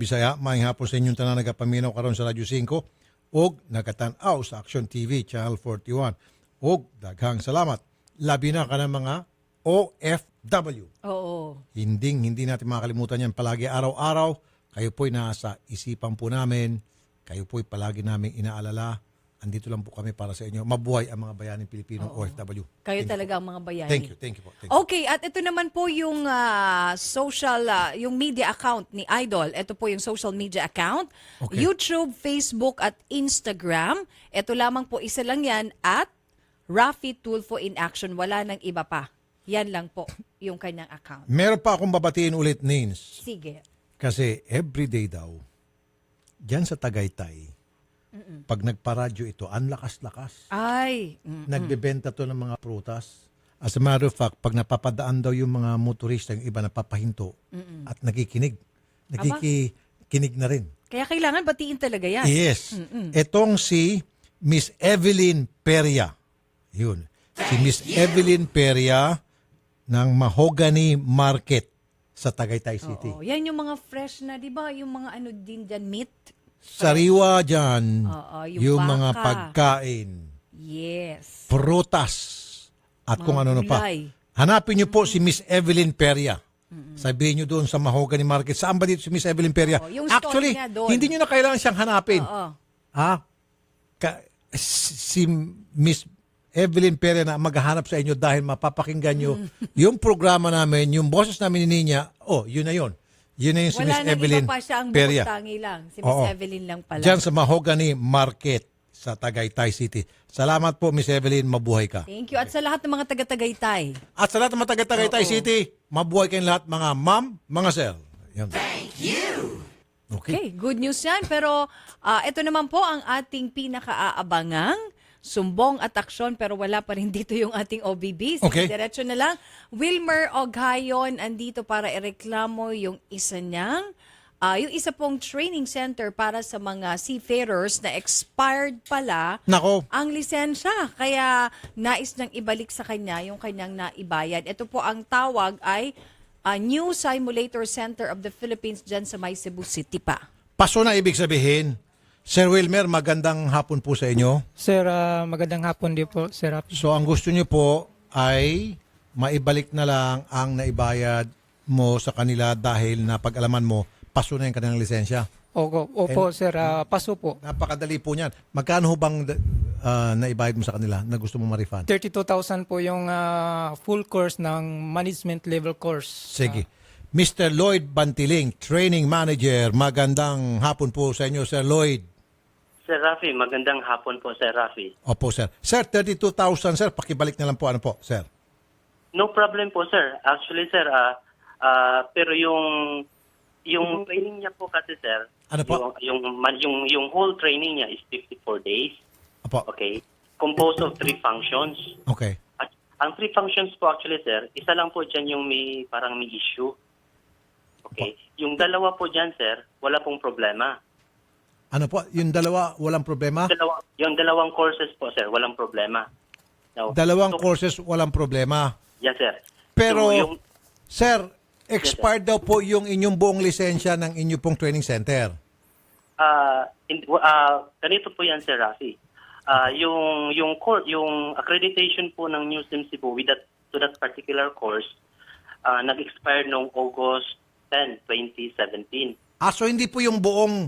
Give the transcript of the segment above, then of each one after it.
Bisaya, maayong hapon sa inyong tanan nagapaminaw karon sa Radyo 5 ug nagatan-aw sa Action TV Channel 41. Ug daghang salamat. Labi na ka ng mga OFW. Oo. Hindi natin makakalimutan yan. Palagi araw-araw, kayo po'y nasa isipan po namin. Kayo po'y palagi namin inaalala. Andito lang po kami para sa inyo. Mabuhay ang mga bayaning Pilipino OFW. Kayo talaga ang mga bayani. Thank you po. Thank you. Okay, at ito naman po yung yung media account ni Idol. Ito po yung social media account. Okay. YouTube, Facebook at Instagram. Ito lamang po, isa lang yan at Rafi Tulfo in Action. Wala nang iba pa. Yan lang po yung kanyang account. Meron pa akong babatiin ulit, Nins. Sige. Kasi everyday daw, dyan sa Tagaytay, pag nagparadyo ito, ang lakas-lakas. Ay. Nagbebenta to ng mga prutas. As a matter of fact, pag napapadaan daw yung mga motorista, yung iba napapahinto at nakikinig. Nakikinig na rin. Kaya kailangan batiin talaga yan. Yes. Etong si Miss Evelyn Peria. Yun. Si Miss Evelyn Peria ng Mahogany Market sa Tagaytay City. Oo. Yan yung mga fresh na, di ba? Yung mga ano din dyan, meat. Sariwa dyan, Oo, yung baka. mga pagkain, Yes. prutas, at Mga kung ano pa. gulay. Hanapin niyo po si Miss Evelyn Peria. Sabihin niyo doon sa Mahogany Market. Saan ba dito si Miss Evelyn Peria? Oo, yung store Actually, niya doon. hindi niyo na kailangan siyang hanapin. Oo. Ha? Si Miss Evelyn Peria na maghahanap sa inyo dahil mapapakinggan niyo yung programa namin, yung boses namin ni Ninya. Oh, yun na yun. Yun na yung si Miss Wala nang Evelyn iba pa siya, ang Peria. bukod-tangi lang. Si Miss Oo. Evelyn lang pala. Diyan sa Mahogany Market sa Tagaytay City. Salamat po, Miss Evelyn. Mabuhay ka. Thank you. At sa lahat ng mga taga-Tagaytay. At sa lahat ng mga taga-Tagaytay Oo. City, mabuhay kayong lahat, mga ma'am, mga sir. Yan. Okay. Okay, good news yan. Pero ito naman po ang ating pinaka-aabangang sumbong at aksyon, pero wala pa rin dito yung ating OBB. Sige, Okay. diretso na lang. Wilmer Oghayon andito para ireklamo yung yung isa pong training center para sa mga seafarers na expired pala Nako, ang lisensya. Kaya nais nang ibalik sa kanya yung kanyang naibayad. Ito po ang tawag ay New Simulator Center of the Philippines dyan sa May Cebu City pa. paso na ibig sabihin. Sir Wilmer, magandang hapon po sa inyo. Sir, magandang hapon din po, Sir Rafi. So, ang gusto niyo po ay maibalik na lang ang naibayad mo sa kanila dahil napag-alaman mo, paso na yung kanilang lisensya. Opo, Sir, paso po. Napakadali po niyan. Magkano ho bang naibayad mo sa kanila na gusto mo ma-refund? 32,000 po yung full course ng management level course. Sige. Mr. Lloyd Bantiling, Training Manager. Magandang hapon po sa inyo, Sir Lloyd. Sir Rafi, magandang hapon po, Sir Rafi. Opo, sir. Sir, 32,000, sir. Pakibalik na lang po. Ano po, sir? No problem po, sir. Actually, sir, pero yung training niya po kasi, sir, Ano po? yung whole training niya is 54 days. Opo. Okay? Composed of 3 functions. Okay. At ang 3 functions po actually, sir, isa lang po dyan yung parang may issue. Okay? Yung dalawa po dyan, sir, wala pong problema. Ano po? Yung dalawa, walang problema? Yung dalawang courses po, sir, walang problema. Now, Dalawang so- courses, walang problema. Yes, sir. Pero, So, yung, sir, expired daw po yung inyong buong lisensya ng inyong pong training center. ganito po yan, Sir Rafi. Yung accreditation po ng New Sim Cebu to that particular course nag-expire noong August 10, 2017. So hindi po yung buong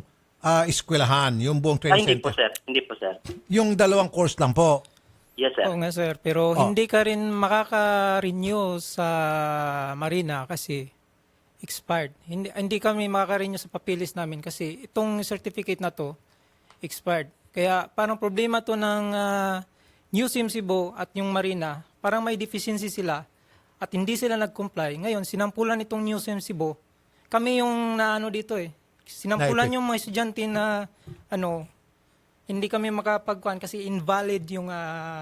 eskwelahan, yung buong training Hindi po, center. sir. Hindi po, sir. Yung dalawang course lang po. Yes, sir. Oo nga, Sir. Pero hindi ka rin makaka-renew sa Marina kasi expired. Hindi kami makaka-renew sa papilis namin kasi itong certificate na to expired. Kaya parang problema to ng New Sim Cebu at yung Marina. Parang may deficiency sila at hindi sila nag-comply. Ngayon, sinampulan itong New Sim Cebu. Kami yung naano dito eh. Sinampulan Naipit. yung mga estudyante na hindi kami makapagkuhan kasi invalid yung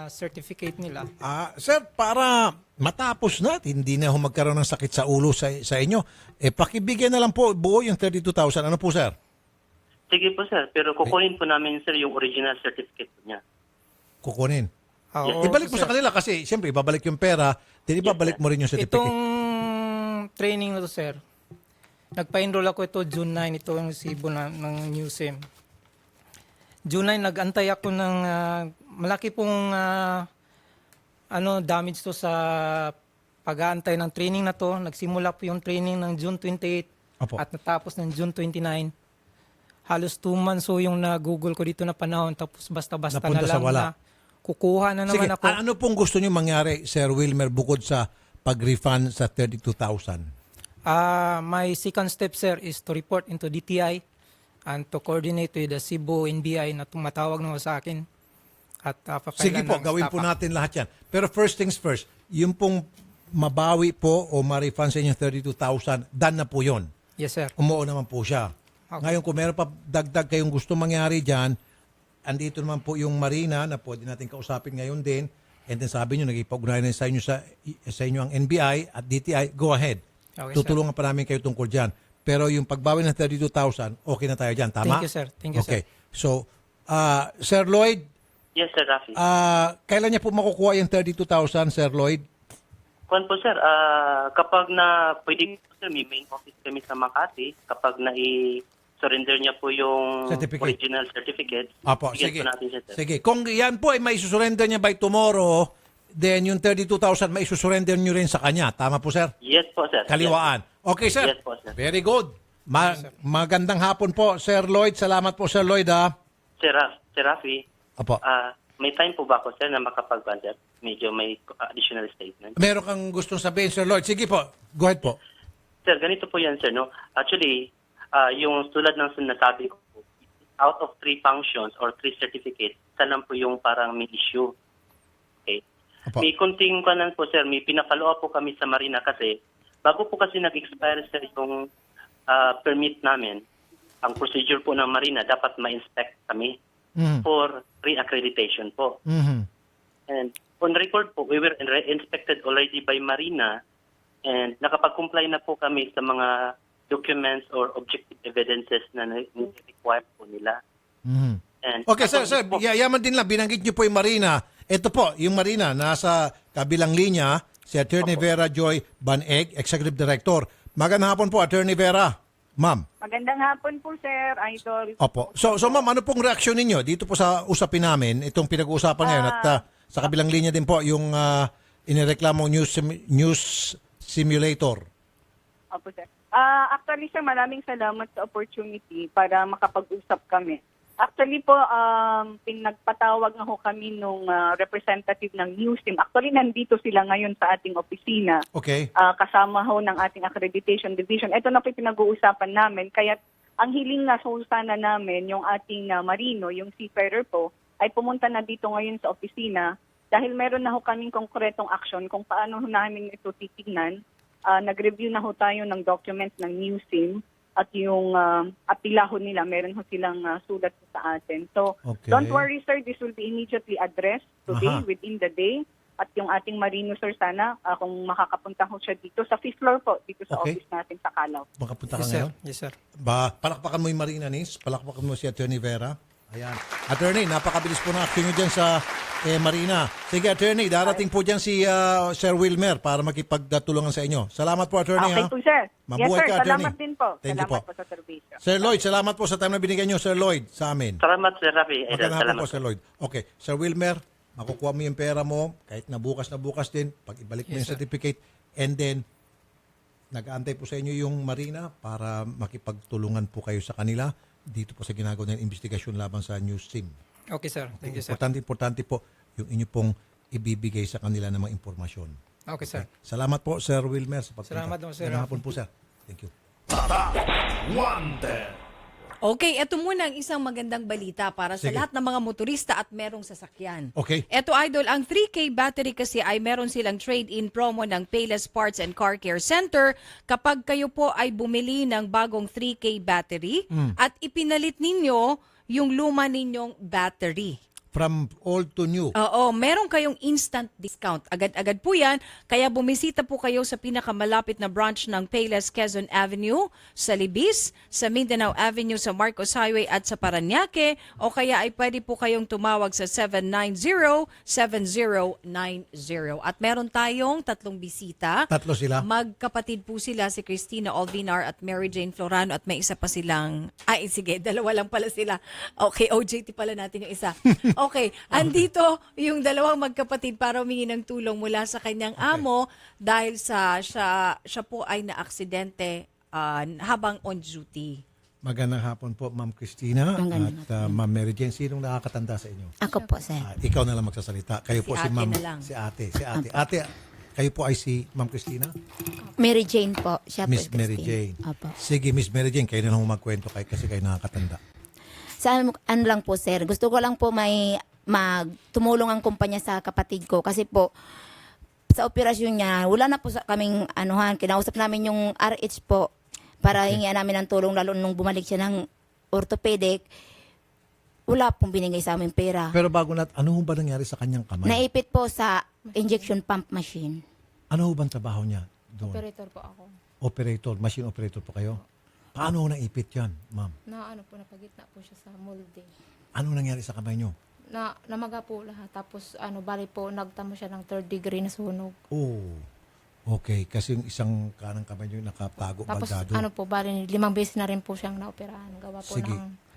certificate nila. Sir, para matapos na, hindi na ho magkaroon ng sakit sa ulo sa inyo, pakibigyan na lang po buo yung 32,000. Ano po, sir? Sige po, sir. Pero kukunin po namin, sir, yung original certificate po niya. Kukunin. Oo, Ibalik mo sir. sa kanila kasi, siyempre, ibabalik yung pera, then ibabalik mo rin yung certificate. Itong training na to, sir, Nagpa-enroll ako ito June 9, ito yung sibo ng new SIM. June 9, nag-antay ako ng malaki pong damage to sa pag-aantay ng training na to. Nagsimula po yung training ng June 28 Opo. at natapos ng June 29. Halos 2 months so yung na-google ko dito na panahon, tapos basta-basta Napunta na sa lang wala. na kukuha na Sige, naman ako. ano pong gusto niyo mangyari, Sir Wilmer, bukod sa pag-refund sa 32,000? My second step, sir, is to report into DTI and to coordinate with the Cebu NBI na tumatawag na sa akin. At Sige po, gawin po natin lahat yan. Pero first things first, yung pong mabawi po o ma-refund sa inyo 32,000, done na po yun. Yes, sir. Umuo naman po siya. Okay. Ngayon, kung meron pa dagdag kayong gusto mangyari dyan, andito naman po yung Marina na pwede natin kausapin ngayon din. And then sabi nyo, nagipag-unayan na sa inyo ang NBI at DTI, go ahead. Okay, Tutulungan pa namin kayo tungkol dyan. Pero yung pagbawi ng 32,000, okay na tayo dyan. Tama? Thank you, sir. Thank you, okay. So, Sir Lloyd, Yes, Sir Rafi. kailan niya po makukuha yung 32,000, Sir Lloyd? Kuan po, sir, kapag na pwede po, sir, may main office kami sa Makati, kapag surrender niya po yung Certificate. original certificate, Apo, bigyan sige. po natin siya, sir. Sige. Kung yan po ay may susurrender niya by tomorrow, then yung 32,000 may susurrender niyo rin sa kanya. Tama po, sir? Yes po, sir. Kaliwaan. Okay, sir. Yes po, sir. Very good. Magandang hapon po, Sir Lloyd. Salamat po, Sir Lloyd, ha? Sir Rafi, Apo. may time po ba ako, sir, na makapag-contact? Medyo may additional statement. Meron kang gustong sabihin, Sir Lloyd. Sige po. Go ahead po. Sir, ganito po yan, sir, no? Actually, yung tulad ng sinasabi ko, out of 3 functions or 3 certificates, isa lang po yung parang may issue. Okay? Apo. May kunting kanan po, sir, may pinapalo up po kami sa Marina kasi bago po kasi nag-expire, sir, yung permit namin, ang procedure po ng Marina, dapat ma-inspect kami Mhm. for re-accreditation po. Mhm. And on record po, we were inspected already by Marina and nakapag-comply na po kami sa mga documents or objective evidences na required po nila. Mhm. And Okay, sir, ako- yaman din lang, binanggit niyo po yung Marina. Ito po, yung Marina, nasa kabilang linya, si Attorney Vera Joy Baneg, Executive Director. Magandang hapon po, Attorney Vera. Ma'am. Magandang hapon po, Sir Idol. Opo. So ma'am, ano pong reaksyon ninyo dito po sa usapin namin, itong pinag-uusapan ngayon at sa kabilang linya din po yung inireklamong news simulator. Opo, Sir. Actually, Sir, maraming salamat sa opportunity para makapag-usap kami. Actually po, pinagpatawag na ho kami nung representative ng NewSIM. Actually, nandito sila ngayon sa ating opisina. Okay. Kasama ho ng ating accreditation division. Ito na po yung pinag-uusapan namin. Kaya ang hiling na sana namin, yung ating marino, yung seafarer po, ay pumunta na dito ngayon sa opisina dahil meron na ho kaming konkretong action kung paano ho namin ito titignan. Nag-review na ho tayo ng documents ng NewSIM at yung apilahon nila, meron ho silang sulat sa atin. So, Okay. don't worry, sir. This will be immediately addressed today, Aha. within the day. At yung ating marino, sir, sana kung makakapunta ho siya dito sa 5th floor po, dito sa Okay. office natin sa Calao. Makapunta ka Yes, sir. ngayon? Yes, sir. Palakpakan mo yung Marina Nis, palakpakan mo si Attorney Vera. Ayan. Attorney, napakabilis po ng action nyo dyan sa Marina. Sige, Attorney, darating po dyan si Sir Wilmer para makipagtulungan sa inyo. Salamat po, Attorney. Okay ha? po, sir. Mabuhay yes, sir. ka, Attorney. Salamat din po. Thank you Salamat po. po sa serbisyo. Sir Lloyd, salamat po sa time na binigyan nyo, Sir Lloyd, sa amin. Salamat, Sir Rafi. Magandang hapon Salamat po, Sir Lloyd. Okay, Sir Wilmer, makukuha mo yung pera mo, kahit na bukas din, pag ibalik mo yung Yes, sir. certificate, and then, nag-aantay po sa inyo yung Marina para makipagtulungan po kayo sa kanila dito po sa ginagawa ng investigasyon laban sa News Team. Okay, sir. Thank you, sir. Importante po yung inyo pong ibibigay sa kanila ng mga impormasyon. Okay, sir. Salamat po, Sir Wilmer. Sa pagpunta. Salamat po, Sir Magandang Rafi. hapon po, sir. Thank you. Okay, ito muna ang isang magandang balita para sa Sige. lahat ng mga motorista at merong sasakyan. Okay. Ito, Idol, ang 3K battery kasi ay meron silang trade-in promo ng Payless Parts and Car Care Center kapag kayo po ay bumili ng bagong 3K battery at ipinalit ninyo yung luma ninyong battery. from old to new. Oo, meron kayong instant discount. Agad-agad po yan. Kaya bumisita po kayo sa pinakamalapit na branch ng Payless Quezon Avenue, sa Libis, sa Mindanao Avenue, sa Marcos Highway at sa Parañaque. O kaya ay pwede po kayong tumawag sa 790-7090. At meron tayong 3 bisita. Tatlo sila. Magkapatid po sila, si Christina Alvinar at Mary Jane Florano, at may isa pa silang, sige, 2 lang pala sila. Okay, OJT pala natin yung isa. Okay, andito yung 2 magkapatid para humingi ng tulong mula sa kanyang amo dahil siya po ay naaksidente habang on duty. Magandang hapon po, Ma'am Christina Magandang at Ma'am Mary Jane. Sinong nakakatanda sa inyo? Ako po, sir. Ikaw na lang magsasalita. Kayo po Si si ate Ma'am. na lang. Si ate. Ate, kayo po ay si Ma'am Christina? Mary Jane po. Siya Miss po, Mary Christine. Jane. Opo. Sige, Miss Mary Jane, kayo na lang magkwento kasi kayo nakakatanda. Sa ano lang po, sir. Gusto ko lang po may tumulong ang kumpanya sa kapatid ko. Kasi po, sa operasyon niya, wala na po sa kaming anuhan. Kinausap namin yung RH po para hingian namin ng tulong, lalo nung bumalik siya ng orthopedic. Wala pong binigay sa aming pera. Pero bago ano ho ba nangyari sa kanyang kamay? Naipit po sa injection pump machine. Ano ho bang trabaho niya doon? Operator po ako. Operator, machine operator po kayo? Paano ho naipit yan, ma'am? Napagitna po siya sa molde. Anong nangyari sa kamay niyo? Namaga po lahat. Tapos, bali po, nagtamo siya ng 3rd degree na sunog. Oh, okay. Kasi yung isang kanang kamay niyo nakatago, Tapos, baldado. bali, 5 beses na rin po siyang naoperahan. Gawa po Sige. ng...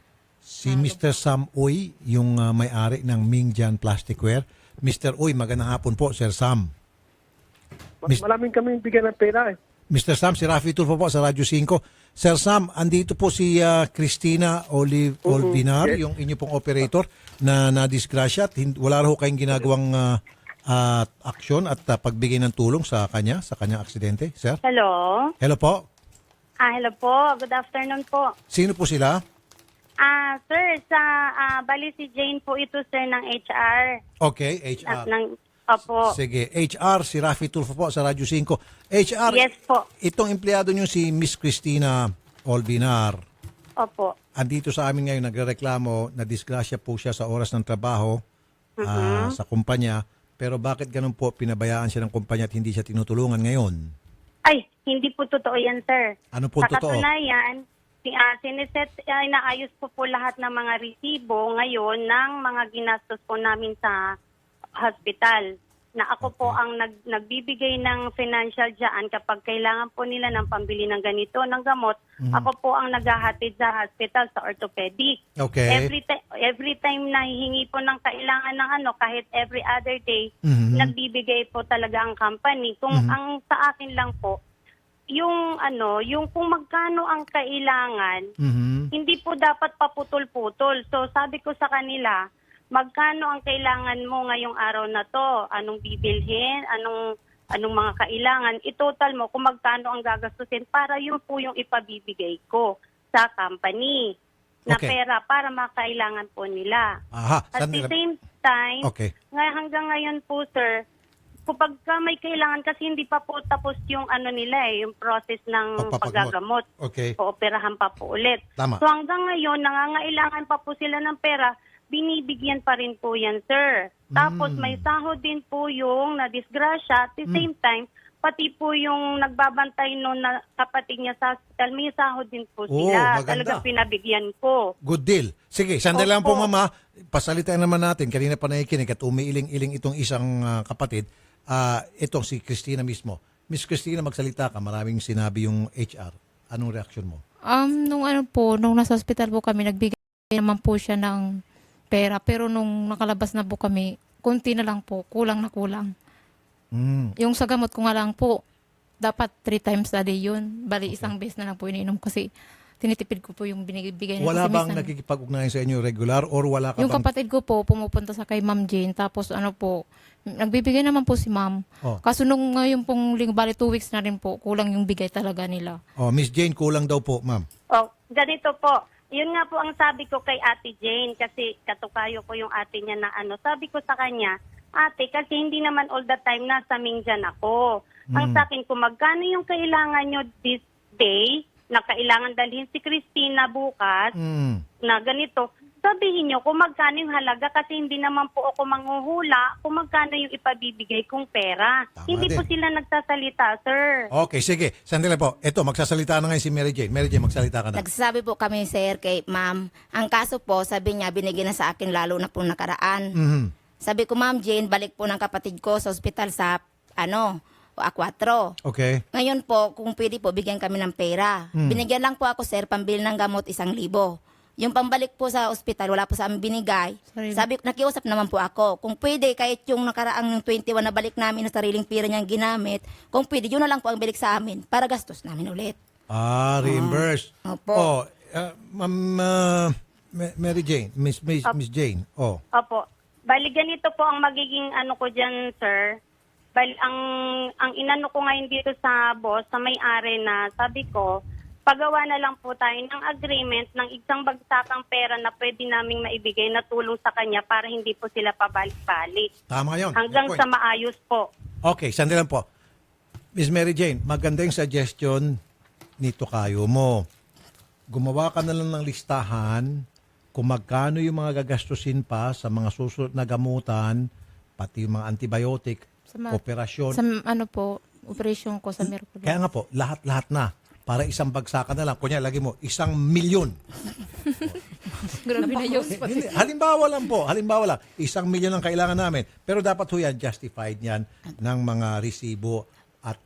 Si Mr. Sam Uy, yung may-ari ng Mingjan Plasticware. Mr. Uy, magandang hapon po, Sir Sam. Maraming kami bigyan ng pera eh. Mr. Sam, si Rafi Tulfo po sa Radyo 5. Sir Sam, andito po si Christina Olvinar, Yes. yung inyo pong operator na nadisgrasya at wala raw kayong ginagawang aksyon at pagbigay ng tulong sa kanyang aksidente, sir? Hello? Hello po. Hello po. Good afternoon po. Sino po sila? Sir, bali si Jane po ito, sir, ng HR. Okay, HR. Opo. Sige, HR, si Rafi Tulfo po sa Radyo 5. HR, Yes po. itong empleyado nyo si Miss Christina Olvinar. Opo. Andito sa amin ngayon nagrereklamo na disgrasya po siya sa oras ng trabaho sa kumpanya. Pero bakit ganun po pinabayaan siya ng kumpanya at hindi siya tinutulungan ngayon? Ay, hindi po totoo yan, sir. Ano po Sa totoo? katunayan, inaayos po lahat ng mga resibo ngayon ng mga ginastos po namin sa hospital. Na ako po ang nagbibigay ng financial dyan kapag kailangan po nila ng pambili ng ganito, ng gamot. Ako po ang naghahatid sa hospital, sa orthopedic. Okay. Every time na hihingi po ng kailangan ng kahit every other day, Mhm. nagbibigay po talaga ang company. Kung ang sa akin lang po, yung kung magkano ang kailangan, Mhm. hindi po dapat paputol-putol. So sabi ko sa kanila, magkano ang kailangan mo ngayong araw na to? Anong bibilhin? Anong mga kailangan? I-total mo kung magkano ang gagastusin para yun po yung ipabibigay ko sa company na Okay. pera para makailangan po nila. Aha, At the sandali. same time, Okay. hanggang ngayon po, sir, kapag may kailangan kasi hindi pa po tapos yung yung process ng Pagpapagamot. paggagamot. Okay. Pooperahan pa po ulit. Tama. So hanggang ngayon, nangangailangan pa po sila ng pera, binibigyan pa rin po yan, sir. Tapos may sahod din po yung na-disgrasya. At the same time, pati po yung nagbabantay noon na kapatid niya sa hospital, may sahod din po sila. maganda. Talagang pinabigyan ko. Good deal. Sige, sandali lang po, Opo. mama. Pasalitain naman natin. Kanina pa nakikinig at umiiling-iling itong isang kapatid. Itong si Christina mismo. Miss Christina, magsalita ka. Maraming sinabi yung HR. Anong reaksyon mo? Nung nasa hospital po kami, nagbigay naman po siya ng pera. Pero nung nakalabas na po kami, konti na lang po, kulang na kulang. Yung sa gamot ko nga lang po, dapat 3 times a day yun. Bali, isang beses na lang po iniinom kasi tinitipid ko po yung binibigay niya. Wala Kasi bang minsan, nakikipag-ugnayan sa inyo regular or wala ka yung bang... kapatid ko po, pumupunta sa kay Ma'am Jane. Tapos nagbibigay naman po si Ma'am. Oh. Kaso nung ngayon pong bali 2 weeks na rin po, kulang yung bigay talaga nila. Oh, Miss Jane, kulang daw po, ma'am. Ganito po. Yun nga po ang sabi ko kay Ate Jane kasi katukayo ko yung ate niya na sabi ko sa kanya, ate, kasi hindi naman all the time nasa Mingjan ako. Ang sa akin, kung magkano yung kailangan nyo this day, na kailangan dalhin si Christina bukas, na ganito, sabihin nyo kung magkano yung halaga kasi hindi naman po ako manghuhula kung magkano yung ipabibigay kong pera. Tama Hindi din. po sila nagsasalita, sir. Okay, sige. Sandali po. Ito, magsasalita na ngayon si Mary Jane. Mary Jane, magsalita ka na. Nagsasabi po kami, sir, kay ma'am, ang kaso po, sabi niya, binigyan na sa akin lalo na po nakaraan. Mhm. Sabi ko, ma'am Jane, balik po ng kapatid ko sa ospital sa, A4. Okay. Ngayon po, kung pwede po, bigyan kami ng pera. Binigyan lang po ako, sir, pambili ng gamot 1,000. Yung pambalik po sa ospital, wala po sa amin binigay. Sarili. Sabi, nakiusap naman po ako. Kung pwede, kahit yung nakaraang 21 na balik namin na sariling pera niyang ginamit, kung pwede, yun na lang po ang balik sa amin para gastos namin ulit. Reimburse. Opo. Oh, Ma'am Mary Jane, Miss Jane. Oh. Opo. Bali, ganito po ang magiging ano ko dyan, sir. Bali, ang inano ko ngayon dito sa boss, sa may-ari na, sabi ko, pagawa na lang po tayo ng agreement ng isang bagsakang pera na pwede naming maibigay na tulong sa kanya para hindi po sila pabalik-balik. Tama yun. Hanggang Good sa point. maayos po. Okay, sandali lang po. Miss Mary Jane, maganda yung suggestion nito kayo mo. Gumawa ka na lang ng listahan kung magkano yung mga gagastusin pa sa mga susunod na gamutan, pati yung mga antibiotic, operasyon. Sa operation ko sa Mercury. Kaya nga po, lahat-lahat na. Para isang bagsakan na lang. Kunya, lagi mo, 1,000,000. Grabe na yun. Hindi, halimbawa lang po, 1,000,000 ang kailangan namin. Pero dapat ho yan, justified yan ng mga resibo at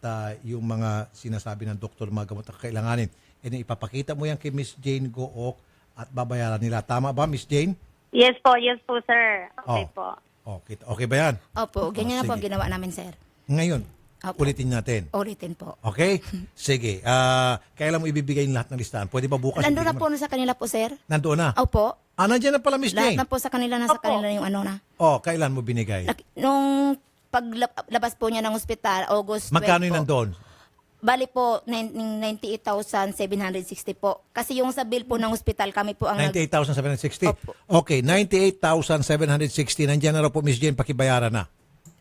yung mga sinasabi ng doktor, mga gamot na kailanganin. And ipapakita mo yan kay Miss Jane Gook at babayaran nila. Tama ba, Miss Jane? Yes po, sir. Okay po. Okay ba yan? Opo, ganyan na po ang sige. ginawa namin, sir. Ngayon, Opo. ulitin natin. Ulitin po. Okay? Sige. Kailan mo ibibigay yung lahat ng listahan? Pwede ba bukas? Nandun na ibigay po mo? sa kanila po, sir. Nandoon na? Opo. Nandiyan na pala, Miss Lahat Jane. na po sa kanila, nasa Opo. kanila yung na. Kailan mo binigay? Nung paglabas po niya ng ospital, August 12 Magkano po. yun nandoon? Bali po, 98,760 po. Kasi yung sa bill po ng ospital, kami po ang 98,760? Opo. Okay, 98,760. Nandiyan na raw po, Miss Jane, pakibayaran na.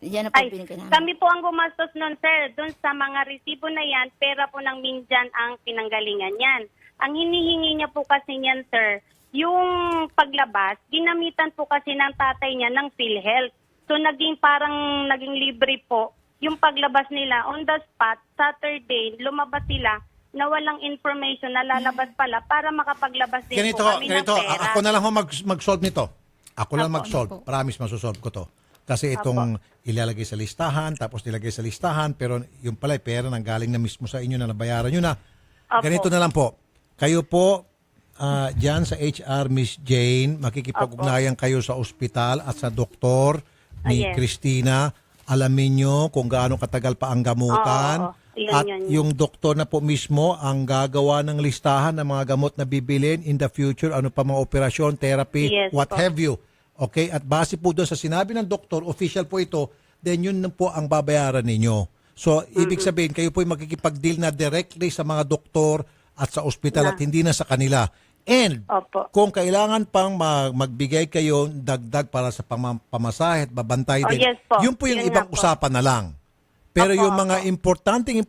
Yan na po Ay, binigay namin. kami po ang gumastos nun, sir. Doon sa mga resibo na yan, pera po ng Minjan ang pinanggalingan yan. Ang hinihingi niya po kasi niyan, sir, yung paglabas, ginamitan po kasi ng tatay niya ng PhilHealth. So, naging libre po yung paglabas nila on the spot, Saturday, lumabas sila na walang information na lalabas pala para makapaglabas din Ganito, po kami ganito. ng pera. Ako na lang ho mag-solve nito. Ako lang Apo. mag-solve. Promise, masosolve ko to. Kasi itong ilalagay sa listahan, tapos nilagay sa listahan, pero yung pala, pera nang galing na mismo sa inyo na nabayaran nyo na. Apo. Ganito na lang po. Kayo po, dyan sa HR, Miss Jane, makikipag-ugnayan kayo sa ospital at sa doktor ni Yes. Christina. Alamin nyo kung gaano katagal pa ang gamutan. Oo. Yun, At yun. yung doktor na po mismo ang gagawa ng listahan ng mga gamot na bibilin in the future, ano pa mga operasyon, therapy, Yes what po. have you. Okay? At base po doon sa sinabi ng doktor, official po ito, then yun na po ang babayaran ninyo. So, ibig sabihin, kayo po magkikipag-deal na directly sa mga doktor at sa ospital at hindi na sa kanila. And Opo. kung kailangan pang magbigay kayo dagdag para sa pamasahe at babantay Oh, din, yes po. yun po yung Yun ibang nga po. usapan na lang. Pero Opo, yung mga importanteng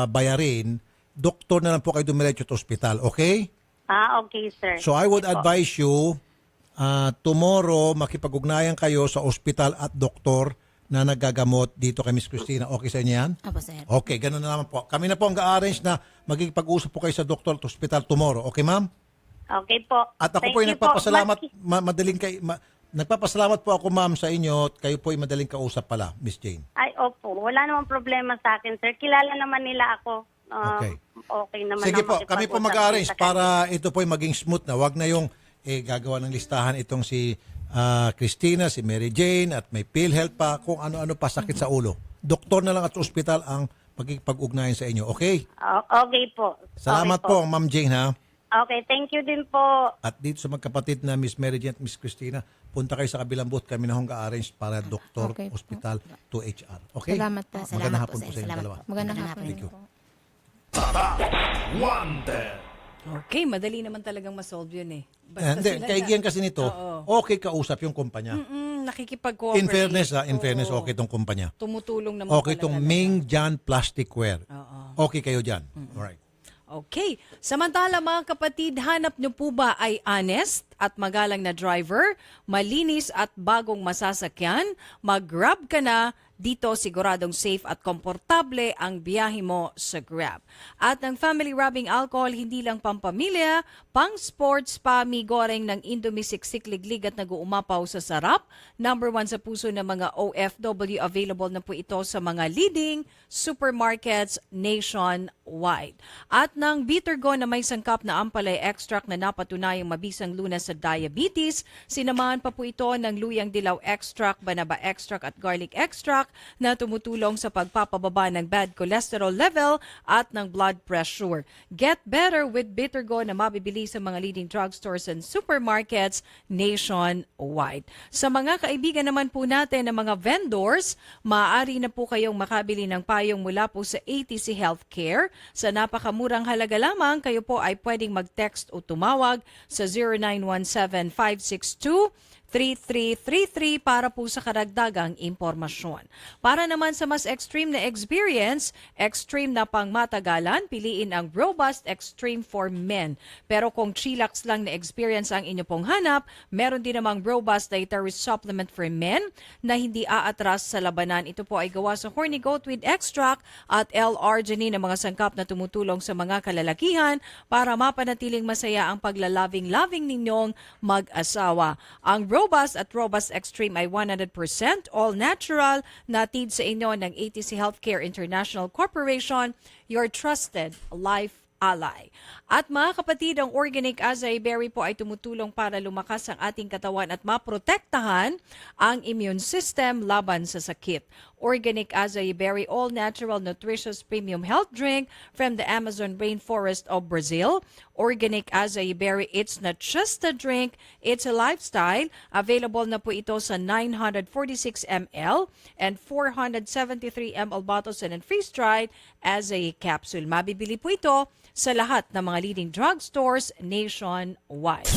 bayarin, doktor na lang po kayo dumiretso sa ospital. Okay? Okay, sir. So I would Sige po. advise you, tomorrow makipag-ugnayan kayo sa ospital at doktor na nagagamot dito kay Miss Christina. Okay sa inyo yan? Opo, sir. Okay, ganun na naman po. Kami na po ang ga-arrange na magkikipag-usap po kayo sa doktor at ospital tomorrow. Okay, ma'am? Okay po. At ako Thank po ay you nagpapasalamat, Mas- nagpapasalamat po ako, ma'am, sa inyo. Kayo po ay madaling kausap pala, Miss Jane. Ay, opo. Wala namang problema sa akin, sir. Kilala naman nila ako. Okay. Okay naman. Sige na po, kami po makipag-usap mag-arrange sa kanila. para ito po ay maging smooth na. Wag na yung gagawa ng listahan itong si Christina, si Mary Jane, at may PhilHealth pa, kung ano-ano pa sakit sa ulo. Doktor na lang at ospital ang pagkikipag-ugnayan sa inyo. Okay? Okay po. Salamat Okay po, Ma'am Jane, ha? Okay, thank you din po. At dito sa magkapatid na Miss Mary Jane at Miss Christina, punta kayo sa kabilang booth. Kami na hong ga-arrange para doktor, Okay po. ospital to HR. Okay? Salamat po. Salamat Magandang po, hapon po sir. sa inyo Salamat dalawa. po. Magandang Magandang hapon Thank you. po. Okay, madali naman talagang masolve yun eh. Basta Hindi, sila kaigihan kasi nito, Oo. okay kausap yung kumpanya. nakikipag-cooperate. In fairness, Oo. okay itong kumpanya. Tumutulong naman Okay pala itong talaga. Ming Jan Plasticware. Oo. Okay kayo dyan. Alright. Okay. Samantala mga kapatid, hanap nyo po ba ay honest at magalang na driver, malinis at bagong masasakyan? Mag-Grab ka na. Dito siguradong safe at komportable ang biyahe mo sa Grab. At ng family rubbing alcohol, hindi lang pampamilya, pang sports pa, migoreng ng Indomie siksik-liglig at nag-uumapaw sa sarap. Number 1 sa puso ng mga OFW, available na po ito sa mga leading supermarkets nationwide. At ng Bittergo na may sangkap na ampalay extract na napatunayang mabisang lunas sa diabetes, sinamahan pa po ito ng luyang dilaw extract, banaba extract at garlic extract na tumutulong sa pagpapababa ng bad cholesterol level at ng blood pressure. Get better with Bittergo na mabibili sa mga leading drugstores and supermarkets nationwide. Sa mga kaibigan naman po natin ng mga vendors, maaari na po kayong makabili ng payong mula po sa ATC Healthcare. Sa napakamurang halaga lamang, kayo po ay pwedeng mag-text o tumawag sa 0917-562-3333 para po sa karagdagang impormasyon. Para naman sa mas extreme na experience, extreme na pangmatagalan, piliin ang Robust Extreme for Men. Pero kung chillax lang na experience ang inyo pong hanap, meron din namang Robust Dietary Supplement for Men na hindi aatras sa labanan. Ito po ay gawa sa horny goatweed extract at L-arginine na mga sangkap na tumutulong sa mga kalalakihan para mapanatiling masaya ang paglalaving-laving ninyong mag-asawa. Ang Robust at Robust Extreme ay 100% all-natural, natid sa inyo ng ATC Healthcare International Corporation, your trusted life ally. At mga kapatid, ang Organic Acai Berry po ay tumutulong para lumakas ang ating katawan at maprotektahan ang immune system laban sa sakit. Organic Acai Berry, all-natural, nutritious premium health drink from the Amazon rainforest of Brazil. Organic Acai Berry, it's not just a drink, it's a lifestyle. Available na po ito sa 946 ml and 473 ml bottles and freeze-dried acai capsule. Mabibili po ito sa lahat ng mga leading drugstores nationwide.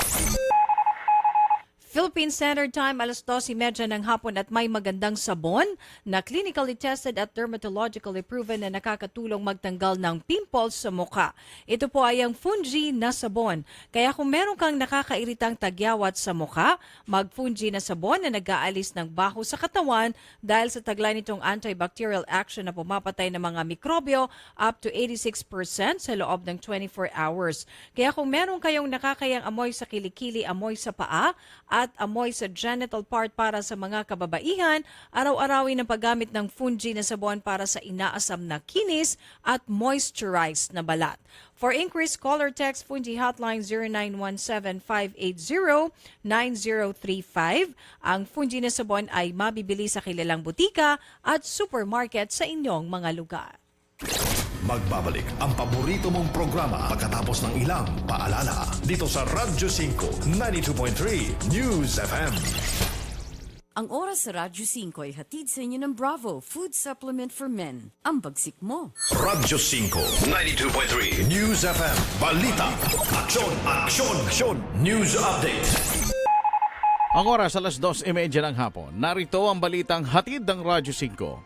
Philippine Standard Time, alas 12:30 ng hapon at may magandang sabon na clinically tested at dermatologically proven na nakakatulong magtanggal ng pimples sa mukha. Ito po ay ang Fungi na sabon. Kaya kung meron kang nakakairitang tagyawat sa mukha, mag-Fungi na sabon na nag-aalis ng baho sa katawan dahil sa taglay nitong antibacterial action na pumapatay ng mga mikrobyo up to 86% sa loob ng 24 hours. Kaya kung meron kayong nakakayang amoy sa kilikili, amoy sa paa, at amoy sa genital part para sa mga kababaihan, araw-arawin ang paggamit ng Fungi na sabon para sa inaasam na kinis at moisturized na balat. For increased caller text, Fungi hotline 0917-580-9035. Ang Fungi na sabon ay mabibili sa kilalang butika at supermarket sa inyong mga lugar. Magbabalik ang paborito mong programa pagkatapos ng ilang paalala dito sa Radyo 5 92.3 News FM. Ang oras sa Radyo 5 ay hatid sa inyo ng Bravo Food Supplement for Men. Ang bagsik mo. Radyo 5 92.3 News FM. Balita, aksyon, aksyon, aksyon. News Update. Ang oras alas 2:30 ng hapon. Narito ang balitang hatid ng Radyo 5.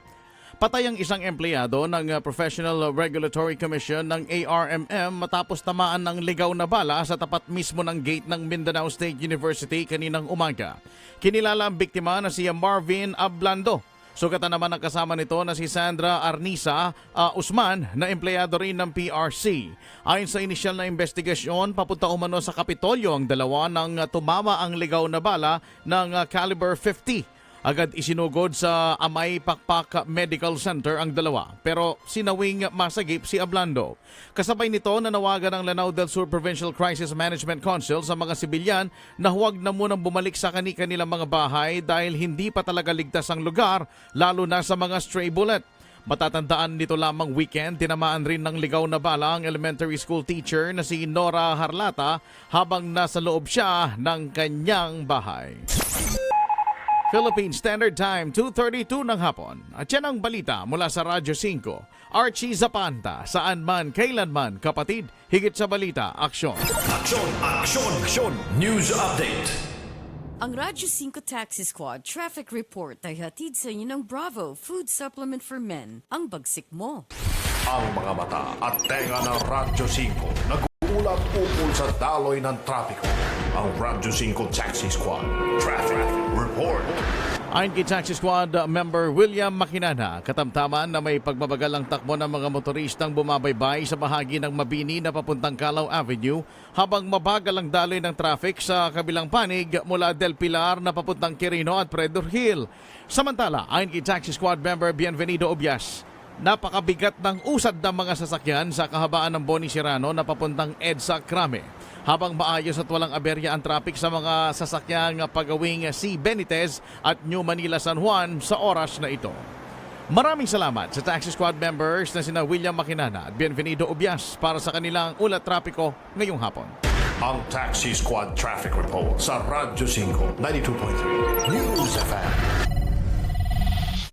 Patay ang isang empleyado ng Professional Regulatory Commission ng ARMM matapos tamaan ng ligaw na bala sa tapat mismo ng gate ng Mindanao State University kaninang umaga. Kinilala ang biktima na si Marvin Ablando. Sugatan naman ang kasama nito na si Sandra Arnisa Usman na empleyado rin ng PRC. Ayon sa inisyal na investigasyon, papunta umano sa Kapitolyo ang dalawa nang tumama ang ligaw na bala ng caliber 50. Agad isinugod sa Amay Pakpak Medical Center ang dalawa, pero sinawing masagip si Ablando. Kasabay nito, nanawagan ng Lanao del Sur Provincial Crisis Management Council sa mga sibilyan na huwag na munang bumalik sa kanilang mga bahay dahil hindi pa talaga ligtas ang lugar, lalo na sa mga stray bullet. Matatandaan nito lamang weekend, tinamaan rin ng ligaw na bala ang elementary school teacher na si Nora Harlata habang nasa loob siya ng kanyang bahay. Philippine Standard Time, 2:32 ng hapon. At yan ang balita mula sa Radyo 5. Archie Zapanta, saan man, kailanman, kapatid, higit sa balita, aksyon. Aksyon, aksyon, aksyon. News Update. Ang Radyo 5 Taxi Squad Traffic Report ay hatid sa inyo ng Bravo Food Supplement for Men. Ang bagsik mo. Ang mga mata at tenga ng Radyo 5 nag-uulat ukol sa daloy ng trapiko. Ang Radyo 5 Taxi Squad Traffic Report. Ayon kay Taxi Squad member William Makinana, katamtaman na may pagbabagal ang takbo ng mga motoristang bumabaybay sa bahagi ng Mabini na papuntang Calao Avenue habang mabagal ang daloy ng traffic sa kabilang panig mula Del Pilar na papuntang Quirino at Predor Hill. Samantala, ayon kay Taxi Squad member Bienvenido Obias, napakabigat ng usad ng mga sasakyan sa kahabaan ng Boni Serrano na papuntang EDSA Crame. Habang maayos at walang aberya ang traffic sa mga sasakyang pagawing C. Benitez at New Manila San Juan sa oras na ito. Maraming salamat sa Taxi Squad members na sina William Makinana at Bienvenido Obias para sa kanilang ulat trapiko ngayong hapon. Ang Taxi Squad Traffic Report sa Radyo 5 92.3 News FM.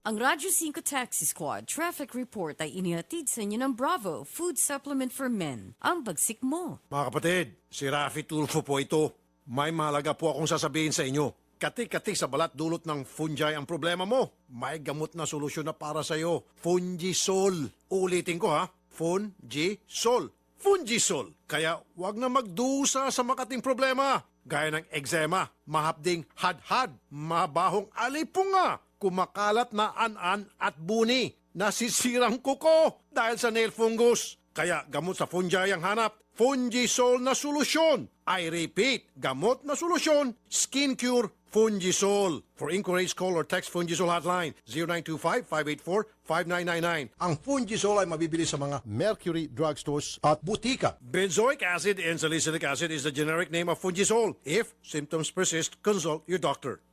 Ang Radyo 5 Taxi Squad Traffic Report ay inihatid sa inyo ng Bravo Food Supplement for Men. Ang bagsik mo. Mga kapatid, si Rafi Tulfo po ito. May mahalaga po akong sasabihin sa inyo. Katik-katik sa balat dulot ng fungi ang problema mo. May gamot na solusyon na para sa iyo. Fungisol. Ulitin ko ha. Fungisol. Fungisol. Kaya wag na magdusa sa makating problema. Gaya ng eczema, mahapding hadhad, mabahong alipunga, kumakalat na an-an at buni, nasisirang kuko dahil sa nail fungus. Kaya gamot sa fungi ang hanap, Fungisol na solusyon. I repeat, gamot na solusyon, Skin Cure Fungisol. For inquiries, call or text Fungisol hotline 0925-584-5999. Ang Fungisol ay mabibili sa mga Mercury drugstores at butika. Benzoic acid and salicylic acid is the generic name of Fungisol. If symptoms persist, consult your doctor.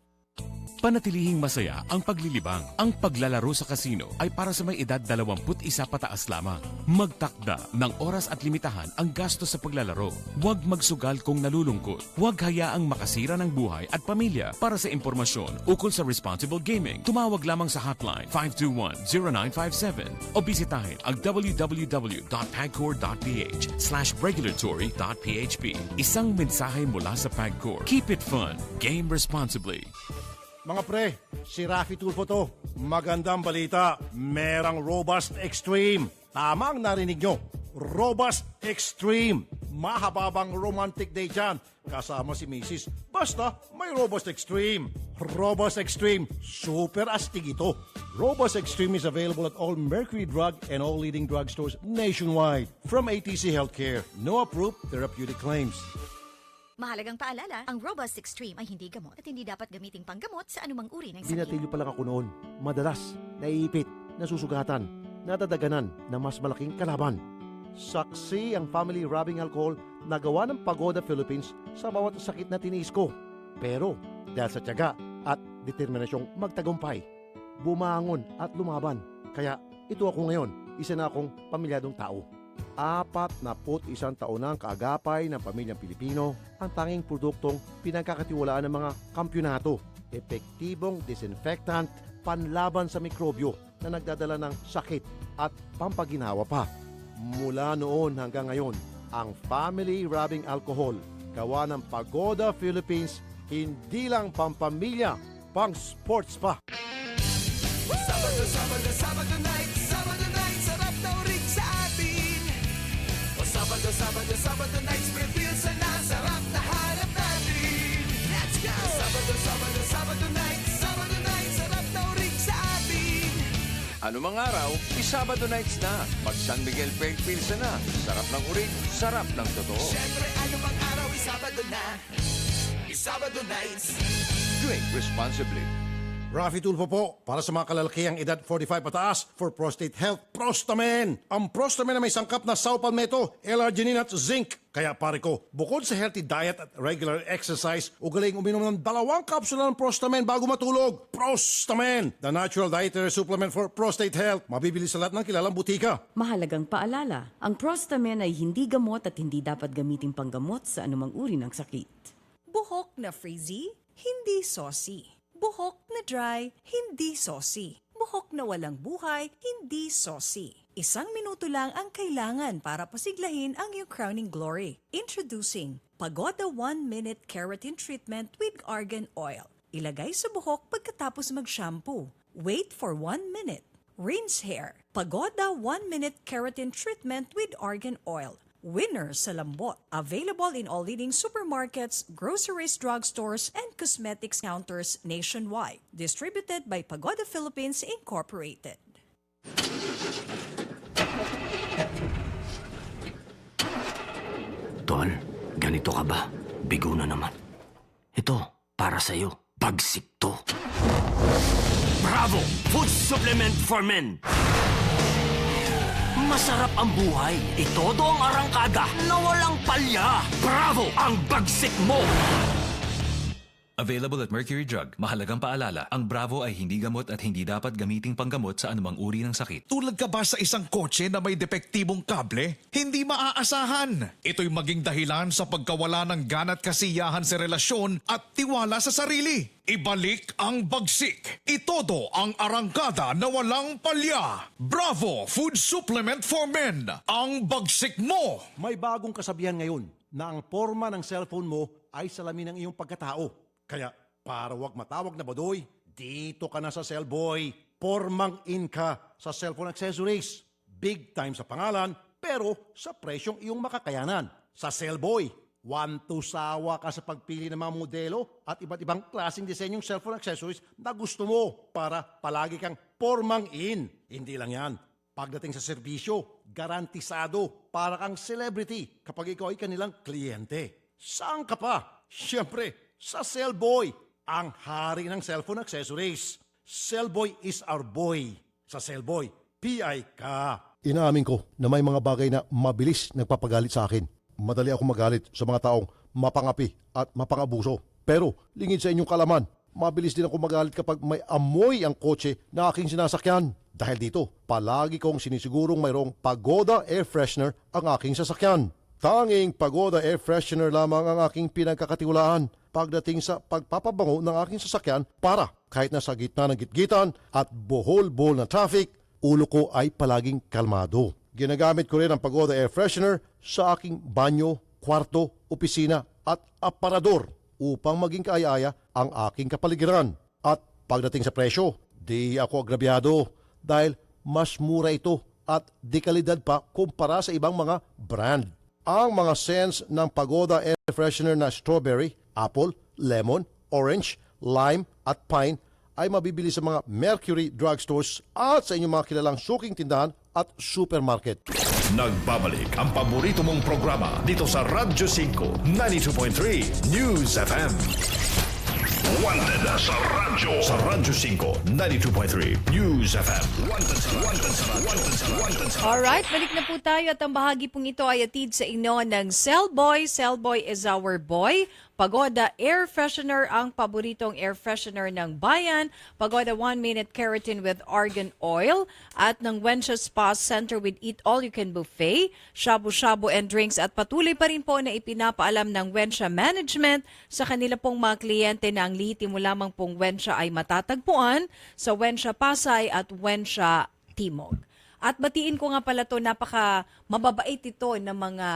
Panatilihing masaya ang paglilibang. Ang paglalaro sa kasino ay para sa may edad 21 pataas lamang. Magtakda ng oras at limitahan ang gastos sa paglalaro. Huwag magsugal kung nalulungkot. Huwag hayaang makasira ng buhay at pamilya. Para sa impormasyon ukol sa responsible gaming, tumawag lamang sa hotline 521-0957 o bisitahin ang www.pagcor.ph/regulatory.php. Isang mensahe mula sa Pagcor. Keep it fun. Game responsibly. Mga pre, si Rafi Tulfo to. Magandang balita, merang Robust Extreme. Tama ang narinig nyo, Robust Extreme. Mahababang romantic day dyan, kasama si Mrs. Basta may Robust Extreme. Robust Extreme, super astig ito. Robust Extreme is available at all Mercury Drug and all leading drugstores nationwide. From ATC Healthcare, no approved therapeutic claims. Mahalagang paalala, ang Robust Extreme ay hindi gamot at hindi dapat gamiting panggamot sa anumang uri ng sakit. Binatilyo pa lang ako noon. Madalas, naiipit, nasusugatan, nadadaganan na mas malaking kalaban. Saksi ang family rubbing alcohol na gawa ng Pagoda Philippines sa bawat sakit na tiniis ko. Pero dahil sa tiyaga at determinasyong magtagumpay, bumangon at lumaban. Kaya ito ako ngayon, isa na akong pamilyadong tao. 41 taon na ang kaagapay ng pamilyang Pilipino, ang tanging produktong pinagkakatiwalaan ng mga kampyonato. Epektibong disinfectant, panlaban sa mikrobyo na nagdadala ng sakit at pampaginawa pa. Mula noon hanggang ngayon, ang family rubbing alcohol, gawa ng Pagoda Philippines, hindi lang pampamilya, pang sports pa. Sabado night, sarap na uring sa atin. Sabado night, reveal sa sarap na harap natin. Let's go! Sabado night, sarap na uring sa atin. Anumang araw, Sabado nights na. Mag San Miguel Pale Pilsen na. Sarap ng uring, sarap ng totoo. Siyempre, anumang araw, Sabado na. Sabado nights. Drink responsibly. Rafi Tulfo po, para sa mga kalalakiang edad 45 pataas, for prostate health, Prostamen. Ang Prostamen na may sangkap na saw palmetto, L-arginine at zinc. Kaya pare ko, bukod sa healthy diet at regular exercise, ugaling uminom ng 2 kapsula ng Prostamen bago matulog. Prostamen, the natural dietary supplement for prostate health. Mabibili sa lahat ng kilalang butika. Mahalagang paalala, ang Prostamen ay hindi gamot at hindi dapat gamitin panggamot sa anumang uri ng sakit. Buhok na frizzy, hindi saucy. Buhok na dry, hindi saucy. Buhok na walang buhay, hindi saucy. 1 minuto lang ang kailangan para pasiglahin ang iyong crowning glory. Introducing Pagoda 1-Minute Keratin Treatment with Argan Oil. Ilagay sa buhok pagkatapos mag-shampoo. Wait for 1 minute. Rinse Hair, Pagoda 1-Minute Keratin Treatment with Argan Oil. Winner sa lambot. Available in all leading supermarkets, groceries, drugstores, and cosmetics counters nationwide. Distributed by Pagoda Philippines Incorporated. Tol, ganito ka ba? Bigo na naman. Ito, para sa'yo. Bagsik to. Bravo! Food supplement for men! Masarap ang buhay. Itodo ang arangkada na walang palya. Bravo! Ang bagsik mo! Available at Mercury Drug. Mahalagang paalala, ang Bravo ay hindi gamot at hindi dapat gamiting panggamot sa anumang uri ng sakit. Tulad ka ba sa isang kotse na may depektibong kable? Hindi maaasahan. Ito'y maging dahilan sa pagkawala ng gana't kasiyahan sa relasyon at tiwala sa sarili. Ibalik ang bagsik. Itodo ang arangkada na walang palya. Bravo Food Supplement for Men. Ang bagsik mo. May bagong kasabihan ngayon na ang forma ng cellphone mo ay salamin ng iyong pagkatao. Kaya para wag matawag na badoy, dito ka na sa Cellboy. Pormang in ka sa cellphone accessories. Big time sa pangalan, pero sa presyong iyong makakayanan. Sa Cellboy, 1-2 sawa ka sa pagpili ng mga modelo at iba't ibang klaseng disenyong cellphone accessories na gusto mo para palagi kang pormang in. Hindi lang yan. Pagdating sa serbisyo, garantisado para kang celebrity kapag ikaw ay kanilang kliyente. Saan ka pa? Siyempre, sa Cellboy, ang hari ng cellphone accessories. Cellboy is our boy. Sa Cellboy, PI ka. Inaamin ko na may mga bagay na mabilis nagpapagalit sa akin. Madali ako magalit sa mga taong mapangapi at mapangabuso. Pero lingid sa inyong kalaman, mabilis din ako magalit kapag may amoy ang kotse na aking sinasakyan. Dahil dito, palagi kong sinisigurong mayroong Pagoda Air Freshener ang aking sasakyan. Tanging Pagoda Air Freshener lamang ang aking pinagkakatiwalaan pagdating sa pagpapabango ng aking sasakyan para kahit nasa gitna ng gitgitan at bohol-bohol na traffic, ulo ko ay palaging kalmado. Ginagamit ko rin ang Pagoda Air Freshener sa aking banyo, kwarto, opisina at aparador upang maging kaaya-aya ang aking kapaligiran. At pagdating sa presyo, di ako agrabyado dahil mas mura ito at di kalidad pa kumpara sa ibang mga brand. Ang mga scents ng Pagoda Air Freshener na strawberry, apple, lemon, orange, lime at pine ay mabibili sa mga Mercury drugstores at sa inyong mga kilalang suking tindahan at supermarket. Nagbabalik ang paborito mong programa dito sa Radyo 5 92.3 News FM. Wanted sa Radyo 5 92.3 News FM. Alright, balik na po tayo at ang bahagi pong ito ay atid sa inyo ng Cellboy. Cellboy is our boy. Pagoda Air Freshener, ang paboritong air freshener ng bayan. Pagoda 1-Minute Keratin with Argan Oil. At ng Wensha Spa Center with Eat All You Can Buffet, shabu-shabu and drinks. At patuloy pa rin po na ipinapaalam ng Wensha Management sa kanila pong mga kliyente na ang lihiti mo lamang pong Wensha ay matatagpuan sa Wensha Pasay at Wensha Timog. At batiin ko nga pala to, napaka mababait ito ng mga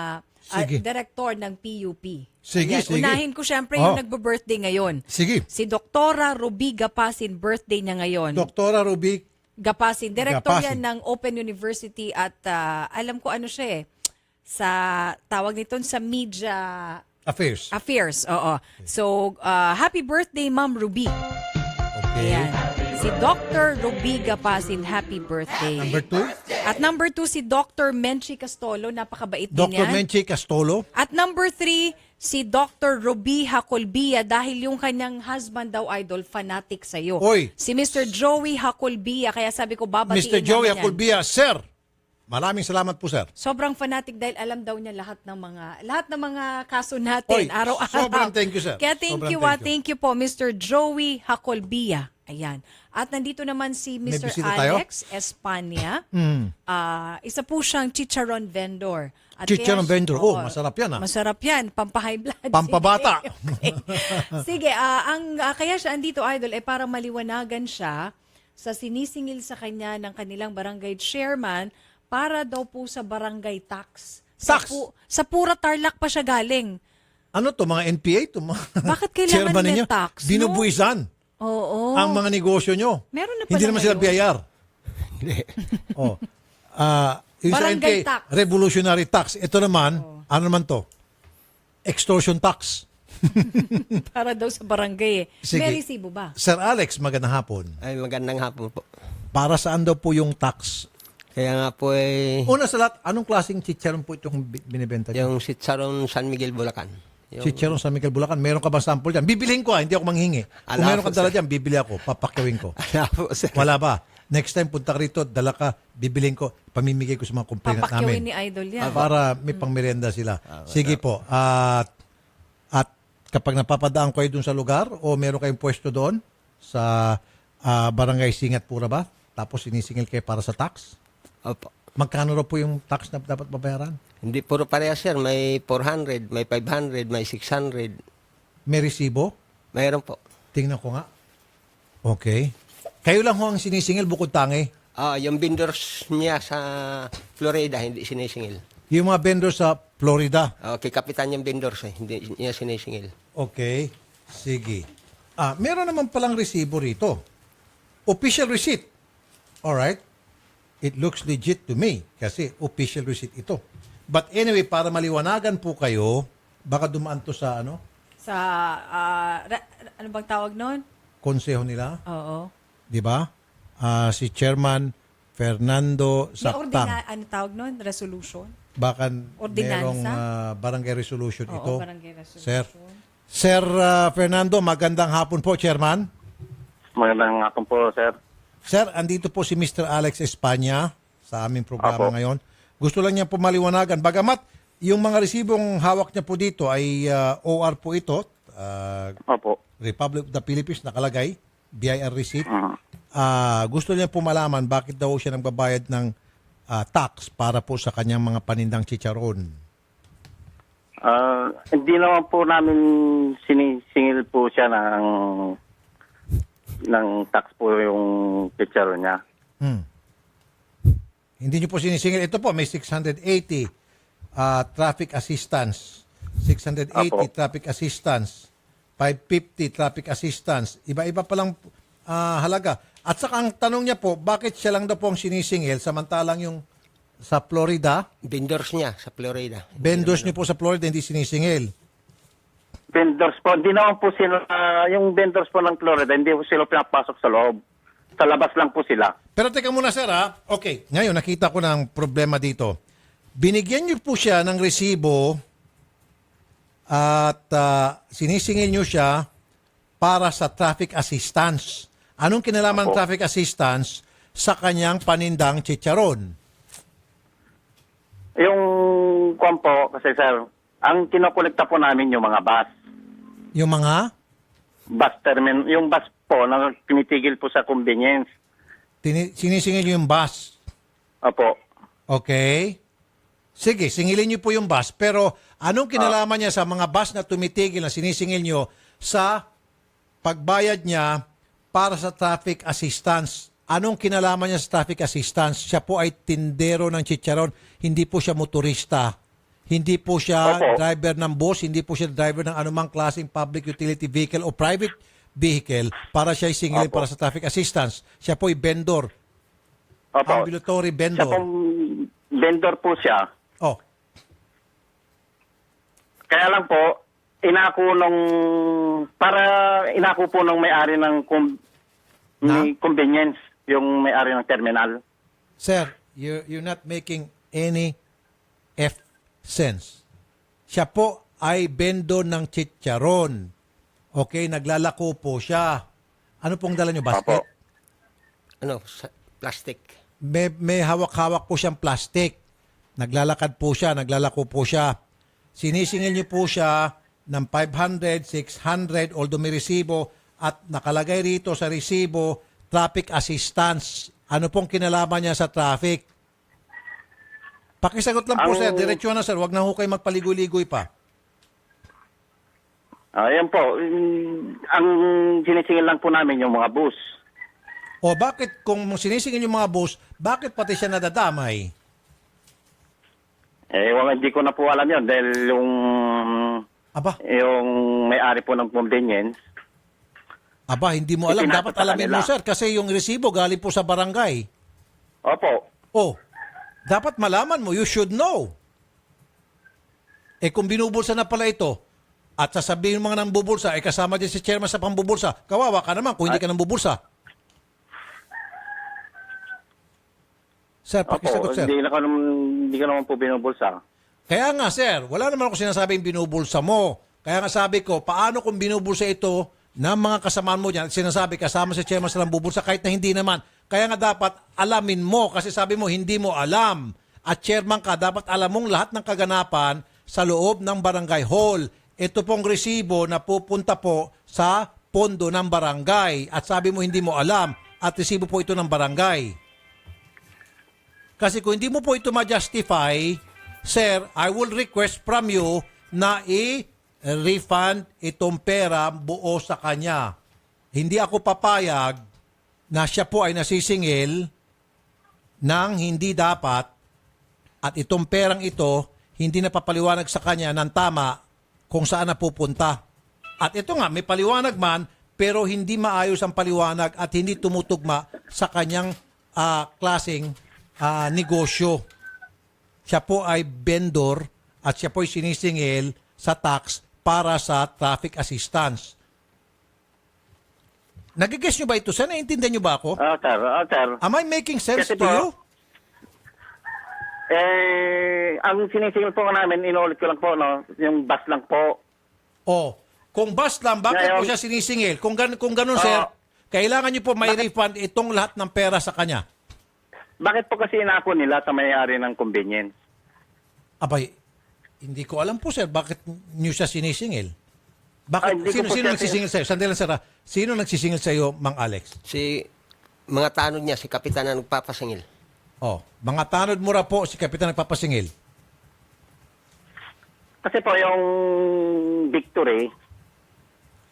direktor ng PUP. Sige, Ayan. sige. Unahin ko syempre yung nagbo-birthday ngayon. Sige. Si Doktora Ruby Gapasin, birthday niya ngayon. Doktora Ruby Gapasin, director Gapasin. yan ng Open University at alam ko ano siya sa tawag nito sa media affairs. Oo. So, happy birthday Ma'am Ruby. Okay. Ayan. Si Dr. Ruby Gapasin, happy birthday. Number 2? At number 2, si Dr. Menchi Castolo, napakabait din Dr. yan. Menchi Castolo. At number 3, si Dr. Ruby Hacolbia dahil yung kanyang husband daw idol, fanatic sa'yo. Oy. Si Mr. Joey Hacolbia, kaya sabi ko babatiin Mr. Joey namin yan. Aculbia, sir. Maraming salamat po, sir. Sobrang fanatic dahil alam daw niya lahat ng mga kaso natin Oy, araw-araw. sobrang thank you, sir. Kaya thank you po Mr. Joey Hacolbia. Ayan. At nandito naman si Mr. bisita tayo? Alex Espania. Mm. Isa po siyang chicharon vendor. At Chicharon kaya- vendor. Oh, masarap yan, ah. Masarap yan. Pampahigh blood. Pampabata. Sige, kaya siya andito, idol, para maliwanagan siya sa sinisingil sa kanya ng kanilang barangay chairman para daw po sa barangay tax. Tax? Sa Pura Tarlac pa siya galing. Ano to, mga NPA? To, mga Bakit kailangan chairman may ninyo? tax, no? Binubuisan Oo. ang mga negosyo nyo. Meron na Hindi pala naman sila ngayon. biyayar. Oh. Yung sa Barangay NPA, tax. revolutionary tax. Ito naman, ano naman to? Extortion tax. Para daw sa barangay eh. Sige. May resibo ba? Sir Alex, magandang hapon. Ay, magandang hapon po. Para saan daw po yung tax? Kaya nga po Una sa lahat, anong klaseng chicharon po itong binibenta niyo? yung Chicharon San Miguel, Bulacan. Chicharon San Miguel, Bulacan. Meron ka ba sample dyan? Bibilihin ko hindi ako manghingi. Kung Ala meron ka po, dala sir. dyan, bibili ako. Papakyawin ko. Po, sir. Wala ba? Next time, punta ka rito, dala ka, bibilihin ko, pamimigay ko sa mga complainant Papakyawin namin. ni Idol yan. Para may pangmerienda sila. Sige po. At kapag napapadaan kayo dun sa lugar o meron kayong pwesto doon sa Barangay Singat Pura ba? Tapos sinisingil kayo para sa tax? Opo. Magkano raw po yung tax na dapat babayaran? Hindi puro pareha, sir. May 400, may 500, may 600. May resibo? Mayroon po. Tingnan ko nga. Okay. Kayo lang ho ang sinisingil bukod tangi? Yung vendors niya sa Florida, hindi sinisingil. Yung mga vendor sa Florida? Kay kapitan yung vendors, hindi niya sinisingil. Okay. Sige. Meron naman palang resibo rito. Official receipt. Alright. It looks legit to me kasi official receipt ito. But anyway, para maliwanagan po kayo, baka dumaan to sa Sa, ano bang tawag nun? konseho nila, Oo. di ba? Si Chairman Fernando May Sactang. ano tawag nun? Resolution? Baka Ordinansa? merong barangay resolution Oo, ito. barangay resolution. Sir Fernando, magandang hapon po, Chairman. Magandang hapon po, sir. Sir, andito po si Mr. Alex Espanya sa aming programa Apo. ngayon. Gusto lang niya po maliwanagan. Bagamat yung mga resibong hawak niya po dito ay OR po ito. Republic of the Philippines nakalagay. BIR receipt. Gusto niya po malaman bakit daw siya nagbabayad ng tax para po sa kanyang mga panindang chicharon. Hindi naman po namin sinisingil po siya ng tax po yung picture niya. Hindi niyo po sinisingil. Ito po, may 680 traffic assistance. 680 Apo. traffic assistance. 550 traffic assistance. Iba-iba palang halaga. At saka ang tanong niya po, bakit siya lang daw po ang sinisingil samantalang yung sa Florida? Vendors niya sa Florida. Vendors niyo po sa Florida hindi sinisingil. Vendors po, hindi naman po sila, yung vendors po ng Florida, hindi po sila pinapasok sa loob. Sa labas lang po sila. Pero teka muna sir Okay, ngayon nakita ko ng problema dito. Binigyan niyo po siya ng resibo at sinisingil niyo siya para sa traffic assistance. Anong kinalaman ng traffic assistance sa kanyang panindang chicharon? Yung kwan po, kasi sir, ang kinokolekta po namin yung mga bus. Yung mga? Bus terminal, yung bus po na tinitigil po sa convenience. Sinisingil niyo yung bus? Opo. Okay. Sige, singilin niyo po yung bus. Pero anong kinalaman niya sa mga bus na tumitigil na sinisingil niyo sa pagbayad niya para sa traffic assistance? Anong kinalaman niya sa traffic assistance? Siya po ay tindero ng chicharon. Hindi po siya motorista. Hindi po siya driver ng bus. Hindi po siya driver ng anumang klaseng public utility vehicle o private vehicle para siya singilin para sa traffic assistance. Siya po ay vendor. Ambulatory vendor. Siya pong vendor po siya. Oh. Kaya lang po, inako po nung may-ari ng convenience, yung may-ari ng terminal. Sir, you're not making any sense. Siya po ay vendor ng chicharon. Okay, naglalako po siya. Ano pong dala niyo, basket? Plastic. May hawak-hawak po siyang plastic. Naglalakad po siya, naglalako po siya. Sinisingil niyo po siya ng 500, 600, although may resibo at nakalagay rito sa resibo, traffic assistance. Ano pong kinalaman niya sa traffic? Pakisagot lang po, sir. Diretso na, sir. Huwag na ho kayo magpaligoy-ligoy pa. Ayan po. Ang sinisingil lang po namin yung mga bus. O bakit, kung sinisingil yung mga bus, bakit pati siya nadadamay? Hindi ko na po alam yun dahil yung may-ari po ng convenience. Aba, hindi mo alam. Dapat alamin mo, sir, kasi yung resibo galing po sa barangay. Opo. Oh, dapat malaman mo, you should know. Kung binubulsa na pala ito, at sasabihin mga nang bubulsa, kasama din si chairman sa pambubulsa, kawawa ka naman kung hindi ka nang bubulsa. Sir, pakisagot, sir. Hindi ka naman po binubulsa. Kaya nga, sir, wala naman ako sinasabing binubulsa mo. Kaya nga sabi ko, paano kung binubulsa ito ng mga kasamaan mo dyan, sinasabi kasama si chairman sa bubulsa kahit na hindi naman. Kaya nga dapat alamin mo kasi sabi mo hindi mo alam. At chairman ka, dapat alam mong lahat ng kaganapan sa loob ng barangay hall. Ito pong resibo na pupunta po sa pondo ng barangay. At sabi mo hindi mo alam at resibo po ito ng barangay. Kasi kung hindi mo po ito ma-justify, sir, I will request from you na i-refund itong pera buo sa kanya. Hindi ako papayag na siya po ay nasisingil ng hindi dapat at itong perang ito hindi napapaliwanag sa kanya ng tama kung saan napupunta. At ito nga, may paliwanag man pero hindi maayos ang paliwanag at hindi tumutugma sa kanyang klaseng negosyo. Siya po ay vendor at siya po ay sinisingil sa tax para sa traffic assistance. Nagigess nyo ba ito? Sir, naiintindihan nyo ba ako? Sir. Am I making sense Kasi to po, you? Ang sinisingil po namin, inulit ko lang po, no, yung bus lang po. Oh, kung bus lang, bakit po siya sinisingil? Kung ganun, sir, kailangan nyo po may refund itong lahat ng pera sa kanya. Bakit po kasi inapo nila sa may-ari ng convenience? Abay, hindi ko alam po, sir, bakit nyo siya sinisingil? Bakit? Sino nagsisingil sa'yo? Sandali lang, sir. Sino nagsisingil sa'yo, Mang Alex? Mga tanod niya, si Kapitan na nagpapasingil. Oh, mga tanod mo ra po si Kapitan nagpapasingil. Kasi po yung victory.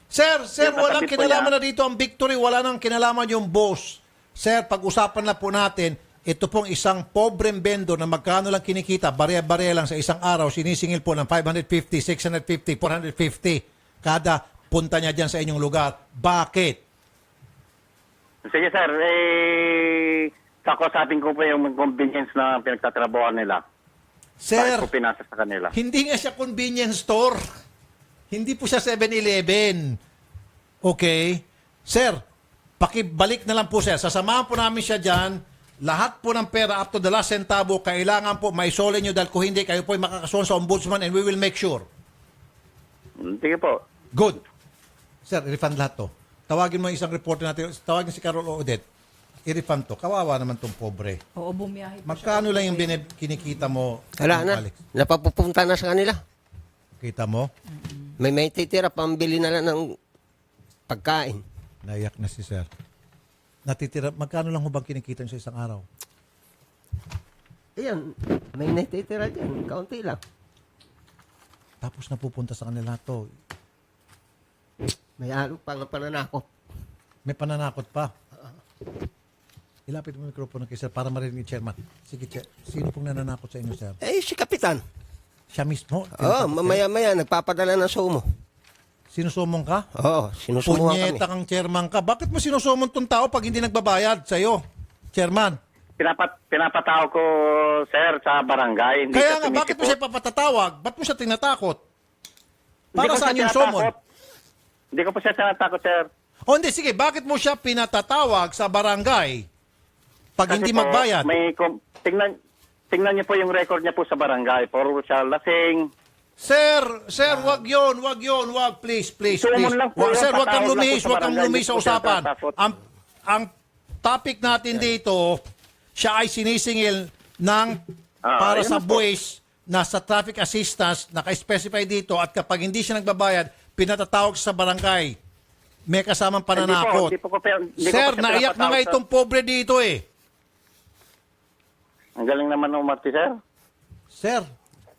Sir, yung walang katabi po kinalaman niya. na dito ang victory. Wala nang kinalaman yung boss. Sir, pag-usapan na po natin, ito pong isang pobreng vendor na magkano lang kinikita, barya-barya lang sa isang araw, sinisingil po ng 550, 650, 450 kada punta niya dyan sa inyong lugar. Bakit? Sige sir, kakusapin ko po yung convenience na pinagtatrabuhan nila. Sir, Bakit po pinasa sa kanila? hindi nga siya convenience store. Hindi po siya 7-Eleven. Okay? Sir, pakibalik na lang po sir. Sasamahan po namin siya dyan. Lahat po ng pera up to the last centavo, kailangan po maisole nyo dahil kung hindi, kayo po ay makakasuhan sa ombudsman and we will make sure. Sige po. Good. Sir, i-refund lahat to. Tawagin mo isang reporter natin. Tawagin si Carol o Odette. I-refund to. Kawawa naman tong pobre. Oo, bumiyahe po Magkano lang yung kinikita mo? Wala na. Alex? Napapupunta na sa kanila. Kita mo? May titira, pambili na lang ng pagkain. Naiyak na si sir. Natitira, magkano lang ho bang kinikita niyo sa isang araw? Ayan, may natitira dyan. Kaunti lang. Tapos napupunta sa kanila to. May ano pang pananakot. May pananakot pa. Ilapit mo yung mikropono kay sir para marinig ni chairman. Sige, sino pong nananakot sa inyo, sir? Si Kapitan. Siya mismo? Mamaya-maya, nagpapadala ng sumo. Sinusumong ka? Oo, sinusumuhan kami. Punyeta kang chairman ka. Bakit mo sinusumong tong tao pag hindi nagbabayad sa'yo, chairman? Pinapatawag ko, sir, sa barangay. Hindi Kaya siya nga, bakit mo siya papatatawag? Ba't mo siya tinatakot? Hindi Para ko saan siya yung summon? tinatakot. Hindi ko po siya tinatakot, sir. O hindi, sige, bakit mo siya pinatatawag sa barangay pag Kasi hindi po, magbayad? Tingnan niyo po yung record niya po sa barangay. Puro siya lasing. Sir, wag yun, please. Summon lang po yun, Sir, wag kang patawag lang lumihis, po sa wag kang barangay. lumihis sa Hindi po siya usapan. tatakot. Ang topic natin dito, siya ay sinisingil ng para ayun sa na po. buwis na sa traffic assistance, naka-specify dito at kapag hindi siya nagbabayad, pinatatawag sa barangay. May kasamang pananakot. Hindi po ko Sir, siya naiyak na nga pinapatawag, itong pobre dito eh. Ang galing naman ng Marty, sir. Sir,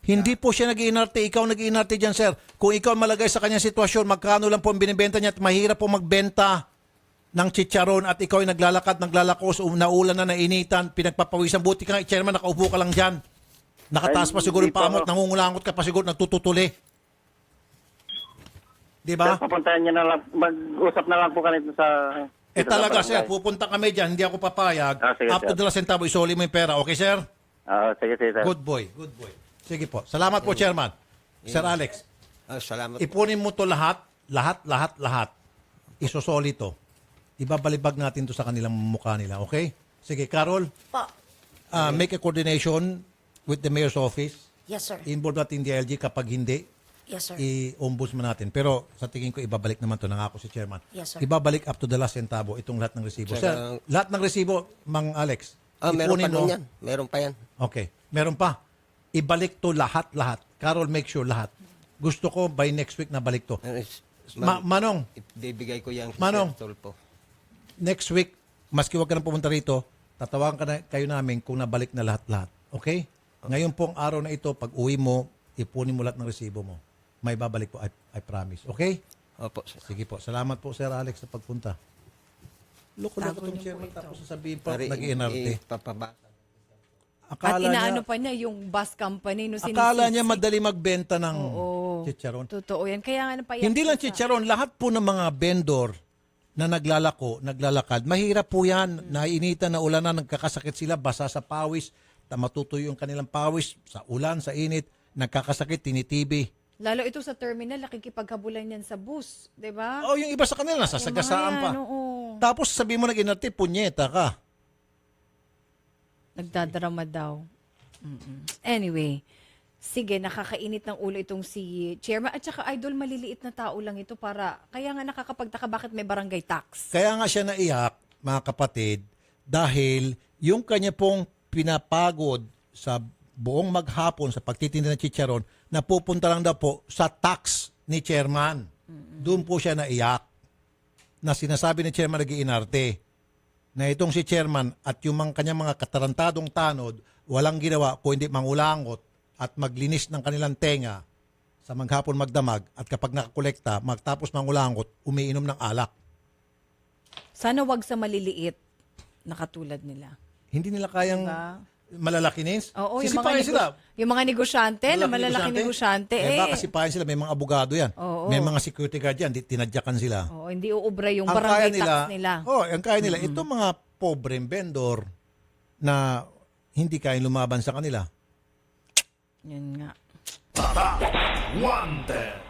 hindi po siya nag-iinarte. Ikaw nag-iinarte dyan, sir. Kung ikaw malagay sa kanyang sitwasyon, magkano lang po ang binibenta niya at mahirap po magbenta ng chicharon at ikaw ay naglalakos, naulan na, nainitan, pinagpapawisan. Buti ka nga, chairman, nakaupo ka lang dyan. Nakataas pa siguro yung hindi po paamot, ako. nangungulangot ka pa siguro, nagtututuli. Di ba? Sir, papuntahan niya na lang. Mag-usap na lang po kanito sa... dito talaga, sa sir, barangay. pupunta kami dyan, hindi ako papayag. Sige, Up to sir. the last centavo, isoli mo yung pera. Okay, sir? Sige, sir. Good boy, good boy. Sige po. Salamat po, Chairman. Sir Alex, Salamat. ipunin mo to lahat. Isosoli to. Ibabalibag natin to sa kanilang mukha nila, okay? Sige, Carol. Make a coordination with the mayor's office. Yes, sir. Involve natin DILG kapag hindi. Yes, sir. I-ombudsman natin. Pero sa tingin ko, ibabalik naman to. Nangako si Chairman. Yes, sir. Ibabalik up to the last centavo itong lahat ng resibo. Sir, lahat ng resibo, Mang Alex, Meron pa ipunin mo. nun yan. Meron pa yan. Okay. Meron pa. Ibalik to lahat. Carol, make sure lahat. Gusto ko by next week na balik to. Manong, Ibibigay ko yan Manong. Sir Tulfo. next week, maski wag ka nang pumunta rito, tatawagan kayo namin kung nabalik na lahat-lahat. Okay? Ngayon pong araw na ito, pag uwi mo, ipunin mo lahat ng resibo mo. May babalik po, I promise. Okay? Opo, sir. Sige po. Salamat po, Sir Alex, sa pagpunta. Loko-loko itong chairman tapos sasabihin pa, nag-inarte. At inaano pa niya yung bus company. No, Akala niya madali magbenta ng chicharon. Totoo yan. Kaya nga napayag. Hindi lang chicharon, lahat po ng mga vendor na naglalakad, mahirap po yan. Naiinitan na ulan na, nagkakasakit sila, basa sa pawis, matutuyo yung kanilang pawis, sa ulan, sa init, nagkakasakit, tinitibi. Lalo ito sa terminal, nakikipaghabulan yan sa bus. Diba? Oh, yung iba sa kanila, nasasagasaan pa. Tapos sabihin mo nag-inarte, punyeta ka. Nagdadrama daw. Anyway, sige, nakakainit ng ulo itong si Chairman. At saka, idol, maliliit na tao lang ito para, kaya nga nakakapagtaka bakit may barangay tax. Kaya nga siya naiyak, mga kapatid, dahil yung kanya pong pinapagod sa buong maghapon sa pagtitinda ng chicharon, napupunta lang daw po sa tax ni Chairman. Doon po siya naiyak na sinasabi ni Chairman nag-iinarte na itong si Chairman at yung kanyang mga katarantadong tanod walang ginawa kung hindi mangulangot at maglinis ng kanilang tenga sa maghapon magdamag at kapag nakakolekta, magtapos mangulangot, umiinom ng alak. Sana wag sa maliliit na katulad nila. Hindi nila kayang malalakinin. Oo, yung Sisipain sila. Yung mga negosyante, na malalaking negosyante. Baka sipahin sila, may mga abogado yan. Oo. May mga security guard yan, tinadyakan sila. Oo, hindi uubra yung Ang barangay kaya tax nila. Ang kaya nila, itong mga pobreng vendor na hindi kayang lumaban sa kanila. Yan nga. Wanted.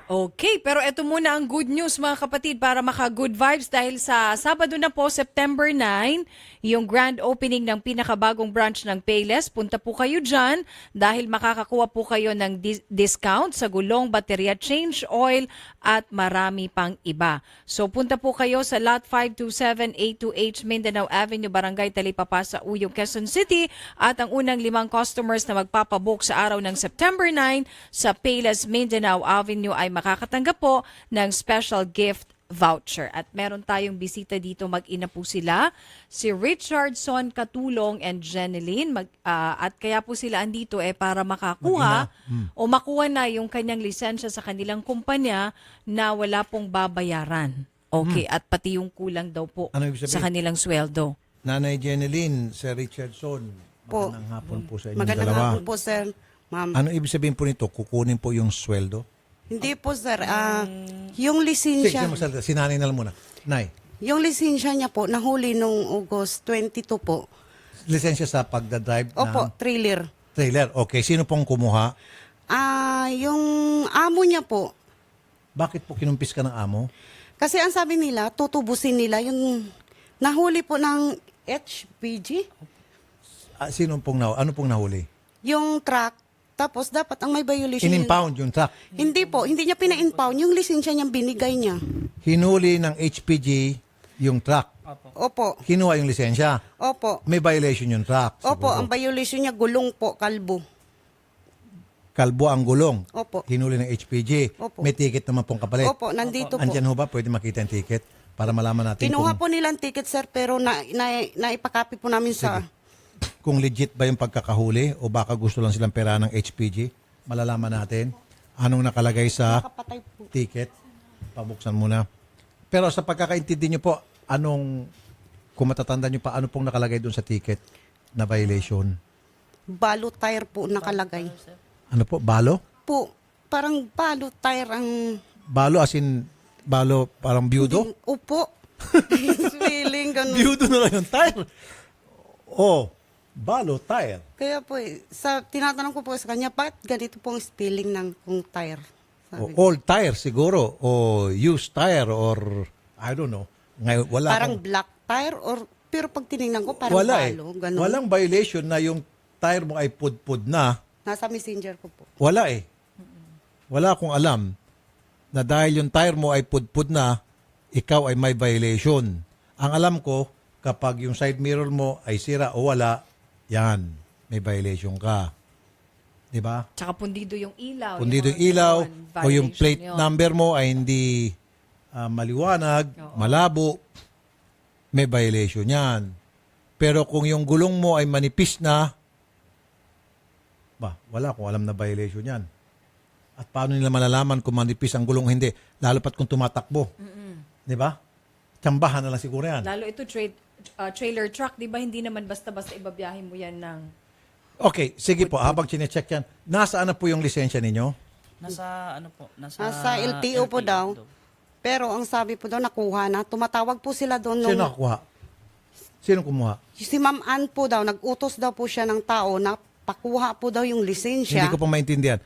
Okay, pero ito muna ang good news mga kapatid para maka-good vibes dahil sa Sabado na po, September 9, yung grand opening ng pinakabagong branch ng Payless. Punta po kayo dyan dahil makakakuha po kayo ng discount sa gulong, baterya, change oil at marami pang iba. So punta po kayo sa Lot 527A2H Mindanao Avenue, Barangay Talipapa sa Uyong, Quezon City at ang unang 5 customers na magpapabook sa araw ng September 9 sa Payless Mindanao Avenue ay makakatanggap po ng special gift voucher. At meron tayong bisita dito, mag-ina po sila, si Richardson Katulong and Jeneline. At kaya po sila andito para makakuha o makuha na yung kanyang lisensya sa kanilang kumpanya na wala pong babayaran. Okay, at pati yung kulang daw po Ano ibig sabihin? sa kanilang sweldo. Nanay Jeneline, Sir Richardson, Po. magandang hapon po sa inyong Magandang dalawa. hapon po, sir. Ma'am. Ano ibig sabihin po nito? Kukunin po yung sweldo? Hindi po, sir. Yung Sige, lisensya, magsalita. Si nanay na lang muna. Nay, yung lisensya niya po, nahuli nung August 22 po. lisensya sa pagdadrive Opo, ng trailer. trailer. Okay, sino pong kumuha? Yung amo niya po, Bakit po kinumpis ka ng amo? kasi ang sabi nila, tutubusin nila yung nahuli po ng HPG, Sino pong ano pong nahuli? yung truck. Tapos dapat ang may violation. In-impound yung truck. Hindi po, hindi niya pina-impound. Yung lisensya niyang binigay niya. Hinuli ng HPG yung truck. Opo. Kinuha yung lisensya. Opo. May violation yung truck. Opo, ang violation niya gulong po, kalbo. Kalbo ang gulong. Opo. Hinuli ng HPG. Opo. May ticket naman pong kapalit. Opo, nandito po. Andyan ho ba? Pwede makita yung ticket para malaman natin Kinuha po nilang ticket, sir, pero naipakapi po namin sa... kung legit ba yung pagkakahuli o baka gusto lang silang pera ng HPG. Malalaman natin. Anong nakalagay sa Nakapatay po. ticket. Pabuksan muna. Pero sa pagkakaintindi nyo po, kung matatanda nyo pa, ano pong nakalagay doon sa ticket na violation? Balo tire po nakalagay. Ano po? Balo? Po, parang balo tire ang... Balo as in, balo parang byudo? Upo. Spilling, ganun. Biyudo na lang yung tire. Oh, balo, tire. Kaya po, tinatanong ko po sa kanya, bakit ganito pong spilling ng kung tire? O old tire siguro. O used tire or I don't know. Ngayon, wala. Parang black tire pero pag tinignan ko, parang wala balo. Ganun. Walang violation na yung tire mo ay pudpud na. Nasa messenger ko po. Wala eh. Wala akong alam na dahil yung tire mo ay pudpud na, ikaw ay may violation. Ang alam ko, kapag yung side mirror mo ay sira o wala, yan, may violation ka. Di ba? Tsaka pundido yung ilaw. Kung dito yung ilaw o yung violation plate yun. number mo ay hindi maliwanag, malabo, may violation yan. Pero kung yung gulong mo ay manipis na, wala akong alam na violation yan. At paano nila malalaman kung manipis ang gulong o hindi? Lalo pat kung tumatakbo. Di ba? Tsambahan na lang siguro yan. Lalo ito trailer truck, di ba? Hindi naman basta-basta ibabiyahe mo yan ng... Okay, sige po. Habang chinecheck yan, nasaan na po yung lisensya ninyo? Nasa ano po? Nasa LTO po daw. Pero ang sabi po daw, nakuha na. Tumatawag po sila doon. Sino nakuha? Sino kumuha? Si Ma'am Ann po daw, nag-utos daw po siya ng tao na pakuha po daw yung lisensya. Hindi ko pa maintindihan.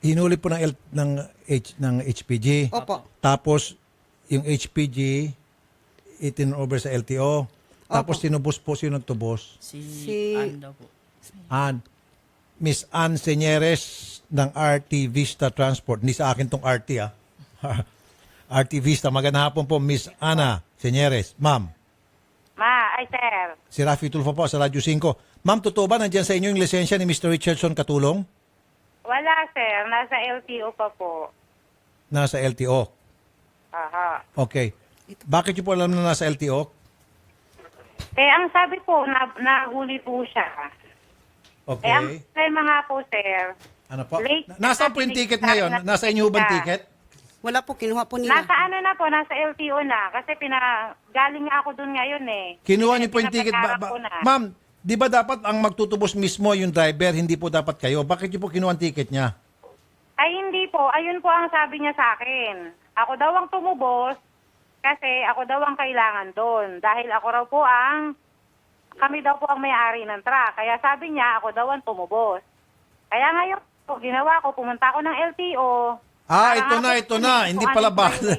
Hinuli po ng HPG. Opo. Tapos, yung HPG, itin-over sa LTO. Tapos, sinubos po, sino nagtubos? Si Ann daw po. Ann. Miss Ann Señeres ng RT Vista Transport. Hindi sa akin tong RT, ah. RT Vista. Magandang hapon po, Miss Ana Señeres. Ma'am. Ay sir. Si Rafi Tulfo po sa Radyo 5. Ma'am, totoo ba nandiyan sa inyo yung lisensya ni Mr. Richardson Katulong? Wala sir, nasa LTO pa po. Nasa LTO. Aha. Okay. Bakit niyo po alam na nasa LTO? Ang sabi po, nahuli po siya. Okay. Ang problema nga po sir. Ano po? Late Nasaan po yung ticket ngayon? Nasa inyo ba ang ticket? Wala po, kinuha po nila. Nasa ano na po, nasa LTO na. Kasi galing nga ako dun ngayon eh. Kinuha niyo po yung ticket. Pinapangarap ko na. Ma'am, di ba dapat ang magtutubos mismo yung driver, hindi po dapat kayo? Bakit niyo po kinuha ang ticket niya? Ay hindi po, ayun po ang sabi niya sa akin. Ako daw ang tumubos kasi ako daw ang kailangan doon. Dahil ako raw po kami daw po ang may-ari ng truck. Kaya sabi niya, ako daw ang tumubos. Kaya ngayon po, ginawa ko, pumunta ako ng LTO. Ito na. Hindi pala balo.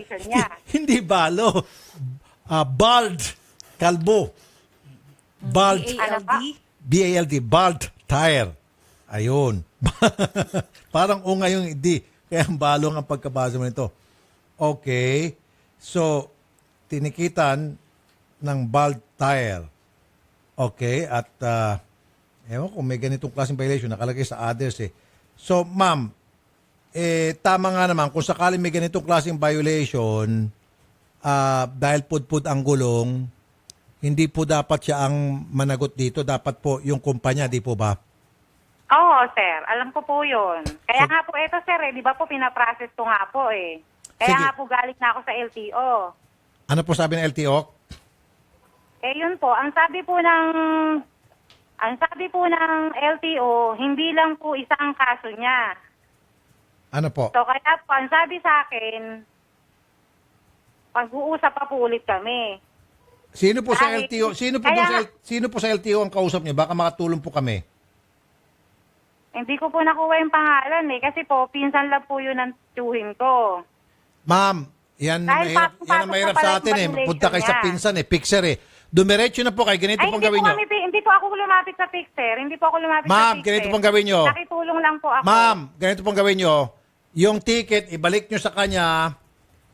Hindi balo. Bald. Kalbo. Bald. BALD. Bald tire. Ayun. Parang unga yung hindi. Kaya ang balong ang pagkabasa mo nito. Okay. So, tinikitan ng bald tire. Okay. At, ewan kung may ganitong klaseng violation, nakalagay sa others eh. So, ma'am, tama nga naman, kung sakaling may ganitong klaseng violation, dahil pudpud ang gulong, hindi po dapat siya ang managot dito. Dapat po yung kumpanya, di po ba? Oo, sir. Alam ko po yun. Kaya nga po, eto sir, di ba po pinaprocess ko nga po eh. Kaya Sige. nga po galing na ako sa LTO. Ano po sabi ng LTO? Yun po, ang sabi po ng LTO, hindi lang po isang kaso niya. Ano po? So kaya po, ang sabi sa akin, pag-uusap pa po ulit kami. Sino po sa Dahil- LTO? Sino po sa LTO ang kausap niyo? Baka makatulong po kami. Hindi ko po nakuha yung pangalan eh, kasi po, pinsan lang po yun ng tiyuhin ko. Ma'am, yan Dahil mahirap, pasok yan ang pa mahirap pala sa yung atin eh. violation Punta kayo sa niya. pinsan eh, fixer eh. Dumiretso na po kayo, ganito Ay, pong gawin nyo. hindi po ako lumapit sa fixer. Hindi po ako lumapit sa Ma'am, fixer. ganito pong gawin nyo. Nakitulong lang po ako. Ma'am, ganito pong gawin nyo. Yung ticket, ibalik nyo sa kanya.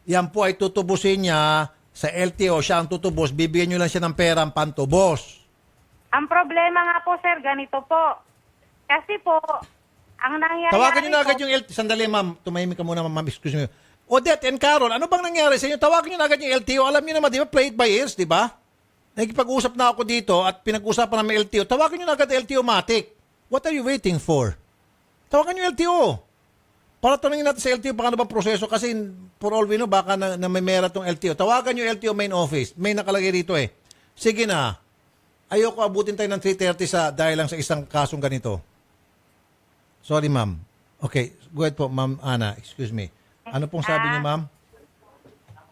Yan po ay tutubusin niya sa LTO. Siya ang tutubos. Bibigyan nyo lang siya ng pera ang pantubos. Ang problema nga po, sir, ganito po. Kasi po, ang nangyayari Tawagan nyo na po, agad yung LTO. Sandali, ma'am. Tumahimik ka muna, ma'am. Excuse me. Odette and Carol, ano bang nangyari sa inyo? Tawagan nyo na agad yung LTO. Alam nyo naman, di ba? Play it by ears, di ba? Nagkipag-usap na ako dito at pinag-usapan namin LTO. Tawagan nyo na agad LTO Matic. What are you waiting for? Tawagan nyo LTO. Para tanungin natin sa LTO baka ano bang proseso kasi for all we know baka na may mera tong LTO. Tawagan nyo LTO main office. May nakalagay dito eh. Sige na. Ayoko abutin tayo ng 3:30 dahil lang sa isang kasong ganito. Sorry, ma'am. Okay, go ahead po, ma'am Ana. Excuse me. Ano pong sabi niyo, ma'am?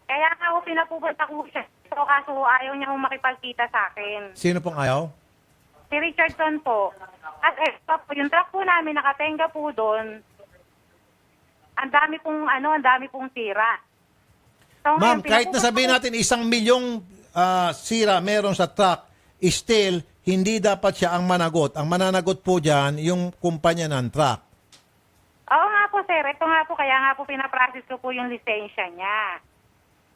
Kaya nga ako pinapupunta ko siya. So, kaso ayaw niya akong makipagkita sa akin. Sino pong ayaw? Si Richardson po. At po, yung truck po namin, nakatenga po doon. Ang dami pong sira. So, Ma'am, ngayon, kahit nasabihin natin 1 milyong sira meron sa truck, still, hindi dapat siya ang managot. Ang mananagot po dyan, yung kumpanya ng truck. Oo nga po, sir. Ito nga po, kaya nga po pinaprocess ko po yung lisensya niya.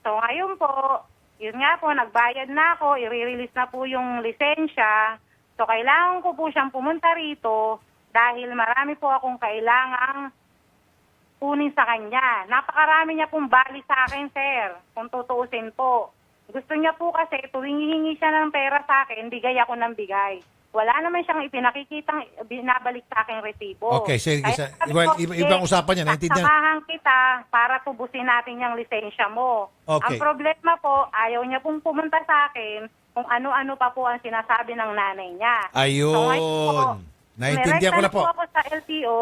So, ngayon po, yun nga po, nagbayad na ako, i-release na po yung lisensya. So, kailangan ko po siyang pumunta rito dahil marami po akong kailangang kunin sa kanya. Napakarami niya pong bali sa akin, sir, kung tutuusin po. Gusto niya po kasi tuwing hihingi siya ng pera sa akin, bigay ako ng bigay. Wala naman siyang ipinakikitang binabalik sa akin resibo. Okay, sige. Kaya sabi Well, ko, ibang usapan yan. Naintindihan. samahan kita para tubusin natin yung lisensya mo. Okay. Ang problema po, ayaw niya pong pumunta sa akin kung ano-ano pa po ang sinasabi ng nanay niya. Ayun. So, ngayon po, Naintindihan ko na po. ako sa LTO.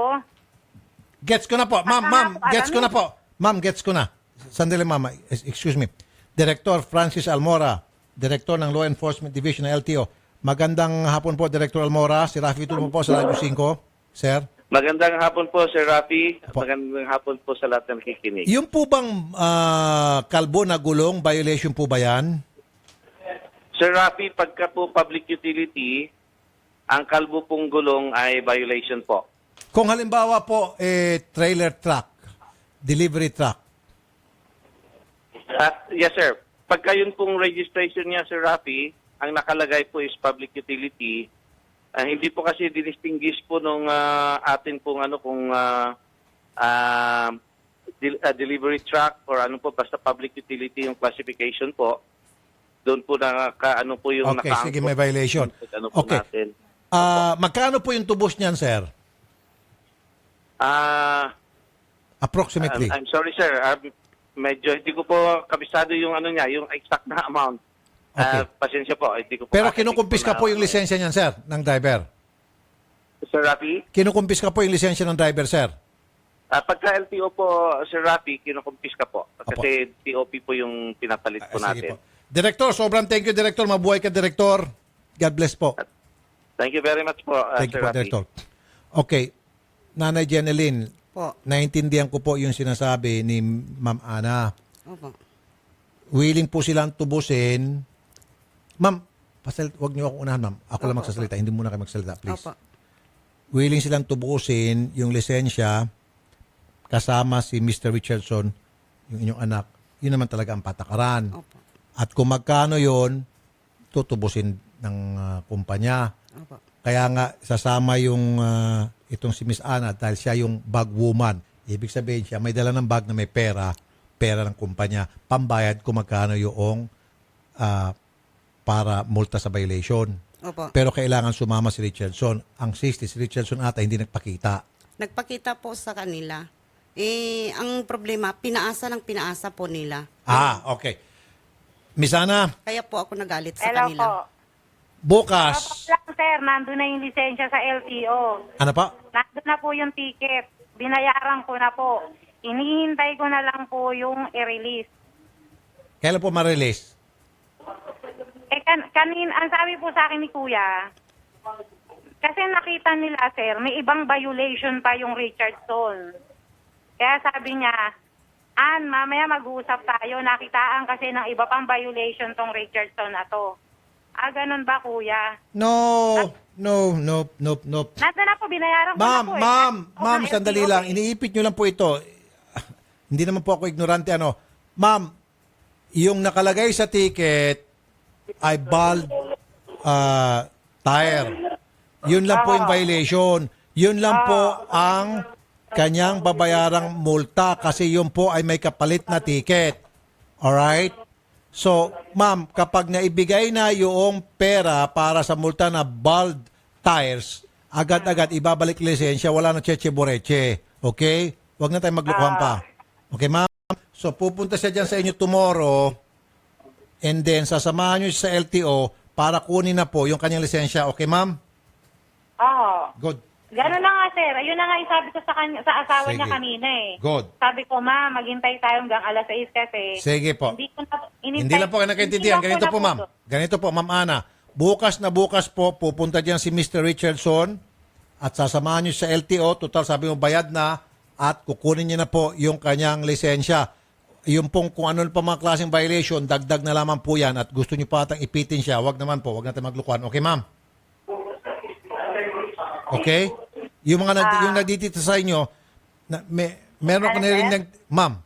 Gets ko na po. Ma'am, gets ko na po. Ma'am, gets ko na. Sandali, ma'am. Excuse me. Director Francis Almora, Director ng Law Enforcement Division ng LTO. Magandang hapon po, Director Almora. Si Rafi Tulfo po sa Radyo 5. Sir. Magandang hapon po, Sir Rafi. Magandang hapon po sa lahat ng nakikinig. Yung po bang kalbo na gulong, violation po ba yan? Sir Rafi, pagka po public utility, ang kalbo pong gulong ay violation po. Kung halimbawa po, trailer truck, delivery truck. Yes, sir. Pagka yun pong registration niya, Sir Rafi, ang nakalagay po is public utility. Hindi po kasi dinistinguish po nung atin pong kung delivery truck or ano po, basta public utility yung classification po. Doon po po yung Okay, sige, may violation. Okay. Natin. Magkano po yung tubos niyan, sir? Approximately. I'm sorry, sir. Medyo hindi ko po kabisado yung yung exact na amount. Okay. Pasensya po, hindi ko po. Pero kinukumpiska po yung lisensya niyan, sir, ng driver. Sir Rafi? Kinukumpiska po yung lisensya ng driver, sir. Pagka LTO po, Sir Rafi, kinukumpiska po. Kasi TOP po yung pinapalit po natin. Po. Director, sobrang thank you, Director. Mabuhay ka, Director. God bless po. Thank you very much po, Thank you Sir po, Rafi. Director. Okay. Nanay Jeneline, Po. naintindihan ko po yung sinasabi ni Ma'am Ana. Opo. Willing po silang tubusin. Ma'am, wag niyo ako unahan, ma'am. Ako lang magsasalita. Hindi muna kayo magsalita, please. Opo. Willing silang tubusin yung lisensya kasama si Mr. Richardson, yung inyong anak. Yun naman talaga ang patakaran. Opo. At kung magkano yun, tutubusin ng kumpanya. Opo. Kaya nga, sasama yung itong si Miss Ana dahil siya yung bag woman. Ibig sabihin siya, may dala ng bag na may pera ng kumpanya, pambayad kung magkano yung para multa sa violation. Opo. Pero kailangan sumama si Richardson. Ang si Richardson ata hindi nagpakita. Nagpakita po sa kanila. Ang problema, pinaasa po nila. Okay. Miss Ana, Kaya po ako nagalit sa Hello kanila. po. bukas, Lang, sir, nandun na yung lisensya sa LTO. ano pa? Nandun na po yung ticket. Binayaran ko na po. Inihintay ko na lang po yung i-release. Kailan po ma-release? Ang sabi po sa akin ni Kuya, kasi nakita nila, sir, may ibang violation pa yung Richardson. Kaya sabi niya, mamaya mag-uusap tayo. Nakitaan kasi ng iba pang violation tong Richardson na to. Ganun ba, Kuya? No. Nandun na po, binayaran ko na po. Ma'am, sandali lang. Iniipit nyo lang po ito. Hindi naman po ako ignorante. Ma'am, yung nakalagay sa ticket ay bald tire. Yun lang po yung violation. Yun lang po ang kanyang babayarang multa kasi yun po ay may kapalit na ticket. Alright? So, ma'am, kapag naibigay na yung pera para sa multa na bald tires, agad-agad ibabalik lisensya, wala na cheche-boreche. Okay? Huwag na tayong maglukuhan pa. Okay, ma'am? So, pupunta siya dyan sa inyo tomorrow and then sasamahan nyo siya sa LTO para kunin na po yung kanyang lisensya. Okay, ma'am? Oo. Good. Gano'n na nga, sir. Ayun na nga yung sabi ko sa, kanya, sa asawa Sige. niya kanina eh. Good. Sabi ko, ma, maghintay tayo hanggang alas 6 kasi. Sige po. Hindi Hindi lang po kayo nakaintindihan. Ganito po, ma'am. Ganito po, ma'am Ana. Bukas na bukas po, pupunta dyan si Mr. Richardson at sasamahan niyo sa LTO. Total, sabi mo, bayad na at kukunin niya na po yung kanyang lisensya. Yung pong kung ano pa mga klaseng violation, dagdag na lamang po yan at gusto niyo pa atang ipitin siya. Wag naman po, wag natin maglukuhan. Okay, ma'am? Okay? Yung mga yung nagdidikta sa inyo, meron ako narinig, ma'am,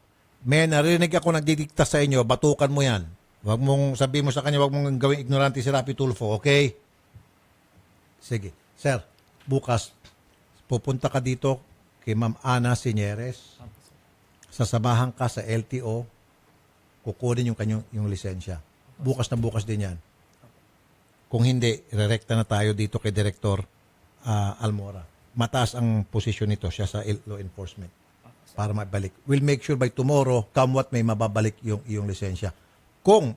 may narinig ako nagdidikta sa inyo, batukan mo yan. Wag mong sabihin mo sa kanya, wag mong gawing ignorante si Rapi Tulfo, okay? Sige. Sir, bukas, pupunta ka dito kay Ma'am Ana Sinieres, sasamahan ka sa LTO, kukunin yung lisensya. Bukas na bukas din yan. Kung hindi, irerekta na tayo dito kay Director Almora. Mataas ang posisyon nito, siya sa law enforcement para mabalik. We'll make sure by tomorrow, come what may, mababalik yung iyong lisensya. Kung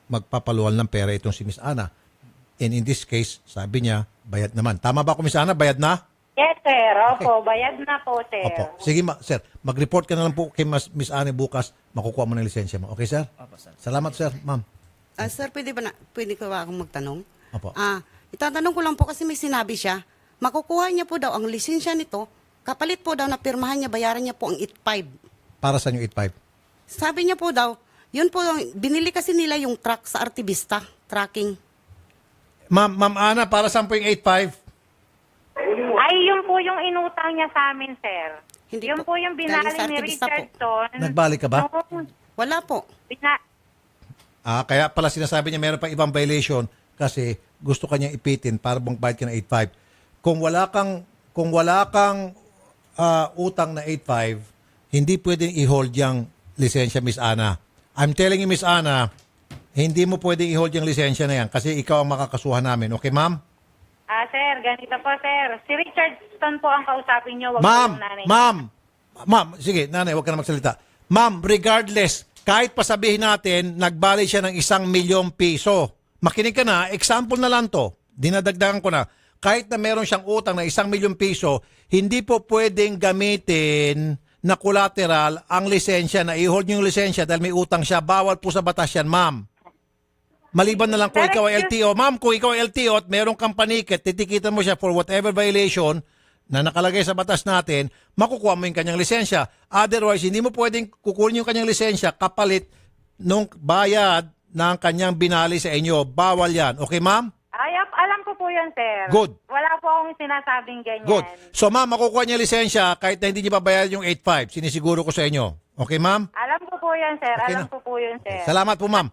magpapaluwal ng pera itong si Miss Ana, and in this case, sabi niya, bayad naman. Tama ba ako, Miss Ana? Bayad na? Yes, sir. Opo, bayad na po, sir. Opo. Sige, sir. Mag-report ka na lang po kay Miss Ana bukas. Makukuha mo ng lisensya mo. Okay, sir? Opo, sir. Salamat, sir. Ma'am. Sir, pwede ko ba akong magtanong? Opo. Itatanong ko lang po kasi may sinabi siya, makukuha niya po daw ang lisensya nito, kapalit po daw na pirmahan niya, bayaran niya po ang 8.5. Para sa yung 8.5? Sabi niya po daw, yun po, binili kasi nila yung truck sa Artivista, tracking. Ma'am Ana, para saan po yung 8.5? Ay, yun po yung inutang niya sa amin, sir. Hindi yun po yung Galing binali sa ni Artivista po. Richardson. Nagbalik ka ba? Wala po. Kaya pala sinasabi niya meron pa ibang violation kasi gusto kanyang ipitin para bang bayad ka ng 8.5. Kung wala kang utang na 8.5, hindi pwedeng i-hold yung lisensya, Miss Ana. I'm telling you, Miss Ana, hindi mo pwedeng i-hold yung lisensya na yan kasi ikaw ang makakasuhan namin. Okay, ma'am? Sir, ganito po, sir. Si Richardson po ang kausapin niyo. Wag Ma'am, po yung nanay. ma'am, sige, nanay, huwag ka na magsalita. Ma'am, regardless, kahit pasabihin natin, nagbali siya ng 1 milyong piso. Makinig ka na, example na lang to. Dinadagdagan ko na. Kahit na meron siyang utang na 1 milyong piso, hindi po pwedeng gamitin na collateral ang lisensya, na i-hold yung lisensya dahil may utang siya. Bawal po sa batas yan, ma'am. Maliban na lang kung ikaw ay LTO. Ma'am, kung ikaw ay LTO at merong kampanikit, titikitan mo siya for whatever violation na nakalagay sa batas natin, makukuha mo yung kanyang lisensya. Otherwise, hindi mo pwedeng kukunin yung kanyang lisensya kapalit nung bayad ng kanyang binali sa inyo. Bawal yan. Okay, ma'am? Ay, alam ko po yan, sir. Good. Wala po akong sinasabing ganyan. Good. So, ma'am, makukuha niya lisensya kahit na hindi niya babayad yung 8.5. Sinisiguro ko sa inyo. Okay, ma'am? Alam ko po yan, sir. Okay Alam na. ko po yun, sir. Salamat po, ma'am.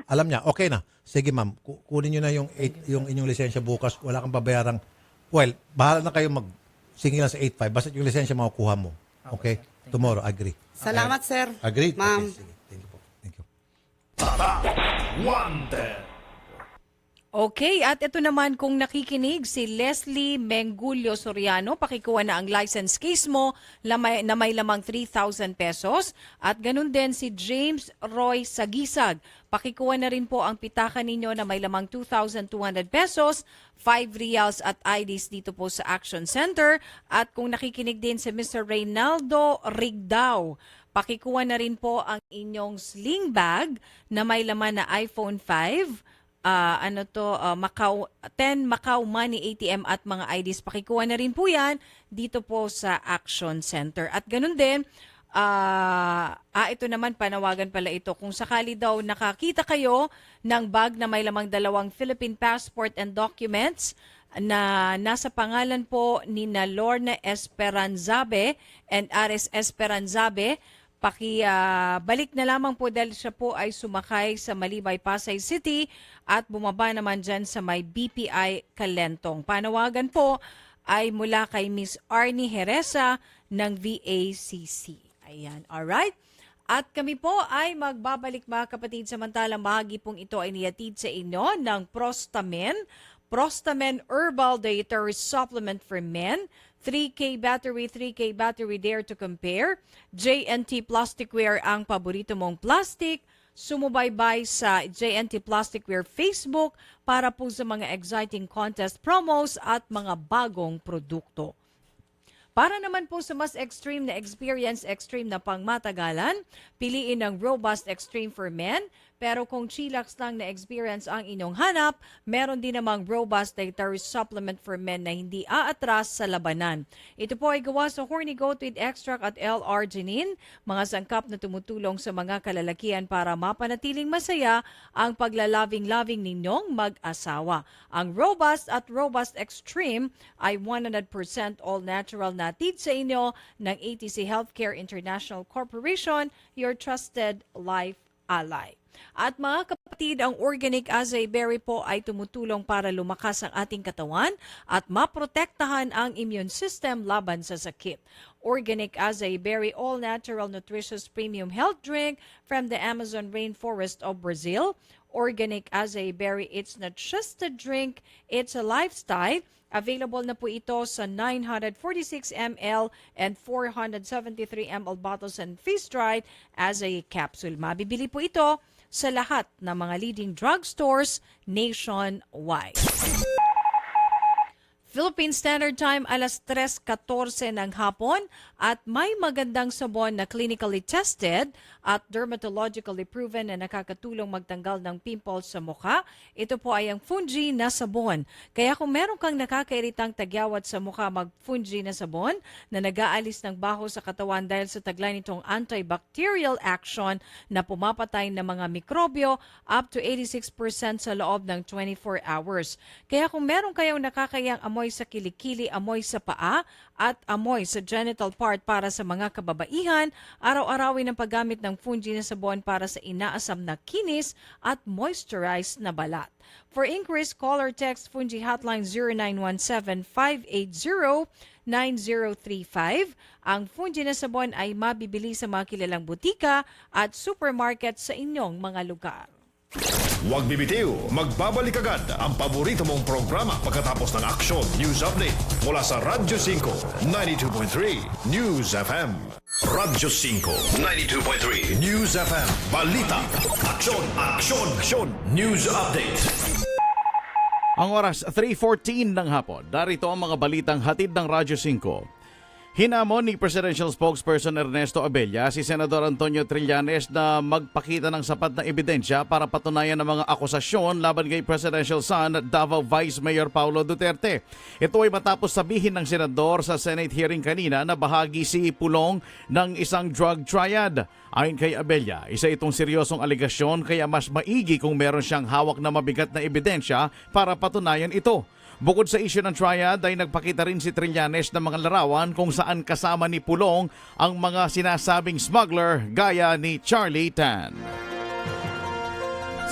Alam niya. Okay na. Sige, ma'am. Kunin niyo na yung inyong lisensya bukas. Wala kang babayarang. Well, bahala na kayo magsingil sa 8.5. Basta yung lisensya makukuha mo. Okay? Tomorrow. Agree. Salamat, sir. Agreed? Ma'am. Okay, sige. Thank you po. Thank you. Okay, at ito naman kung nakikinig si Leslie Mengulio Soriano, pakikuha na ang license case mo na may lamang 3,000 pesos. At ganun din si James Roy Sagisag, pakikuha na rin po ang pitaka ninyo na may lamang 2,200 pesos, 5 reals at IDs dito po sa Action Center. At kung nakikinig din si Mr. Reynaldo Rigdao, pakikuha na rin po ang inyong sling bag na may laman na iPhone 5, Macau 10 Macau Money ATM at mga IDs. Pakikuha na rin po yan dito po sa Action Center. At ganun din, ito naman, panawagan pala ito. Kung sakali daw nakakita kayo ng bag na may lamang 2 Philippine passport and documents na nasa pangalan po ni na Lorna Esperanzabe and Ares Esperanzabe, balik na lamang po dahil siya po ay sumakay sa Malibay, Pasay City at bumaba naman dyan sa may BPI Kalentong. Panawagan po ay mula kay Miss Arnie Heresa ng VACC. Ayan, alright? At kami po ay magbabalik mga kapatid, samantalang bahagi pong ito ay niyatid sa inyo ng Prostamen Herbal Dietary Supplement for Men, 3K battery, dare to compare. JNT Plasticware, ang paborito mong plastic. sumubaybay sa JNT Plasticware Facebook para po sa mga exciting contest promos at mga bagong produkto. Para naman po sa mas extreme na experience, extreme na pangmatagalan, piliin ang Robust Extreme for Men. Pero kung chillax lang na experience ang inyong hanap, meron din namang Robust Dietary Supplement for Men na hindi aatras sa labanan. Ito po ay gawa sa horny goat with extract at L-arginine, mga sangkap na tumutulong sa mga kalalakihan para mapanatiling masaya ang paglalaving-laving ninyong mag-asawa. Ang Robust at Robust Extreme ay 100% all-natural na hatid sa inyo ng ATC Healthcare International Corporation, your trusted life ally. At mga kapatid, ang Organic Acai Berry po ay tumutulong para lumakas ang ating katawan at maprotektahan ang immune system laban sa sakit. Organic Acai Berry all-natural nutritious premium health drink from the Amazon rainforest of Brazil. Organic Acai Berry, it's not just a drink, it's a lifestyle. Available na po ito sa 946 ml and 473 ml bottles and freeze-dried as a capsule. Mabibili po ito sa lahat ng mga leading drugstores nationwide. Philippine Standard Time, alas 3:14 ng hapon at may magandang sabon na clinically tested at dermatologically proven na nakakatulong magtanggal ng pimples sa mukha. Ito po ay ang Fungi na sabon. Kaya kung meron kang nakakairitang tagyawat sa mukha, mag-Fungi na sabon na nag-aalis ng baho sa katawan dahil sa taglay nitong antibacterial action na pumapatay ng mga mikrobyo up to 86% sa loob ng 24 hours. Kaya kung meron kayong nakakayang amoy sa kilikili, amoy sa paa, at amoy sa genital part para sa mga kababaihan, araw-arawin ang paggamit ng Fungi na sabon para sa inaasam na kinis at moisturized na balat. For inquiries, call or text Fungi hotline 0917-580-9035. Ang Fungi na sabon ay mabibili sa mga kilalang butika at supermarket sa inyong mga lugar. Huwag bibitiw, magbabalik agad ang paborito mong programa pagkatapos ng Aksyon News Update mula sa Radyo 5, 92.3 News FM. Radyo 5, 92.3 News FM. Balita, aksyon, aksyon, aksyon, News Update. Ang oras 3:14 ng hapon. Darito ang mga balitang hatid ng Radyo 5. Hinamon ni Presidential Spokesperson Ernesto Abella si Senador Antonio Trillanes na magpakita ng sapat na ebidensya para patunayan ang mga akusasyon laban kay Presidential son Davao Vice Mayor Paulo Duterte. Ito ay matapos sabihin ng senador sa Senate hearing kanina na bahagi si Pulong ng isang drug triad. Ayon kay Abella, isa itong seryosong aligasyon kaya mas maigi kung meron siyang hawak na mabigat na ebidensya para patunayan ito. Bukod sa isyu ng triad ay nagpakita rin si Trillanes ng mga larawan kung saan kasama ni Pulong ang mga sinasabing smuggler gaya ni Charlie Tan.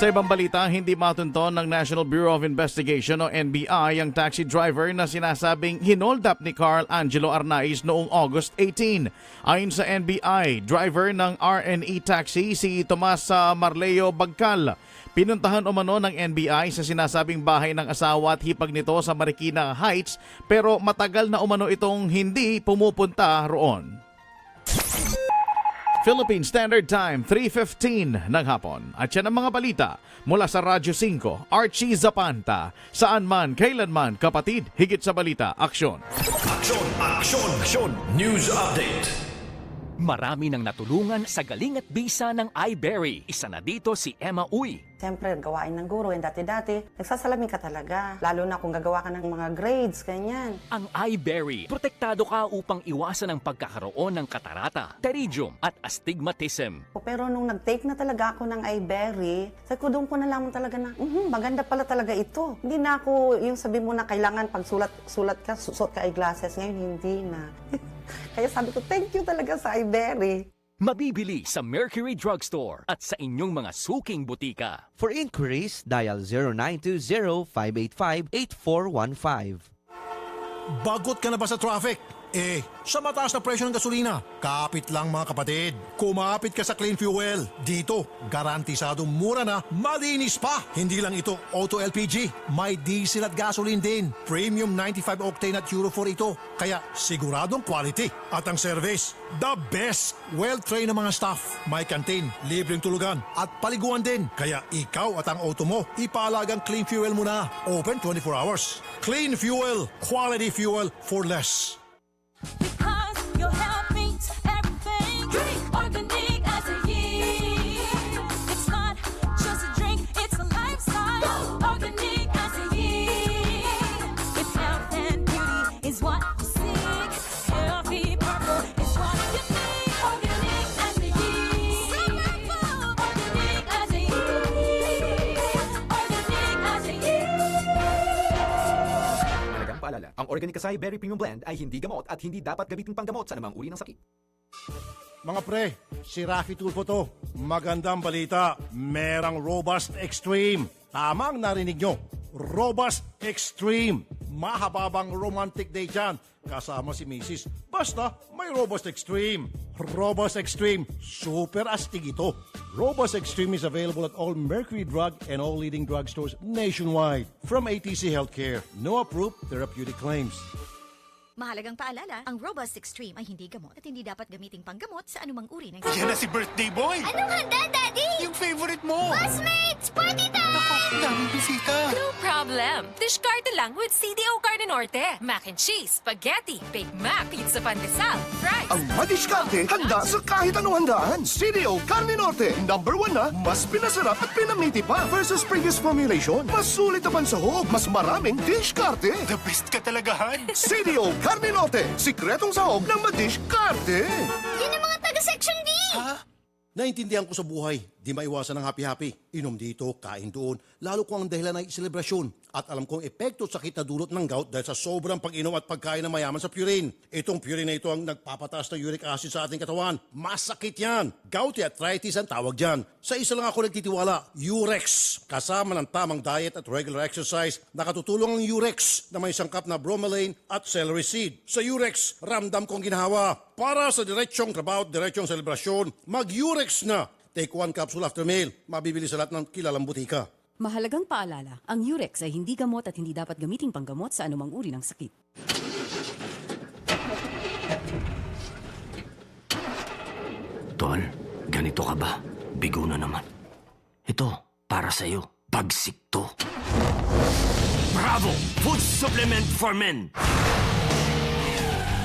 Sa ibang balita, hindi matunton ng National Bureau of Investigation o NBI ang taxi driver na sinasabing hinold up ni Carl Angelo Arnaiz noong August 18. Ayon sa NBI, driver ng RNE taxi si Tomas Marleo Bagcal. Pinuntahan umano ng NBI sa sinasabing bahay ng asawa at hipag nito sa Marikina Heights pero matagal na umano itong hindi pumupunta roon. Philippine Standard Time, 3:15 ng hapon. At yan ang mga balita mula sa Radyo 5, Archie Zapanta. Saan man, kailanman, kapatid, higit sa balita, aksyon. Aksyon, aksyon, aksyon, News Update. Marami nang natulungan sa galing at bisa ng iBerry. Isa na dito si Emma Uy. Siyempre, gawain ng guro. Yung dati-dati, nagsasalamin ka talaga. Lalo na kung gagawa ka ng mga grades, ganyan. Ang iBerry, protektado ka upang iwasan ang pagkakaroon ng katarata, pterygium at astigmatism. Pero nung nag-take na talaga ako ng iBerry, sabi ko doon ko nalaman talaga na, maganda pala talaga ito. Hindi na ako yung sabi mo na kailangan pag sulat ka, suot ka eyeglasses. Ngayon, hindi na. Kaya sabi ko, thank you talaga sa iBerry. Mabibili sa Mercury Drugstore at sa inyong mga suking butika. For inquiries, dial 0920-585-8415. Bagot ka na ba sa traffic? Sa mataas na presyo ng gasolina, kapit lang mga kapatid. Kumapit ka sa Clean Fuel. Dito, garantisadong mura na, malinis pa. Hindi lang ito auto LPG, may diesel at gasoline din. Premium 95 octane at Euro 4 ito. Kaya siguradong quality. At ang service, the best. Well-trained na mga staff. May canteen, libreng tulugan at paliguan din. Kaya ikaw at ang auto mo, ipalagang Clean Fuel mo na. Open 24 hours. Clean Fuel, quality fuel for less. Because your health means everything. Drink organic as a year. It's not just a drink, it's a lifestyle. Organic as a year. If health and beauty is what you seek, healthy purple is what you need. Organic as a year. Organic as a year. Organic as a year. Mahalagang paalala, ang Organic Acai Berry Premium Blend ay hindi gamot at hindi dapat gamitin panggamot sa anumang uri ng sakit. Mga pre, si Rafi Tulfo to. Magandang balita, merang Robust Extreme. Tamang narinig nyo, Robust Extreme. Mahababang romantic day dyan, kasama si Mrs. Basta may Robust Extreme. Robust Extreme, super astig ito. Robust Extreme is available at all Mercury Drug and all leading drugstores nationwide. From ATC Healthcare, no approved therapeutic claims. Mahalagang paalala, ang Robust Extreme ay hindi gamot at hindi dapat gamiting panggamot sa anumang uri ng Yan na si birthday boy! Anong handa, Daddy? Yung favorite mo! Classmates! Party time! Daming bisita! No problem. Diskarte lang with CDO Carne Norte. Mac and cheese, spaghetti, Big Mac, pizza pandesal, fries. Ang madiskarte, handa sa kahit anong handaan. CDO Carne Norte, number 1 na, mas pinasarap at pinamiti pa versus previous formulation. Mas sulit na pansahog, mas maraming diskarte. The best ka talagahan! CDO Carne Norte, sikretong sahog ng madiskarte. Yan ang mga taga-Section B! Ha? Naintindihan ko sa buhay, di maiwasan ng happy-happy. Inom dito, kain doon, lalo kung ang dahilan ay selebrasyon. At alam kong epekto at sakit na dulot ng gout dahil sa sobrang pag-inom at pagkain na mayaman sa purine. Itong purine na ito ang nagpapataas ng uric acid sa ating katawan. Masakit yan. Gouty arthritis ang tawag dyan. Sa isa lang ako nagtitiwala, Urex. Kasama ng tamang diet at regular exercise, nakatutulong ang Urex na may sangkap na bromelain at celery seed. Sa Urex, ramdam kong ginhawa. Para sa diretsyong trabaho at diretsyong selebrasyon, mag-Urex na. Take 1 capsule after meal. Mabibili sa lahat ng kilalang butika. Mahalagang paalala, ang Urex ay hindi gamot at hindi dapat gamiting panggamot sa anumang uri ng sakit. Tol, ganito ka ba? Bigo na naman. Ito, para sa'yo. Bagsik to. Bravo! Food Supplement for Men!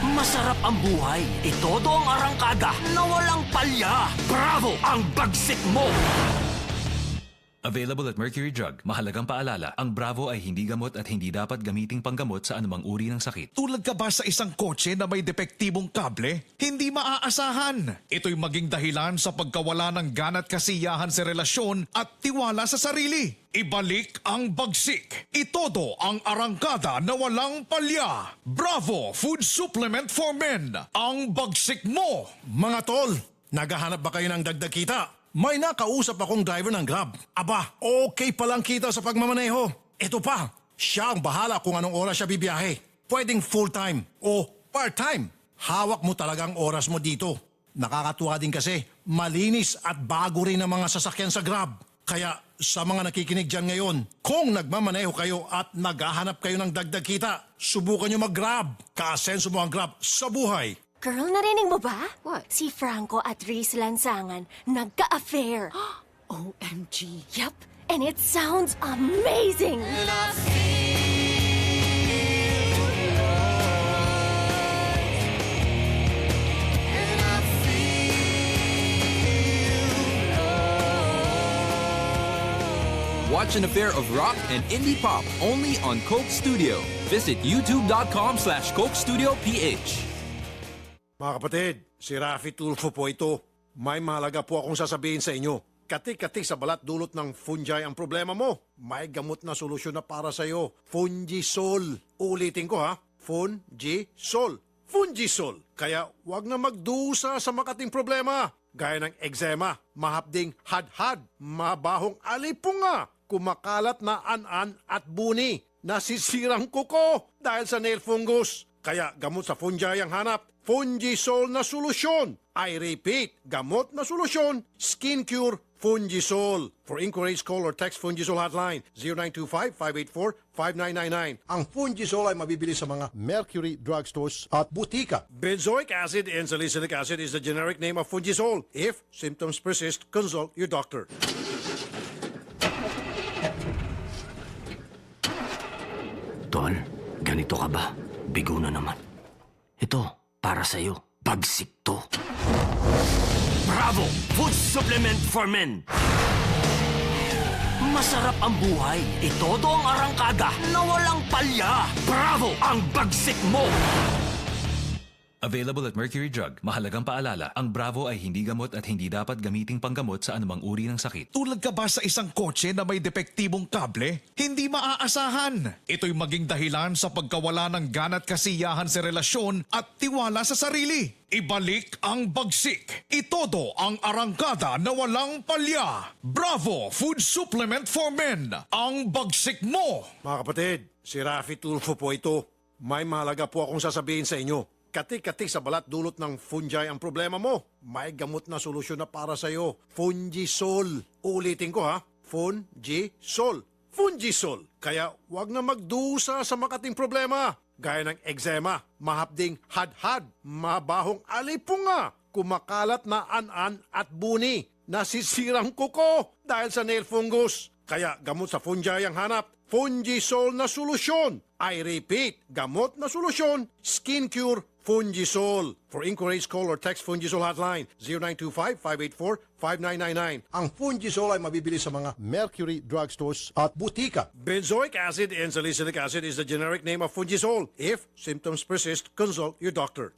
Masarap ang buhay. Itodo ang arangkada na walang palya. Bravo! Ang bagsik mo! Available at Mercury Drug. Mahalagang paalala, ang Bravo ay hindi gamot at hindi dapat gamiting panggamot sa anumang uri ng sakit. Tulad ka ba sa isang kotse na may depektibong kable? Hindi maaasahan. Ito'y maging dahilan sa pagkawala ng gana at kasiyahan sa relasyon at tiwala sa sarili. Ibalik ang bagsik. Itodo ang arangkada na walang palya. Bravo Food Supplement for Men. Ang bagsik mo. Mga tol, naghahanap ba kayo ng dagdag kita? May nakausap akong driver ng Grab. Aba, okay palang kita sa pagmamaneho. Ito pa, siya ang bahala kung anong oras siya bibiyahe. Pwedeng full-time o part-time. Hawak mo talagang oras mo dito. Nakakatuwa din kasi, malinis at bago rin ang mga sasakyan sa Grab. Kaya sa mga nakikinig dyan ngayon, kung nagmamaneho kayo at naghahanap kayo ng dagdag kita, subukan nyo mag-Grab. Kaasenso mo ang Grab sa buhay. Girl, narinig mo ba? What? Si Franco at Reese Lansangan nagka-affair. OMG. Yup. And it sounds amazing. Watch an affair of rock and indie pop only on Coke Studio. Visit youtube.com/Coke Studio PH. Mga kapatid, si Rafi Tulfo po ito. May mahalaga po akong sasabihin sa inyo. Katik-katik sa balat dulot ng fungi ang problema mo. May gamot na solusyon na para sa iyo. Fungisol. Ulitin ko ha. Fungisol. Fungisol. Kaya wag na magdusa sa makating problema. Gaya ng eczema, mahapding hadhad, mabahong alipunga, kumakalat na an-an at buni, nasisirang kuko dahil sa nail fungus. Kaya gamot sa fungi ang hanap. Fungisol na solusyon. I repeat, gamot na solusyon. Skin Cure Fungisol. For inquiries, call or text Fungisol hotline 0925-584-5999. Ang Fungisol ay mabibili sa mga Mercury Drugstores at butika. Benzoic acid and salicylic acid is the generic name of Fungisol. If symptoms persist, consult your doctor. Tol, ganito ka ba? Bigo na naman. Ito, para sa'yo. Bagsik to. Bravo! Food supplement for men! Masarap ang buhay. Itodo ang arangkada na walang palya. Bravo! Ang bagsik mo! Available at Mercury Drug. Mahalagang paalala, ang Bravo ay hindi gamot at hindi dapat gamiting panggamot sa anumang uri ng sakit. Tulad ka ba sa isang kotse na may depektibong kable? Hindi maaasahan. Ito'y maging dahilan sa pagkawala ng gana't kasiyahan sa relasyon at tiwala sa sarili. Ibalik ang bagsik. Itodo ang arangkada na walang palya. Bravo Food Supplement for Men. Ang bagsik mo. Mga kapatid, si Rafi Tulfo po ito. May mahalaga po akong sasabihin sa inyo. Katik-katik sa balat dulot ng fungi ang problema mo. May gamot na solusyon na para sa iyo. Fungisol. Ulitin ko ha. Fungisol. Fungisol. Kaya wag na magdusa sa makating problema. Gaya ng eczema, mahapding hadhad, mabahong alipunga, kumakalat na an-an at buni, nasisirang kuko dahil sa nail fungus. Kaya gamot sa fungi ang hanap. Fungisol na solusyon. I repeat, gamot na solusyon. Skin Cure Fungisol. For inquiries, call or text Fungisol hotline 0925-584-5999. Ang Fungisol ay mabibili sa mga Mercury Drugstores at butika. Benzoic acid and salicylic acid is the generic name of Fungisol. If symptoms persist, consult your doctor.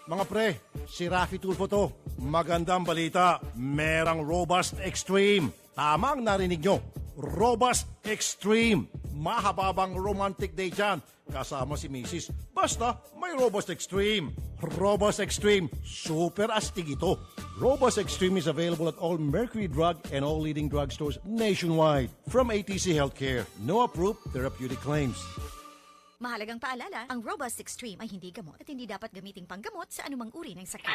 Mga pre, si Rafi Tulfo to. Magandang balita, merang Robust Extreme. Tamang narinig nyo, Robust Extreme. Mahababang romantic day dyan. Kasama si Mrs. Basta may Robust Extreme. Robust Extreme, super astig ito. Robust Extreme is available at all Mercury Drug and all leading drugstores nationwide. From ATC Healthcare, no approved therapeutic claims. Mahalagang paalala, ang Robust Extreme ay hindi gamot at hindi dapat gamiting panggamot sa anumang uri ng sakit.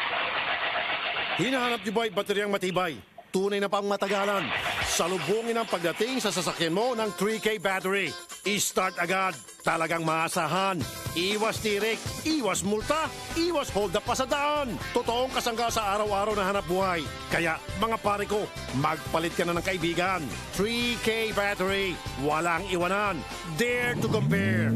Hinahanap niyo ba ay bateryang matibay? Tunay na pang matagalan. Salubungin ang pagdating sa sasakyan mo ng 3K battery. I-start agad. Talagang maasahan. Iwas tirik, iwas multa, iwas hold up pa sa daan. Totoong kasangga sa araw-araw na hanap buhay. Kaya mga pare ko, magpalit ka na ng kaibigan. 3K battery. Walang iwanan. Dare to compare.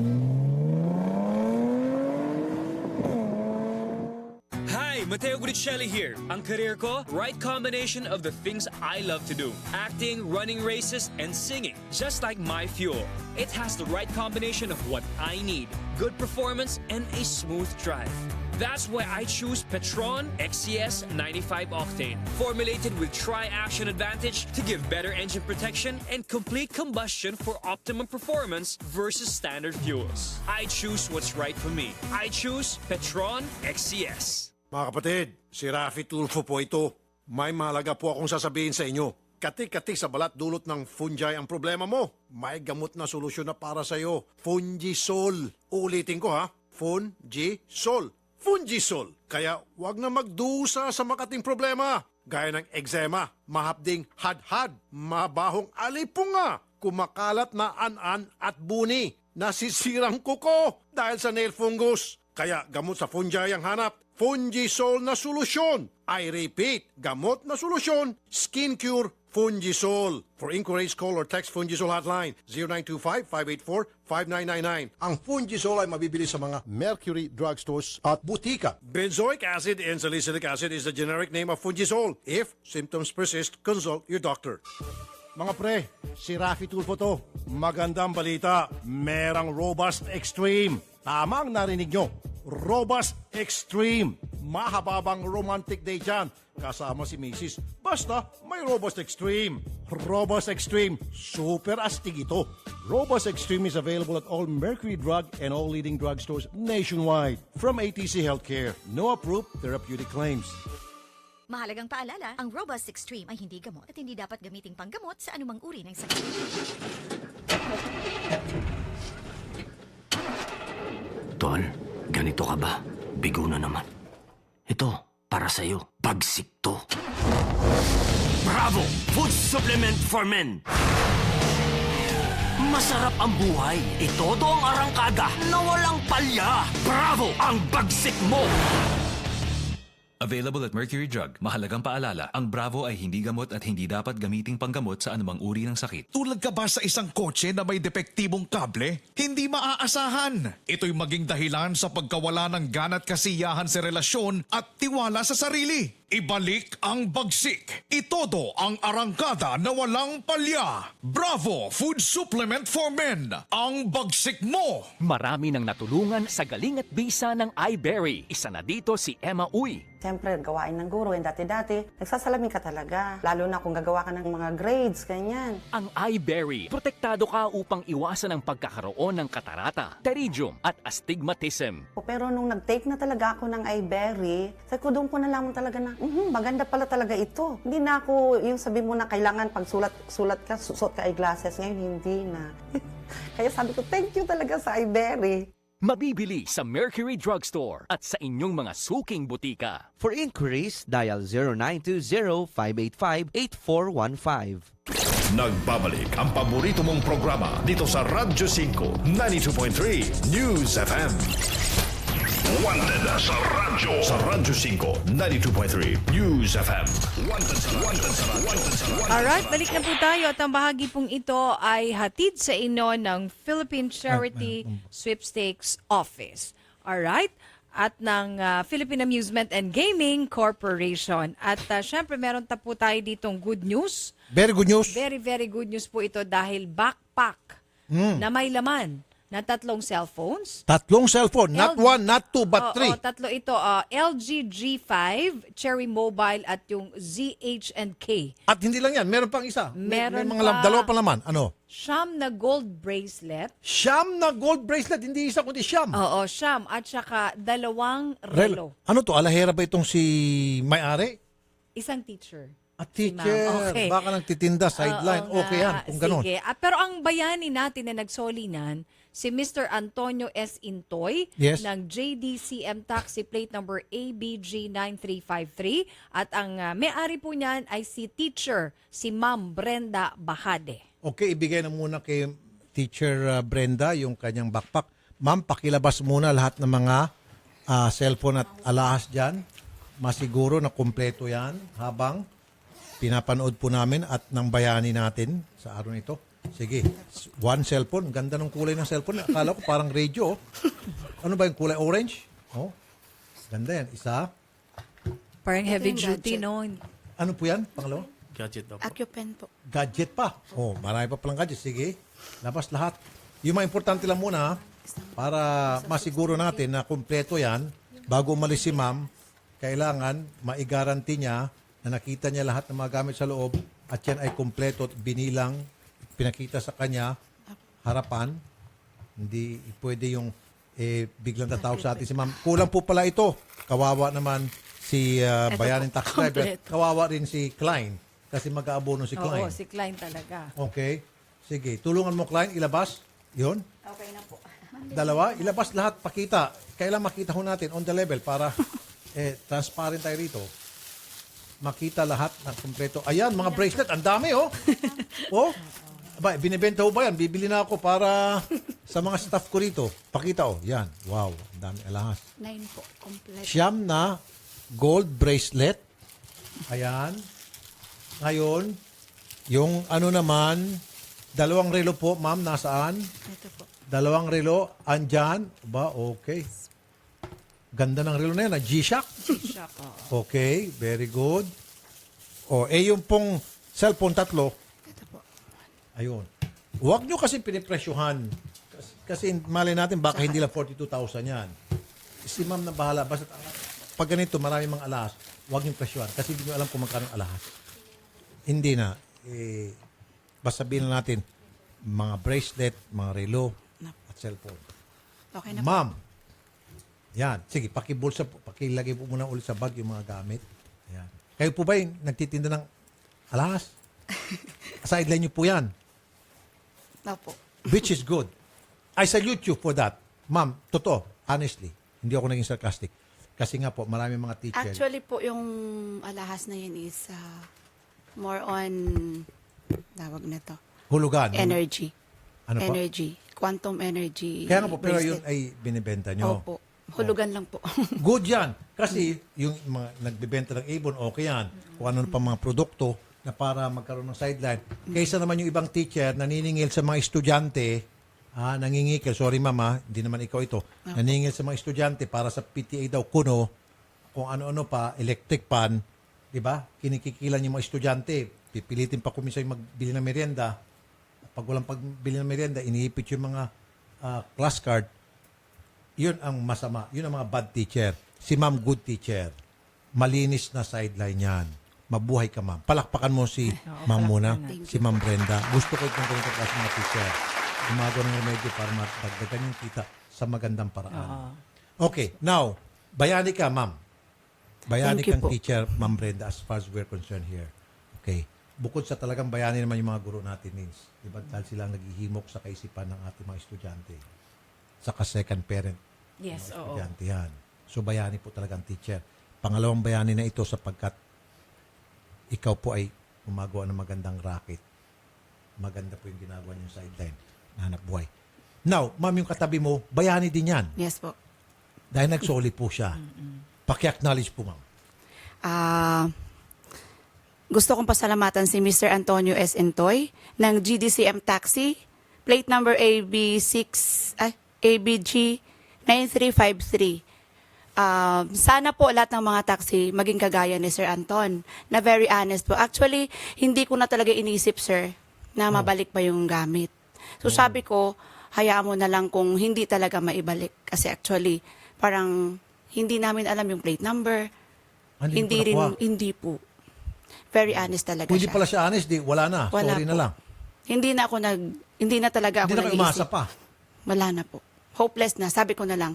Hi, Mateo Guricelli here. Ang career ko, right combination of the things I love to do. Acting, running races, and singing. Just like my fuel. It has the right combination of what I need. Good performance and a smooth drive. That's why I choose Petron XCS 95 Octane. Formulated with Tri-Action Advantage to give better engine protection and complete combustion for optimum performance versus standard fuels. I choose what's right for me. I choose Petron XCS. Mga kapatid, si Rafi Tulfo po ito. May mahalaga po akong sasabihin sa inyo. Katik-katik sa balat dulot ng fungi ang problema mo. May gamot na solusyon na para sa iyo. Fungisol. Ulitin ko ha. Fungisol. Fungisol. Kaya wag na magdusa sa makating problema. Gaya ng eczema, mahapding hadhad, mabahong alipunga, kumakalat na an-an at buni, nasisirang kuko dahil sa nail fungus. Kaya gamot sa fungi ang hanap. Fungisol na solusyon. I repeat, gamot na solusyon. Skin Cure Fungisol. For inquiries, call or text Fungisol hotline 0925-584-5999. Ang Fungisol ay mabibili sa mga Mercury Drugstores at butika. Benzoic acid and salicylic acid is the generic name of Fungisol. If symptoms persist, consult your doctor. Mga pre, si Rafi Tulfo to. Magandang balita, merang Robust Extreme. Tamang narinig nyo, Robust Extreme. Mahababang romantic day dyan. Kasama si Mrs. Basta may Robust Extreme. Robust Extreme, super astig ito. Robust Extreme is available at all Mercury Drug and all leading drugstores nationwide. From ATC Healthcare, no approved therapeutic claims. Mahalagang paalala, ang Robust Extreme ay hindi gamot at hindi dapat gamiting panggamot sa anumang uri ng sakit. Tol, ganito Ganito ka ba? Bigo na naman. Ito, para sa'yo. Bagsik to. Bravo! Food supplement for men! Masarap ang buhay. Itodo ang arangkada na walang palya. Bravo! Ang bagsik mo! Available at Mercury Drug. Mahalagang paalala, ang Bravo ay hindi gamot at hindi dapat gamiting panggamot sa anumang uri ng sakit. Tulad ka ba sa isang kotse na may depektibong kable? Hindi maaasahan. Ito'y maging dahilan sa pagkawala ng gana't kasiyahan sa relasyon at tiwala sa sarili. Ibalik ang bagsik. Itodo ang arangkada na walang palya. Bravo Food Supplement for Men. Ang bagsik mo. Marami nang natulungan sa galing at bisa ng iBerry. Isa na dito si Emma Uy. Siyempre, gawain ng guro. Yung dati-dati, nagsasalamin ka talaga. Lalo na kung gagawa ka ng mga grades, ganyan. Ang iBerry, protektado ka upang iwasan ang pagkakaroon ng katarata, pterygium at astigmatism. Pero nung nag-take na talaga ako ng iBerry, sabi ko doon ko nalaman talaga na, maganda pala talaga ito. Hindi na ako yung sabi mo na kailangan pag sulat ka, suot ka eyeglasses. Ngayon, hindi na. Kaya sabi ko, thank you talaga sa iBerry. Mabibili sa Mercury Drugstore at sa inyong mga suking butika. For inquiries, dial 0920-585-8415. Nagbabalik ang paborito mong programa dito sa Radyo 5, 92.3 News FM. Wanted sa radyo. Sa Radyo 5, 92.3 News FM. Wanted sa radyo. Alright, balik na po tayo at ang bahagi pong ito ay hatid sa inyo ng Philippine Charity Sweepstakes Office. Alright? At ng Philippine Amusement and Gaming Corporation. At syempre meron po tayo ditong good news. Very good news. Very, very good news po ito dahil backpack na may laman na 3 cellphones. 3 cellphone, not 1, not 2, but 3. Tatlo ito. LG G5, Cherry Mobile at yung ZH&K. At hindi lang yan, meron pang isa. May mga dalawa pa naman. Ano? Siyam na gold bracelet. Siyam na gold bracelet, hindi isa kundi siyam. Oo, siyam. At saka 2 relo. Ano to? Alahera ba itong si may-ari? Isang teacher. At teacher, Okay. baka nagtitinda, sideline. Oo Okay yan, nga. kung ganun. Sige. Pero ang bayani natin na nagsolinan, si Mr. Antonio S. Intoy Yes. ng JDCM Taxi Plate number ABG9353 at ang may-ari po niyan ay si teacher, si Ma'am Brenda Bahade. Okay, ibigay na muna kay Teacher Brenda yung kanyang backpack. Ma'am, pakilabas muna lahat ng mga cellphone at alahas dyan. Masiguro na kumpleto yan habang pinapanood po namin at ng bayani natin sa araw nito. Sige, 1 cellphone. Ganda ng kulay ng cellphone. Akala ko parang radio. Ano ba yung kulay? Orange? Oh, ganda yan. Isa. Parang heavy duty, no? Ano po yan? Pangalawa? Gadget daw po. Accupen po. Gadget pa. Oh, marami pa palang gadget. Sige, labas lahat. Yung mga importante lang muna para masiguro natin na kumpleto yan. Bago umalis si ma'am, kailangan maigaranti niya na nakita niya lahat ng mga gamit sa loob at yan ay kumpleto at binilang, pinakita sa kanya, harapan. Hindi pwede yung biglang tatawag sa atin si ma'am. Kulang po pala ito. Kawawa naman si bayaning taxi driver. Kawawa rin si Klein kasi mag-aabono si Klein. Oo, si Klein talaga. Okay. Sige. Tulungan mo, Klein. Ilabas. Yun. Okay na po. 2. Ilabas lahat. Pakita. Kailan makita ho natin on the level para transparent tayo rito. Makita lahat ng kumpleto. Ayan, mga bracelet. Ang dami, oh. Oh. Aba, binibenta ho ba yan? Bibili na ako para sa mga staff ko rito. Pakita, oh. Yan. Wow. Ang dami alahas. 9 po. Complete. Siyam na gold bracelet. Ayan. Ngayon, yung ano naman, 2 relo po, ma'am, nasaan? Ito po. 2 relo, andyan. Ba, okay. Ganda ng relo na yan, G-Shock. G-Shock, oo. Okay, very good. O, yung pong cellphone 3. Ito po. Ayun. Huwag nyo kasi pinipresyuhan. Kasi malay natin, baka hindi lang 42,000 yan. Si ma'am na bahala. Basta pag ganito, marami mga alahas, huwag nyo presyuhan. Kasi hindi nyo alam kung magkano alahas. Hindi na. Basta sabihin na natin, mga bracelet, mga relo, at cellphone. Okay na Ma'am, yan. Sige, pakibulsa po. Pakilagay po muna ulit sa bag yung mga gamit. Ayan. Kayo po ba yung nagtitinda ng alahas? Sideline nyo po yan. Opo. Which is good. I salute you for that. Ma'am, totoo, honestly. Hindi ako naging sarcastic. Kasi nga po, marami mga teacher. Actually po, yung alahas na yun is more on, tawag na to, Hulugan. energy. Ano po? Energy. Quantum energy. Kaya nga po, pero yun bracelet. ay binibenta nyo. Opo. Hulugan lang po. Good yan. Kasi yung mga nagbibenta ng ibon, okay yan. Kung ano pa mga produkto na para magkaroon ng sideline. Kaysa naman yung ibang teacher naniningil sa mga estudyante, nangingikil, sorry mama, hindi naman ikaw ito, naningil sa mga estudyante para sa PTA daw kuno, kung ano-ano pa, electric pan, di ba? Kinikikilan yung mga estudyante, pipilitin pa kuminsan yung magbili ng merienda. Pag walang pagbili ng merienda, iniipit yung mga class card. Yun ang masama. Yun ang mga bad teacher. Si ma'am, good teacher. Malinis na sideline yan. Mabuhay ka, ma'am. Palakpakan mo si ma'am muna, si ma'am Brenda. Gusto ko itong ganito klase mga teacher. Gumagawa ng remedyo para matagdagan yung kita sa magandang paraan. Okay, now, bayani ka, ma'am. Bayani Thank you kang po. teacher, ma'am Brenda, as far as we're concerned here. Okay. Bukod sa talagang bayani naman yung mga guro natin, Nins. Diba? Dahil sila ang naghihimok sa kaisipan ng ating mga estudyante. Saka second parent. Yes, mga oo. estudyante yan. So, bayani po talagang teacher. Pangalawang bayani na ito sapagkat ikaw po ay gumagawa ng magandang racket. Maganda po yung ginagawa niyong sideline na hanap buhay. Now, ma'am, yung katabi mo, bayani din yan. Yes po. Dahil nagsoli po siya. Paki-acknowledge po, ma'am. Gusto kong pasalamatan si Mr. Antonio S. Entoy ng GDCM Taxi, plate number ABG 9353. Sana po lahat ng mga taxi maging kagaya ni Sir Anton, na very honest po. Actually, hindi ko na talaga inisip, sir, na mabalik pa yung gamit. So sabi ko, hayaan mo na lang kung hindi talaga maibalik. Kasi actually, parang hindi namin alam yung plate number. Hindi mo nakuha? Hindi po. Very honest talaga Kung hindi siya. pala siya honest, di, wala na. Wala Sorry po. na lang. Hindi na talaga ako Hindi na kayo umasa nag-iisip. pa. Wala na po. Hopeless na. Sabi ko na lang,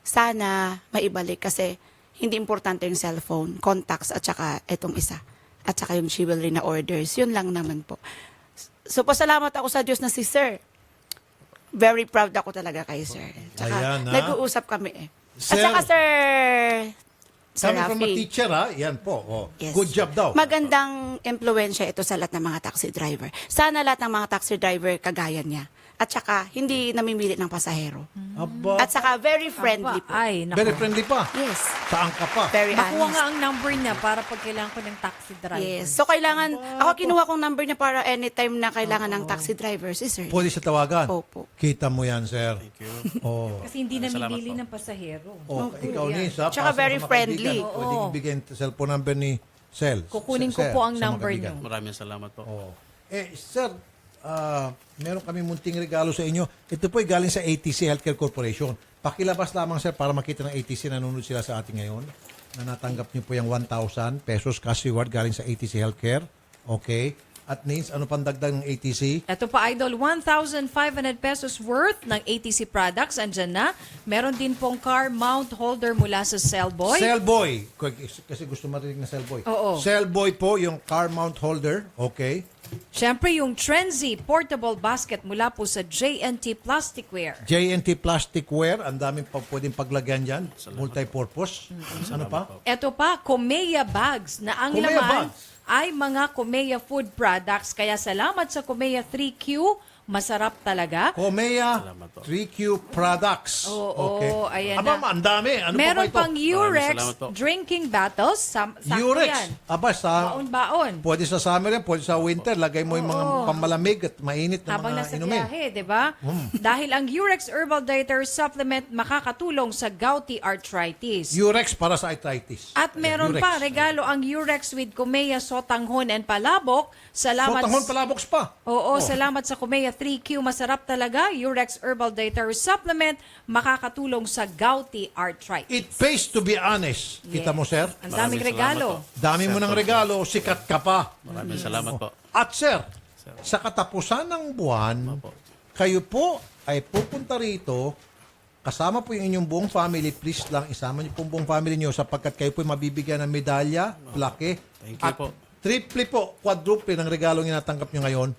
sana maibalik kasi hindi importante yung cellphone, contacts at saka itong isa. At saka yung chivalry na orders. Yun lang naman po. So pasalamat ako sa Diyos na si Sir. Very proud ako talaga kay Sir. Tsaka Ayan, ha? nag-uusap kami eh. Sir, at saka Sir coming from a Rafi. teacher, ha? Yan po. Oh. Yes. Good job daw. Magandang impluensya ito sa lahat ng mga taxi driver. Sana lahat ng mga taxi driver kagaya niya. At saka, hindi namimili ng pasahero. Aba. At saka, very friendly po. Ay, naku. Very friendly pa. Yes. Saan ka pa? Very Makuha honest. nga ang number niya para pag kailangan ko ng taxi driver. Yes. So, kailangan, ako kinuha kong number niya para anytime na kailangan ng taxi driver, si Sir. Pwede siya tawagan. Opo. Kita mo yan, sir. Thank you. Oh. Kasi hindi namimili ng pasahero. Oh, ikaw, Nis, ha? Tsaka Pasok very sa mga friendly. kaibigan. Pwede ibigay ang cellphone number ni Sel. Kukunin ko Sir, po ang sa mga number kaibigan. niyo. Maraming salamat po. Oh. Sir, meron kami munting regalo sa inyo. Ito po ay galing sa ATC Healthcare Corporation. Pakilabas lamang, sir, para makita ng ATC na nanonood sila sa ating ngayon na natanggap niyo po yung 1,000 pesos cash reward galing sa ATC Healthcare. Okay. At Nins, ano pang dagdag ng ATC? Ito pa, Idol, 1,500 pesos worth ng ATC products. Andyan na. Meron din pong car mount holder mula sa Cellboy. Cellboy. Kasi gusto marinig na Cellboy. Oo. Cellboy po, yung car mount holder. Okay. Siyempre, yung Trenzy portable basket mula po sa JNT Plasticware. JNT Plasticware. Ang daming pa pwedeng paglagyan dyan. Multi-purpose. Ano pa? Ito pa, Komea bags na ang Komea laman bags. ay mga Komea food products. Kaya salamat sa Komea 3Q. Masarap talaga. Komea 3Q products. Oo, okay. ayan Aba, na. ang dami. Ano Meron pa ba ito? pang Urex drinking battles. Sakto Urex. yan. Aba, sa... Baon-baon. Pwede sa summer yan, pwede sa winter. Lagay mo yung mga pamalamig at mainit na Habang mga nasa inumin. biyahe, di ba? Dahil ang Urex Herbal Dietary Supplement makakatulong sa gouty arthritis. Urex para sa arthritis. At meron Urex. pa, regalo ang Urex with Komea Sotanghon and Palabok. Salamat. Sotanghon palabox pa. Oo, salamat sa Komea 3Q. Masarap talaga. Urex Herbal Dietary Supplement makakatulong sa gouty arthritis. It pays to be honest. Kita mo, sir? Ang daming regalo. Dami mo ng regalo, sikat ka pa. Maraming salamat po. At sir, sa katapusan ng buwan, kayo po ay pupunta rito, kasama po yung inyong buong family, please lang isama niyo po ang buong family niyo sapagkat kayo po ay mabibigyan ng medalya, plaque, Thank you at po. triple po, quadruple ng regalong inatanggap niyo ngayon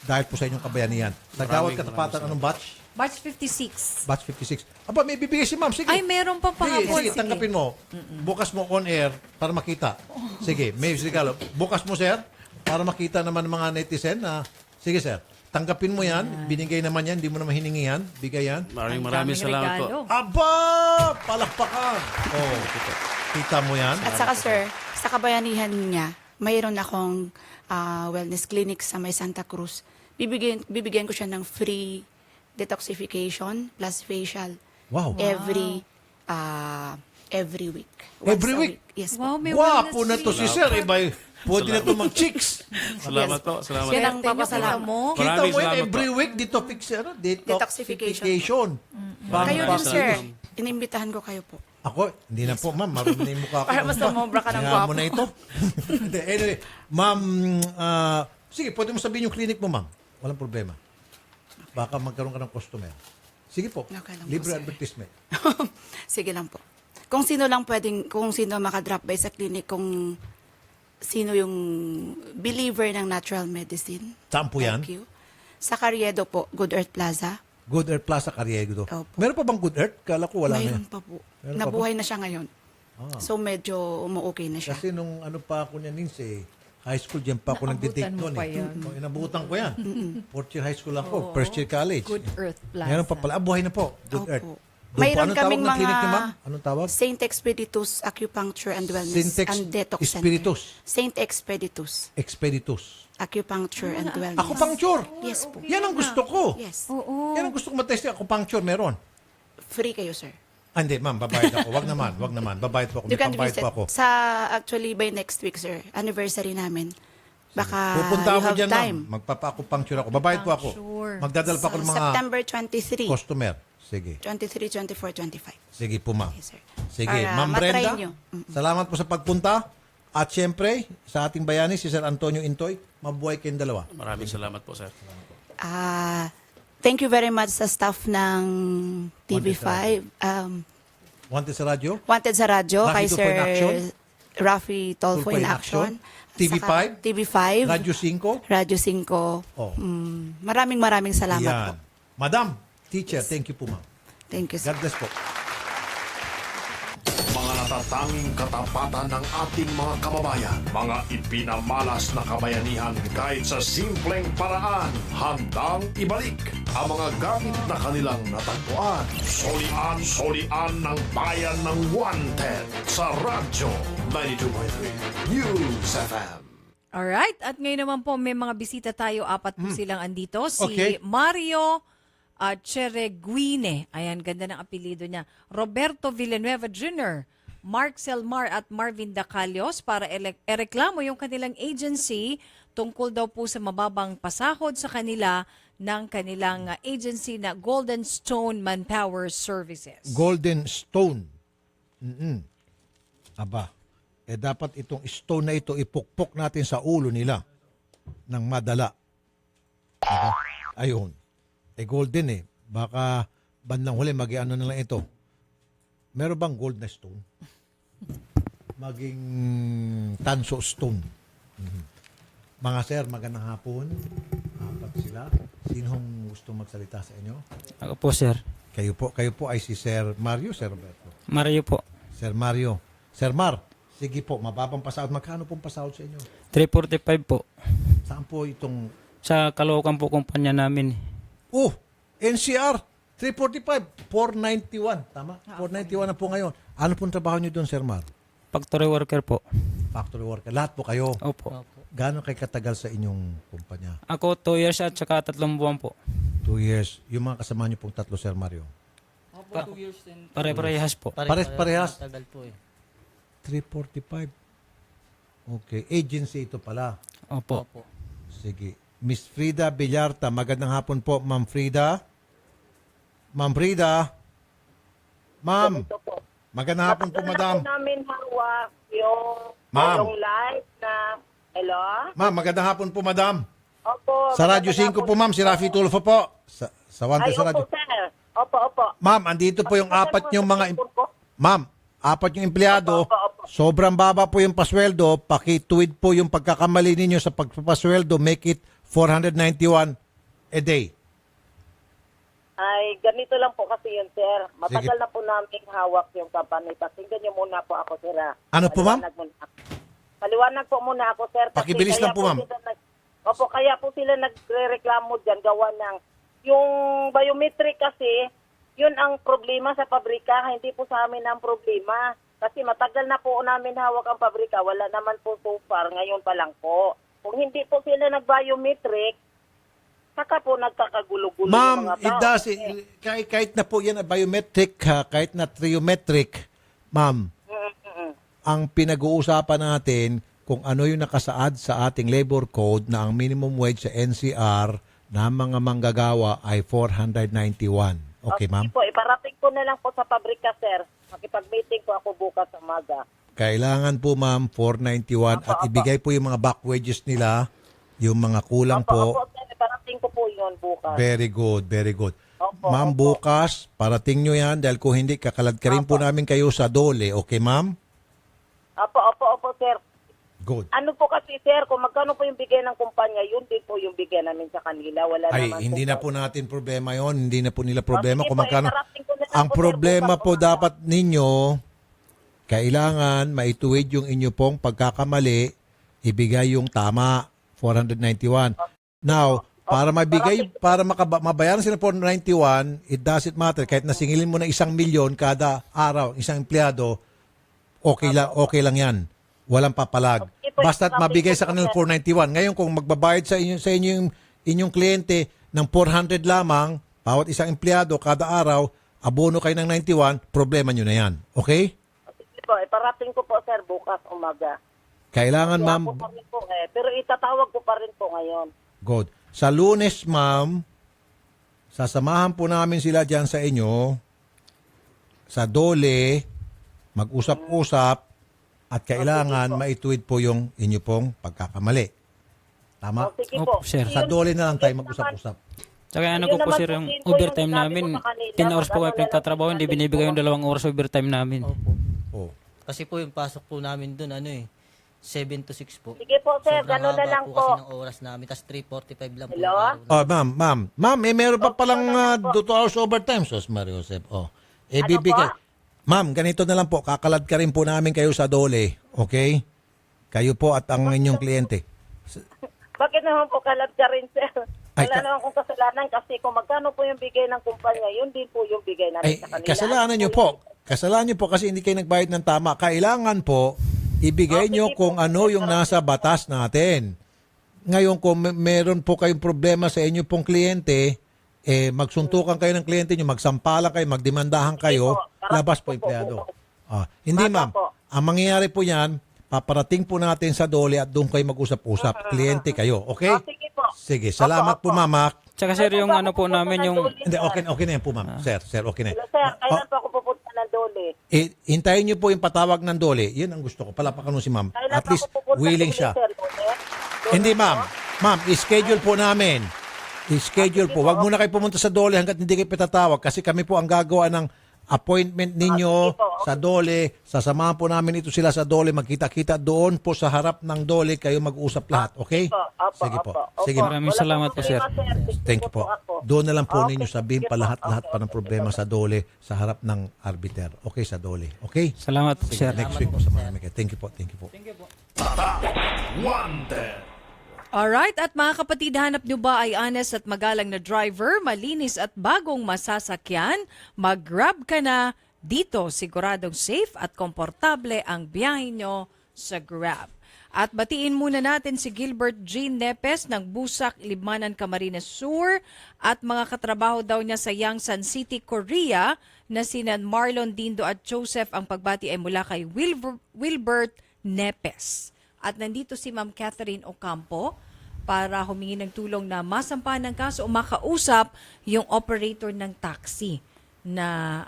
dahil po sa inyong kabayanihan. Nagawad Maraming katapatan, anong batch? Batch 56. Batch 56. Aba, may bibigay si ma'am. Sige. Ay, meron pa pahabol. Sige, tanggapin mo. Bukas mo on air para makita. Sige, may regalo. Bukas mo, sir, para makita naman ng mga netizen na, sige, sir, tanggapin mo yan. Binigay naman yan. Hindi mo naman hiningi yan. Bigay yan. Maraming salamat po. Aba! Palakpakan! Oh, kita mo yan. At saka sir, sa kabayanihan niya, mayroon akong wellness clinic sa may Santa Cruz. Bibigyan ko siya ng free detoxification plus facial. Wow. Every week. Once Every a week? Yes. Wow, may Wapo na wellness to si free. sir. Iba, pwede na to mag-chicks. Salamat po. Salamat Yan po. ang papasalamat mo. Kita Maraming mo yun, salamat every po. week, detoxification. Kayo din, sir. salamat. Inimbitahan ko kayo po. Ako, hindi na po, ma'am. Marunong na yung mukha ko. Para mas sumobra ka ng Kaya gwapo. mo na ito. Hindi, anyway, ma'am, sige, pwede mo sabihin yung clinic mo, ma'am. Walang problema. Baka magkaroon ka ng customer. Sige po, Okay lang po, libre sir. advertisement. Sige lang po. Kung sino makadrop by sa clinic, kung sino yung believer ng natural medicine. Saan po yan? Thank you. Sa Carriedo po, Good Earth Plaza. Good Earth Plaza, Carriedo. Opo. Meron pa bang Good Earth? Kala ko wala Mayroon na. pa po. Meron pa Nabuhay na siya ngayon. Ah. So medyo umu-okay na siya. Kasi nung ano pa ako niyan, high school, dyan pa ako nagdidate mo noon. pa yan. Inabutan ko yan. Fourth year high school ako. First year college. Good Earth Plaza. Meron pa pala. Buhay na po. Good Opo. Earth. Mayroon Anong tawag kaming ng clinic niyo, mga ma'am? Anong tawag? Saint Expeditus Acupuncture and Wellness Syntex and Detox Spiritus. Center. Saint Expeditus Expeditus. Acupuncture and Wellness. Acupuncture? Yes po. Yan ang gusto ko. Yes. Yan ang gusto ko matest. Acupuncture meron. Free kayo, sir. Hindi, ma'am, babayad ako. Wag naman. Babayad po ako. You May can pambayad visit. po ako. Sa actually by next week, sir. Anniversary namin. Baka Pupunta you ako have dyan, ma'am. time. Magpapa-acupuncture ako. Babayad po ako. Sure. Magdadala pa ako ng mga September 23. customer. Sige. 23, 24, 25. Sige po, ma'am. Yes, sir. Sige, Para Ma'am matry Brenda, nyo. salamat po sa pagpunta. At syempre, sa ating bayani, si Sir Antonio Intoy, mabuhay kayong dalawa. Maraming salamat po, sir. Thank you very much sa staff ng TV5. Wanted sa radyo? Wanted sa radyo Rafi kay Tulfo Sir in Action? Rafi Tolfo in Action. TV5? Saka TV5. Radyo 5? Radyo 5. Oh. Maraming salamat po. Yan. Madam, teacher, thank you po, ma'am. Thank you, sir. God bless po. Mga natatanging katapatan ng ating mga kababayan. Mga ipinamalas na kabayanihan kahit sa simpleng paraan. Handang ibalik ang mga gamit na kanilang natagpuan. Solian ng bayan ng Wanted sa Radyo 92.3 News FM. Alright, at ngayon naman po may mga bisita tayo, 4 po silang andito. Si Okay. Mario Chereguine, ayan, ganda ng apelido niya. Roberto Villanueva Jr., Mark Selmar at Marvin Dacalios para ereklamo yung kanilang agency tungkol daw po sa mababang pasahod sa kanila ng kanilang agency na Golden Stone Manpower Services. Golden Stone. Aba, dapat itong stone na ito ipukpok natin sa ulo nila ng madala. Aba, ayun. Golden Baka bandang huli, mag-ano na lang ito. Meron bang gold na stone? Maging tanso stone. Mga sir, magandang hapon. 4 sila. Sinong gusto magsalita sa inyo? Ako po, sir. Kayo po ay si Sir Mario, Sir Roberto. Mario po. Sir Mario. Sir Mar, sige po, mababang pasahod. Magkano pong pasahod sa inyo? 345 po. Saan po itong... Sa Caloocan po kumpanya namin. NCR, 345, 491. Tama? 491 na po ngayon. Ano pong trabaho niyo doon, Sir Mar? Factory worker po. Factory worker. Lahat po kayo? Opo. Gaano kayo katagal sa inyong kumpanya? Ako 2 years at saka 3 buwan po. 2 years. Yung mga kasama niyo pong 3, Sir Mario? Opo, 2 years din. Pare-parehas po. Parehas? Tagal po 345. Okay. Agency ito pala. Opo. Sige. Miss Frida Villarta. Magandang hapon po, Ma'am Frida. Ma'am Frida. Ma'am. Magandang hapon po, Madam. namin hawak yung Ma'am. live na, hello? Ma'am, magandang hapon po, Madam. Opo. Sa Radyo 5 po, Ma'am. Si Rafi Tulfo po. Sa Wanted sa Radyo. Opo, sir. Opo. Ma'am, andito po yung 4 yung mga... Ma'am, 4 yung empleyado. Sobrang baba po yung pasweldo. Pakituwid po yung pagkakamali ninyo sa pagpapasweldo. Make it 491 a day. Ay, ganito lang po kasi yun, sir. Matagal na po namin hawak yung company. Pakinggan niyo muna po ako, sir. Ano po, ma'am? Paliwanag po muna ako, sir. Kasi Pakibilis kaya lang po, ma'am. Opo, kaya po sila nagre-reklamo dyan, gawa ng yung biometric kasi, yun ang problema sa pabrika, hindi po sa amin ang problema. Kasi matagal na po namin hawak ang pabrika, wala naman po so far, ngayon pa lang po. Kung hindi po sila nag-biometric, saka po nagkakagulo-gulo yung Ma'am, mga tao. kahit na po yan na biometric, kahit na triometric, ma'am, ang pinag-uusapan natin kung ano yung nakasaad sa ating labor code na ang minimum wage sa NCR na mga manggagawa ay 491. Okay, ma'am? Po, iparating ko na lang po sa pabrika, sir. Makipag-meeting po ako bukas sa umaga. Kailangan po, ma'am, 491 at ibigay po yung mga back wages nila, yung mga kulang po. Opo, sir, iparating ko po yun bukas. Very good, very good. Ma'am, bukas, parating nyo yan dahil kung hindi, kakalad ka rin po namin kayo sa dole. Okay, ma'am? Opo, sir. Good. Ano po kasi, sir, kung magkano po yung bigay ng kumpanya, yun din po yung bigay namin sa kanila. Wala Ay, naman hindi po. na po natin problema yon. Hindi na po nila problema Sige kung po, magkano. iparating ko na lang Ang po, sir, problema bukas po dapat ninyo, kailangan maituwid yung inyo pong pagkakamali, ibigay yung tama, 491. Now, para mabigay, para mabayaran sila 491, it doesn't matter. Kahit nasingilin mo ng 1 milyon kada araw, isang empleyado, okay lang yan. Walang papalag. Basta mabigay sa kanila 491. Ngayon, kung magbabayad sa inyo inyong kliyente ng 400 lamang, bawat isang empleyado kada araw, abono kayo ng 91, problema nyo na yan. Okay? Sige po, iparating ko po, sir, bukas umaga. Kailangan, Kaya ma'am, po pa rin po, pero itatawag ko pa rin po ngayon. good. Sa Lunes, ma'am, sasamahan po namin sila dyan sa inyo, sa dole, mag-usap-usap, at kailangan maituwid po yung inyo pong pagkakamali. Tama? Sige po. sir. Sa dole na lang tayo mag-usap-usap. Tsaka ano ko po sir, yung overtime namin, 10 hours po kami pinagtatrabaho, hindi binibigay yung 2 oras overtime namin. Kasi po yung pasok po namin dun, 7 to 6 po. Sige po, sir, Sobrang gano'n na haba lang po. po. Kasi ng oras namin, tas 3:45 lang po. Hello? yung araw. Oh, ma'am, meron pa palang 2 hours overtime, Sos Mario Josep. Bibigay. Ma'am, ganito na lang po, kakalad ka rin po namin kayo sa dole, okay? Kayo po at ang inyong kliyente. Bakit naman po kalat ka rin, sir? Ay, Wala naman kong kasalanan kasi kung magkano po yung bigay ng kumpanya, yun din po yung bigay namin Ay, sa kanila. kasalanan nyo po. Kasalanan nyo po kasi hindi kayo nagbayad ng tama. Kailangan po, ibigay nyo kung ano yung nasa batas natin. Ngayon, kung meron po kayong problema sa inyo pong kliyente, magsuntukan kayo ng kliyente nyo, magsampalan kayo, magdemandahan kayo, labas po empleyado. Hindi, ma'am. Ang mangyayari po yan, paparating po natin sa dole at doon kayo mag-usap-usap. Kliyente kayo, okay? Sige po. Sige, salamat po, ma'am. Tsaka sir, yung ano po namin, yung... Hindi, okay na yan po, ma'am. Sir, okay na yan. Sir, kailan po ako pupunta ng dole? Hintayin niyo po yung patawag ng dole. Yun ang gusto ko. Palapakan mo si ma'am. Kailan At po least ako pupunta willing dole, siya. sir, dole? Hindi, ma'am. Ma'am, i-schedule po namin. I-schedule po. Huwag muna kayo pumunta sa dole hanggat hindi kayo pitatawag kasi kami po ang gagawa ng appointment ninyo sa dole. Sasamahan po namin ito sila sa dole. Magkita-kita doon po sa harap ng dole. Kayo mag-usap lahat. Okay? Sige po. Sige. Maraming salamat po, sir. Thank you po. Doon na lang po ninyo sabihin pa lahat pa ng problema sa dole sa harap ng arbiter. Okay, sa dole. Okay? Salamat po, Sige, sir. next week po sa marami kayo. Thank you po. Thank you po. Alright, at mga kapatid, hanap nyo ba ay honest at magalang na driver, malinis at bagong masasakyan? Mag-grab ka na dito. Siguradong safe at komportable ang biyahe nyo sa Grab. At batiin muna natin si Gilbert G. Nepes ng Busak, Libmanan, Camarines Sur at mga katrabaho daw niya sa Yangsan City, Korea na sinan Marlon Dindo at Joseph. Ang pagbati ay mula kay Wilbert Nepes. At nandito si Ma'am Catherine Ocampo para humingi ng tulong na masampahan ng kaso o makausap yung operator ng taxi na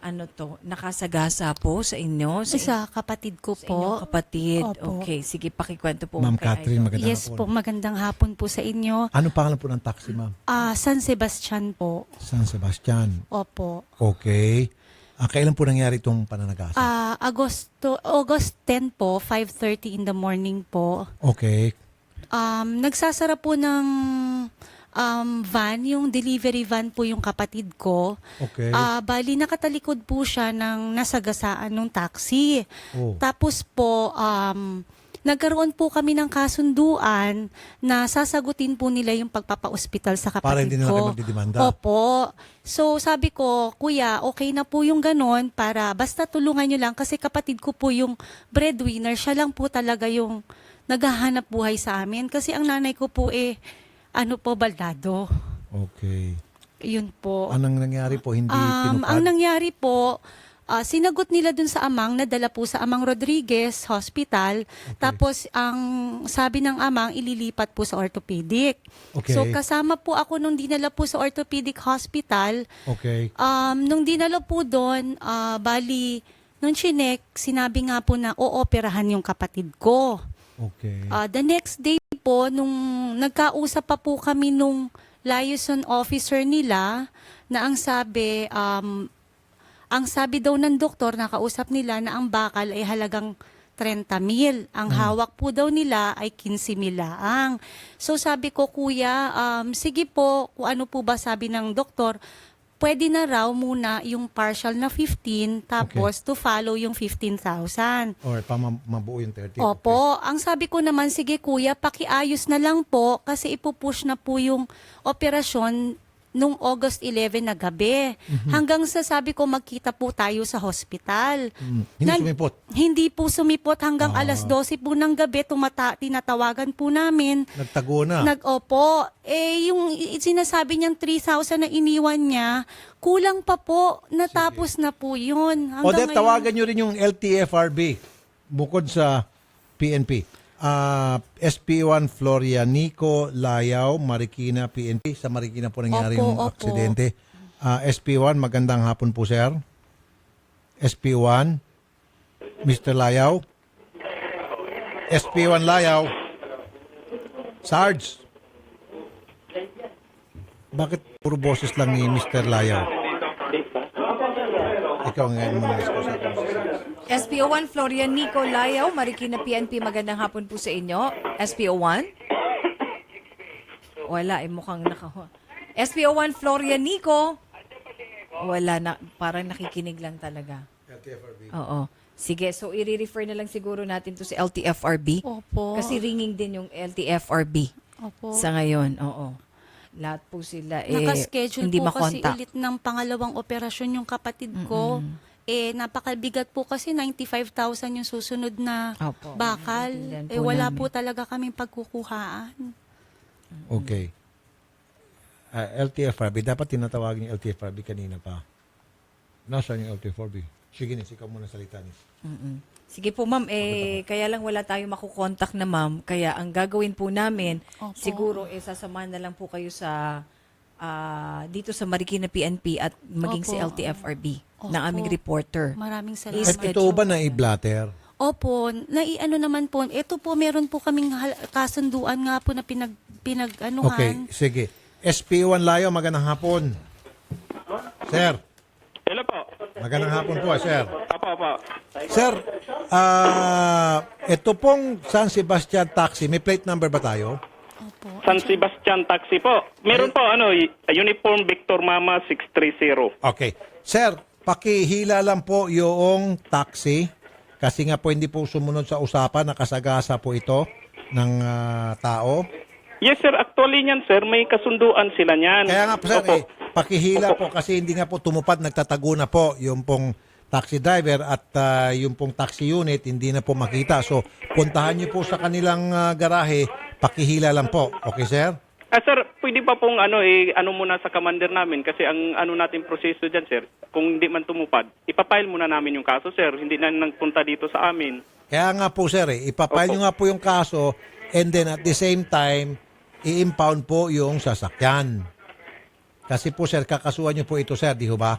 nakasagasa po sa inyo. Sa kapatid ko Sa po. inyong kapatid. Opo. Okay, sige, pakikwento po. Ma'am kay Catherine, Idol. magandang Yes hapon. po, magandang hapon po sa inyo. Ano pangalan po ng taxi, ma'am? San Sebastian po. San Sebastian. Opo. Okay. Kailan po nangyari itong pananagasa? August 10 po, 5:30 in the morning po. Okay. Nagsasara po ng van, yung delivery van po yung kapatid ko. Okay. Bali, nakatalikod po siya ng nasagasaan ng taxi. Oh. Tapos po, nagkaroon po kami ng kasunduan na sasagutin po nila yung pagpapa-ospital sa kapatid ko. Para hindi na kayo magdidemanda. Opo. So sabi ko, kuya, okay na po yung ganon para basta tulungan nyo lang kasi kapatid ko po yung breadwinner. Siya lang po talaga yung naghahanap buhay sa amin. Kasi ang nanay ko po baldado. Okay. Yun po. Anong nangyari po? Hindi tinupad? Ang nangyari po, sinagot nila dun sa amang, nadala po sa Amang Rodriguez Hospital. Tapos, ang sabi ng amang, ililipat po sa orthopedic. Okay. So, kasama po ako nung dinala po sa orthopedic hospital. Okay. Nung dinala po doon, bali, nung chinek, sinabi nga po na ooperahan yung kapatid ko. Okay. The next day po, nung nagkausap pa po kami nung liaison officer nila, na ang sabi daw ng doktor, nakausap nila na ang bakal ay halagang 30,000. Ang hawak po daw nila ay 15,000 laang. So sabi ko, kuya, sige po, kung ano po ba sabi ng doktor, pwede na raw muna yung partial na 15, tapos to follow yung 15,000. Or mabuo yung 30. Opo. Ang sabi ko naman, sige kuya, pakiayos na lang po kasi ipupush na po yung operasyon nung August 11 na gabi. Hanggang sa sabi ko, magkita po tayo sa hospital. Hindi sumipot? Hindi po sumipot hanggang alas 12 po ng gabi, tinatawagan po namin. Nagtago na? Nag-opo. Yung sinasabi niyang 3,000 na iniwan niya, kulang pa po. Natapos na po yun. Odette, tawagan nyo rin yung LTFRB bukod sa PNP. SP1 Florianico Layao, Marikina, PNP. Sa Marikina po nangyari yung aksidente. SP1, magandang hapon po, sir. SP1, Mr. Layao. SP1 Layao. Sarge. Bakit puro boses lang ni Mr. Layao? Ikaw ngayon muna. SPO1 Florian Nico Layao, Marikina PNP, magandang hapon po sa inyo. SPO1? Wala, mukhang nakawa. SPO1 Florian Nico. Wala na, parang nakikinig lang talaga. LTFRB. Oo. Sige, so i-refer na lang siguro natin to sa LTFRB. Opo. Kasi ringing din yung LTFRB. Opo. Sa ngayon, oo. Lahat po sila nakaschedule hindi po kasi makontak. ulit ng pangalawang operasyon yung kapatid ko. Napakabigat po kasi 95,000 yung susunod na bakal. Wala po talaga kaming pagkukuhaan. Okay. LTFRB, dapat tinatawagin yung LTFRB kanina pa. Nasaan yung LTFRB? Sige, ikaw muna salita niya. Sige po ma'am, kaya lang wala tayong makukontak na ma'am. Kaya ang gagawin po namin, siguro sasamahan na lang po kayo sa dito sa Marikina PNP at maging si LTFRB ng aming reporter. Maraming salamat. Ito ba na i-blatter? Opo, naiano naman po. Ito po, meron po kaming kasunduan nga po na pinag-anuhan. Okay, sige. SP1 Layo, magandang hapon. Sir. Hello po. Magandang hapon po, sir. Apo. Sir, ito pong San Sebastian Taxi, may plate number ba tayo? San Sebastian Taxi po. Meron po, Uniform Victor Mama 630. Okay. Sir, pakihila lang po yung taxi kasi nga po hindi po sumunod sa usapan, nakasagasa po ito ng tao. Yes sir, actually niyan sir, may kasunduan sila niyan. Kaya nga po sir, pakihila po kasi hindi nga po tumupad, nagtatago na po yung pong taxi driver at yung pong taxi unit hindi na po makita. So, puntahan niyo po sa kanilang garahe, pakihila lang po. Okay sir? Sir, pwede pa pong muna sa commander namin kasi ang natin proseso dyan sir, kung hindi man tumupad, ipapile muna namin yung kaso sir, hindi na nagpunta dito sa amin. Kaya nga po sir, ipapile nyo nga po yung kaso and then at the same time, i-impound po yung sasakyan. Kasi po sir, kakasuhan nyo po ito sir, di ho ba?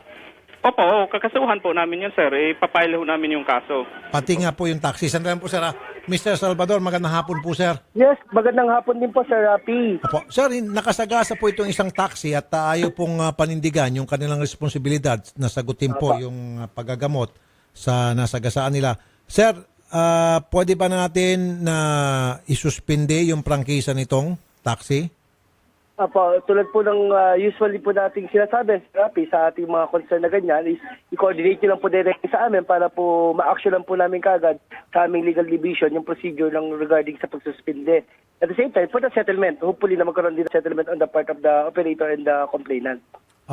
Opo, kakasuhan po namin yan sir, ipapile ho namin yung kaso. Pati nga po yung taxi. Sandali po sir Mr. Salvador, magandang hapon po sir. Yes, magandang hapon din po Sir Rapi. Opo. Sir, nakasagasa po itong isang taxi at ayaw pong panindigan yung kanilang responsibilidad na sagutin po yung paggagamot sa nasagasaan nila. Sir, pwede ba natin na isuspinde yung prangkisa nitong taxi? Apo, tulad po ng usually po nating sinasabi sa ating mga concern na ganyan is i-coordinate nyo lang po direct sa amin para po ma-action lang po namin kagad sa aming legal division yung procedure ng regarding sa pagsuspinde. At the same time, for the settlement, hopefully na magkaroon din ng settlement on the part of the operator and the complainant.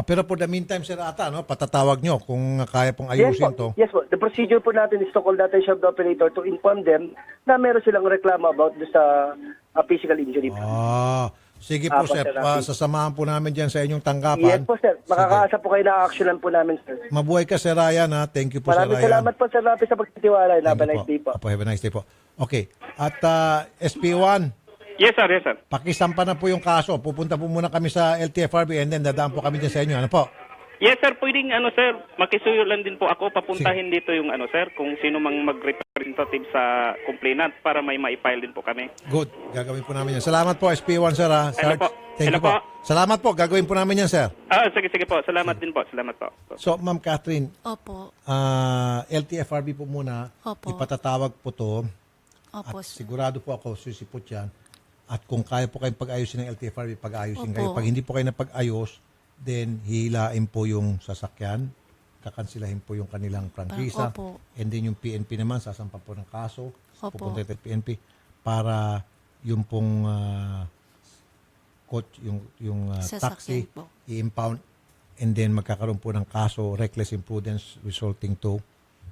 Pero for the meantime, Sir Ata, no, patatawag nyo kung kaya pong ayusin to. Yes po. The procedure po natin is to call natin siya the operator to inform them na meron silang reklamo about sa physical injury. Sige po, Sir. Sasamahan po namin dyan sa inyong tanggapan. Yes po, sir. Makakaasa po kayo na actionan po namin, sir. Mabuhay ka, Sir Ryan. Ha? Thank you po, Sir Ryan. Maraming salamat po, Sir Rafi, sa pagtitiwala. Have a nice day po. Have a nice day po. Okay. At SP1, Yes, sir. Yes, sir. pakisampa na po yung kaso. Pupunta po muna kami sa LTFRB and then dadaan po kami dyan sa inyo. Ano po? Yes, sir. Pwedeng, sir, makisuyo lang din po ako. Papuntahin dito yung, sir, kung sino mang mag-representative sa complainant para may maipile din po kami. Good. Gagawin po namin yan. Salamat po, SP1, Sir. Ha? Hello po. Thank you po. Salamat po. Gagawin po namin yan, Sir. Sige po. Salamat din po. Salamat po. So, Ma'am Catherine, Opo. LTFRB po muna, Opo. ipatatawag po to. Opo, At sir. sigurado po ako, susipot yan. At kung kaya po kayong pag-ayusin ng LTFRB, pag-ayusin Opo. kayo. Pag hindi po kayo napag-ayos, then hihilain po yung sasakyan, kakansilahin po yung kanilang prangkisa, Opo. and then yung PNP naman, sasampa po ng kaso, Opo. pupunta tayo sa PNP, para yung pong coach, yung taxi, Sasakyan po. i-impound, and then magkakaroon po ng kaso, reckless imprudence resulting to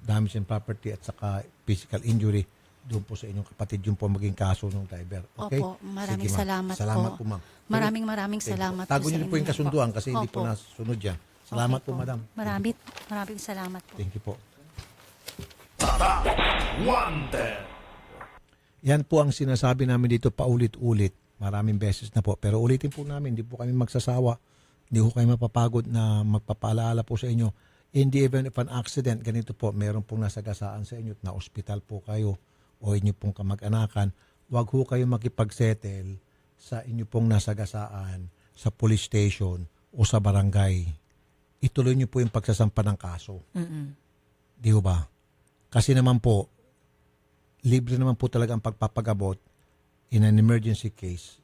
damage in property at saka physical injury. Doon po sa inyong kapatid yung po maging kaso ng driver. Okay? Opo, maraming Sige, ma'am. salamat po. Salamat po, ma'am. Maraming Thank you salamat Tago po niyo sa po yung inyo. kasunduan kasi hindi po Opo. nasunod yan. Salamat Okay po, madam. Maraming salamat po. Thank you po. Wanted. Yan po ang sinasabi namin dito paulit-ulit. Maraming beses na po. Pero ulitin po namin, hindi po kami magsasawa. Hindi po kayo mapapagod na magpapaalala po sa inyo. In the event of an accident, ganito po, meron pong nasagasaan sa inyo at na-hospital po kayo o inyo pong kamag-anakan, wag ho kayo makipagsettle sa inyo pong nasagasaan sa police station o sa barangay. Ituloy niyo po yung pagsasampa ng kaso. Di ho ba? Kasi naman po, libre naman po talaga ang pagpapagabot in an emergency case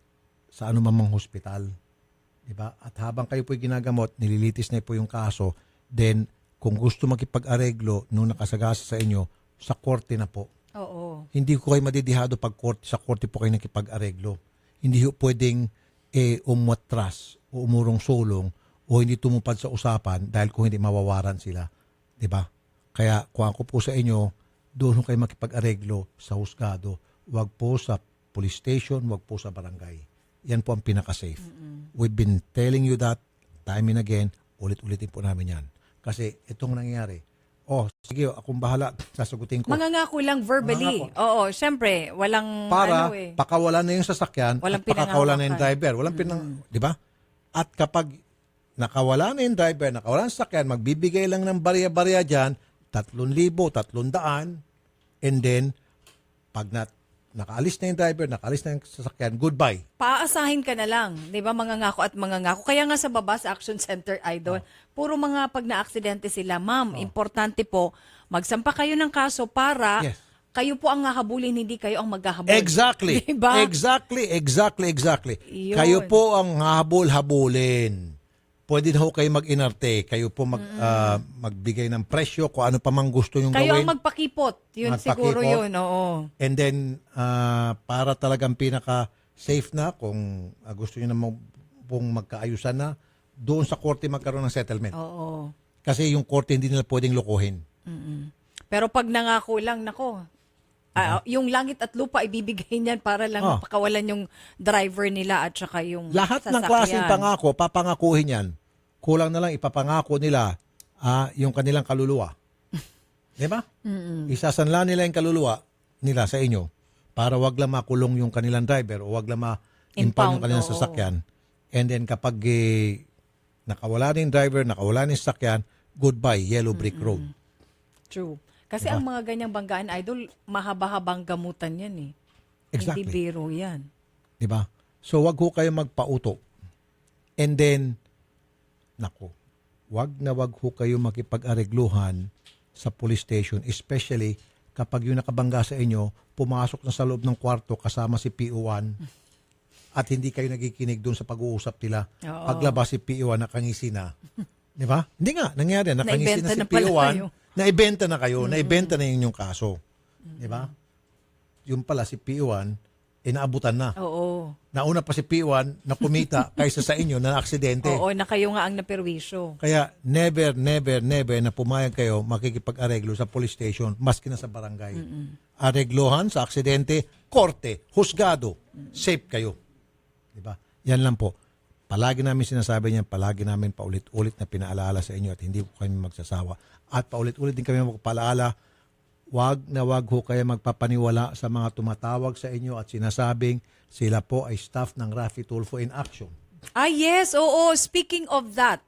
sa anumang hospital. Diba? At habang kayo po ginagamot, nililitis na po yung kaso, then kung gusto makipag-areglo nung nakasagasa sa inyo, sa korte na po. Oo. Hindi ko kayo madidihado pag sa korte po kayo nakipag-areglo. Hindi ho pwedeng umatras o umurong sulong o hindi tumupad sa usapan dahil kung hindi mawawaran sila. Diba? Kaya kung ako po sa inyo, doon ho kayo makipag-areglo sa husgado. Huwag po sa police station, huwag po sa barangay. Yan po ang pinaka-safe. We've been telling you that time and again, ulit-ulitin po namin yan. Kasi itong nangyari, sige, akong bahala, sasagutin ko. Mangangako lang verbally. Mangangako. Oo, syempre, walang Para ano pakawalan na yung sasakyan Walang at pakakawalan na yung pinangawakan. driver. Walang di ba? At kapag nakawala na yung driver, nakawala na yung sasakyan, magbibigay lang ng barya-barya dyan, 3,000, 300, and then, pag nakaalis na yung driver, nakaalis na yung sasakyan, goodbye. Paaasahin ka na lang, 'di ba? Mangangako at mangangako. Kaya nga sa baba sa Action Center Idol, puro mga pag na-aksidente sila, ma'am, importante po magsampa kayo ng kaso para kayo po ang hahabulin, hindi kayo ang maghahabol. Exactly. Diba? Exactly. Yun. Kayo po ang hahabol-habulin. Pwede na ho kayo mag-inarte, kayo po magbigay ng presyo kung ano pa mang gusto nyong Kayo gawin. ang magpakipot. Yun siguro yun, oo. And then, para talagang pinaka-safe na, kung gusto nyo na pong magkaayusan na, doon sa korte magkaroon ng settlement. Oo. Kasi yung korte hindi nila pwedeng lokohin. Pero pag nangako lang, nako, yung langit at lupa ibibigay niyan para lang mapakawalan yung driver nila at saka yung Lahat ng sasakyan. klaseng pangako, papangakuhin yan. Kulang na lang ipapangako nila yung kanilang kaluluwa. Di ba? Isasanla nila yung kaluluwa nila sa inyo para wag lang makulong yung kanilang driver o wag lang ma-impound yung kanilang sasakyan. And then kapag nakawala na yung driver, nakawala na yung sasakyan, goodbye, yellow brick road. True. Kasi ang mga ganyang banggaan, Idol, mahaba-habang gamutan yan eh. Exactly. Hindi biro yan. Diba? So, wag ho kayo magpauto. And then, wag ho kayo makipag-aregluhan sa police station, especially kapag yung nakabangga sa inyo, pumasok na sa loob ng kwarto kasama si PO1 at hindi kayo nagikinig doon sa pag-uusap nila. Oo. Paglabas si PO1 nakangisi na. Di ba? Hindi nga, nangyari. Nakangisi Naibenta na si na pala PO1. kayo. Naibenta na kayo. Naibenta na yung kaso. Di ba? Yung pala si PO1, inaabutan na. Oo. Nauna pa si PO1 na kumita kaysa sa inyo na aksidente. Oo, na kayo nga ang naperwisyo. Kaya never na pumayag kayo makikipag-areglo sa police station maski na sa barangay. Areglohan sa aksidente, korte, husgado, safe kayo. Diba? Yan lang po. Palagi namin sinasabi niyan, palagi namin paulit-ulit na pinaalala sa inyo at hindi po kami magsasawa. At paulit-ulit din kami magpaalala, wag ho kayo magpapaniwala sa mga tumatawag sa inyo at sinasabing sila po ay staff ng Raffy Tulfo in action. Ah, yes. Oo. Speaking of that.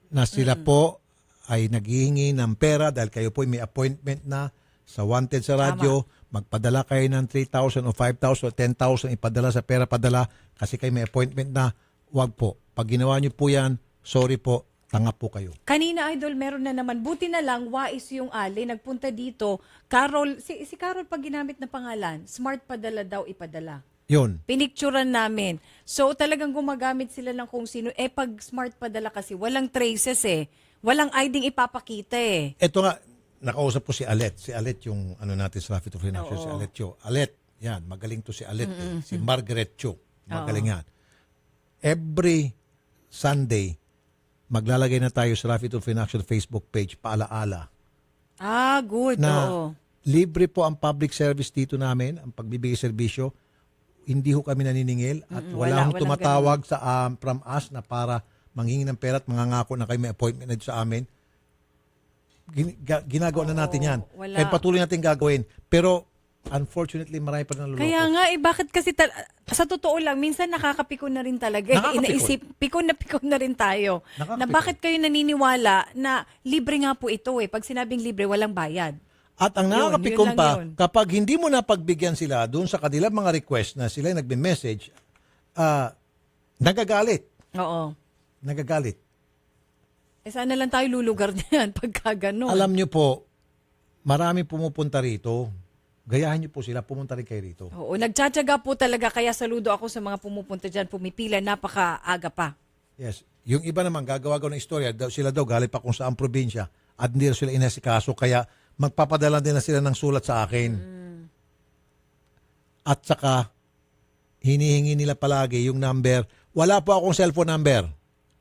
Na sila po ay naghihingi ng pera dahil kayo po may appointment na sa Wanted sa radyo. Magpadala kayo ng 3,000 o 5,000 o 10,000 ipadala sa pera padala kasi kayo may appointment na. Wag po. Pag ginawa niyo po yan, sorry po, tanga po kayo. Kanina, Idol, meron na naman. Buti na lang, wais yung Ali. Nagpunta dito. Carol, si Carol pag ginamit na pangalan, smart padala daw ipadala. Yun. Pinicturan namin. So talagang gumagamit sila ng kung sino. Pag smart padala kasi, walang traces Walang ID ipapakita Ito nga, nakausap ko si Alet. Si Alet yung ano natin sa Raffy Tulfo in action, si Alet Cho. Alet, yan, magaling to si Alet. Si Margaret Cho, magaling yan. Every Sunday, maglalagay na tayo sa Raffy Tulfo in action Facebook page, paalaala. Ah, good. Na libre po ang public service dito namin, ang pagbibigay serbisyo. Hindi ho kami naniningil at walang tumatawag sa from us na para manghingi ng pera at mangangako na kayo may appointment na sa amin. Ginagawa na natin yan. And patuloy natin gagawin. Pero unfortunately, marami pa rin naluloko. Kaya nga, bakit kasi, sa totoo lang, minsan nakakapikon na rin talaga. Inaisip, pikon na rin tayo. Na bakit kayo naniniwala na libre nga po ito Pag sinabing libre, walang bayad. At ang nakakapikon pa, kapag hindi mo napagbigyan sila doon sa kanilang mga request na sila nagme-message, nagagalit. Oo. Nagagalit. Sana lang tayo lulugar niyan pagka ganun. Alam nyo po, marami pumupunta rito. Gayahin niyo po sila, pumunta rin kayo rito. Oo, nagtsatsaga po talaga. Kaya saludo ako sa mga pumupunta dyan. Pumipila, napakaaga pa. Yes. Yung iba naman, gagawa ng istorya. Sila daw galing pa kung saan probinsya at hindi sila inasikaso. Kaya magpapadala din na sila ng sulat sa akin. At saka, hinihingi nila palagi yung number. Wala po akong cellphone number.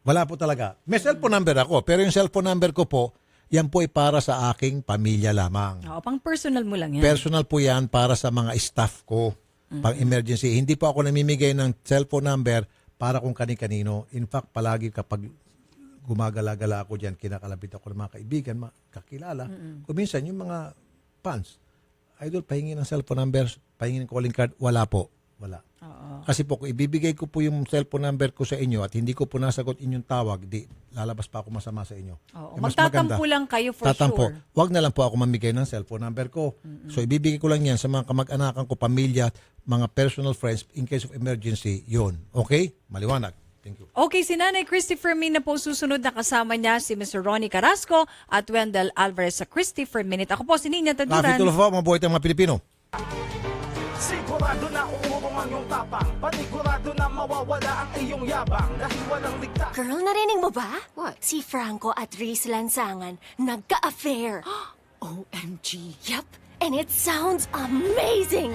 Wala po talaga. May cellphone number ako, pero yung cellphone number ko po, yan po ay para sa aking pamilya lamang. Oo, pang personal mo lang yan. Personal po yan para sa mga staff ko. Pang emergency. Hindi po ako namimigay ng cellphone number para kung kani-kanino. In fact, palagi kapag gumagala-gala ako dyan, kinakalapit ako ng mga kaibigan, kakilala. Kung minsan, yung mga fans, Idol, pahingi ng cellphone number, pahingi ng calling card, wala po. Wala. Kasi po, kung ibibigay ko po yung cellphone number ko sa inyo at hindi ko po nasagot inyong tawag, di lalabas pa ako masama sa inyo. Mas magtatampo lang kayo for sure. Wag na lang po ako mamigay ng cellphone number ko. So, ibibigay ko lang yan sa mga kamag-anakan ko, pamilya, mga personal friends, in case of emergency, yun. Okay? Maliwanag. Thank you. Okay, si Nanay Christopher Min na po susunod na kasama niya si Mr. Ronnie Carrasco at Wendell Alvarez sa Christopher Minute. Ako po si Nina Taduran. Raffy Tulfo, mabuhay tayong mga Pilipino. Sigurado na uurong ang iyong tapang. Panigurado na mawawala ang iyong yabang. Dahil walang ligtas. Girl, narinig mo ba? What? Si Franco at Reese Lansangan nagka-affair. OMG. Yep. And it sounds amazing.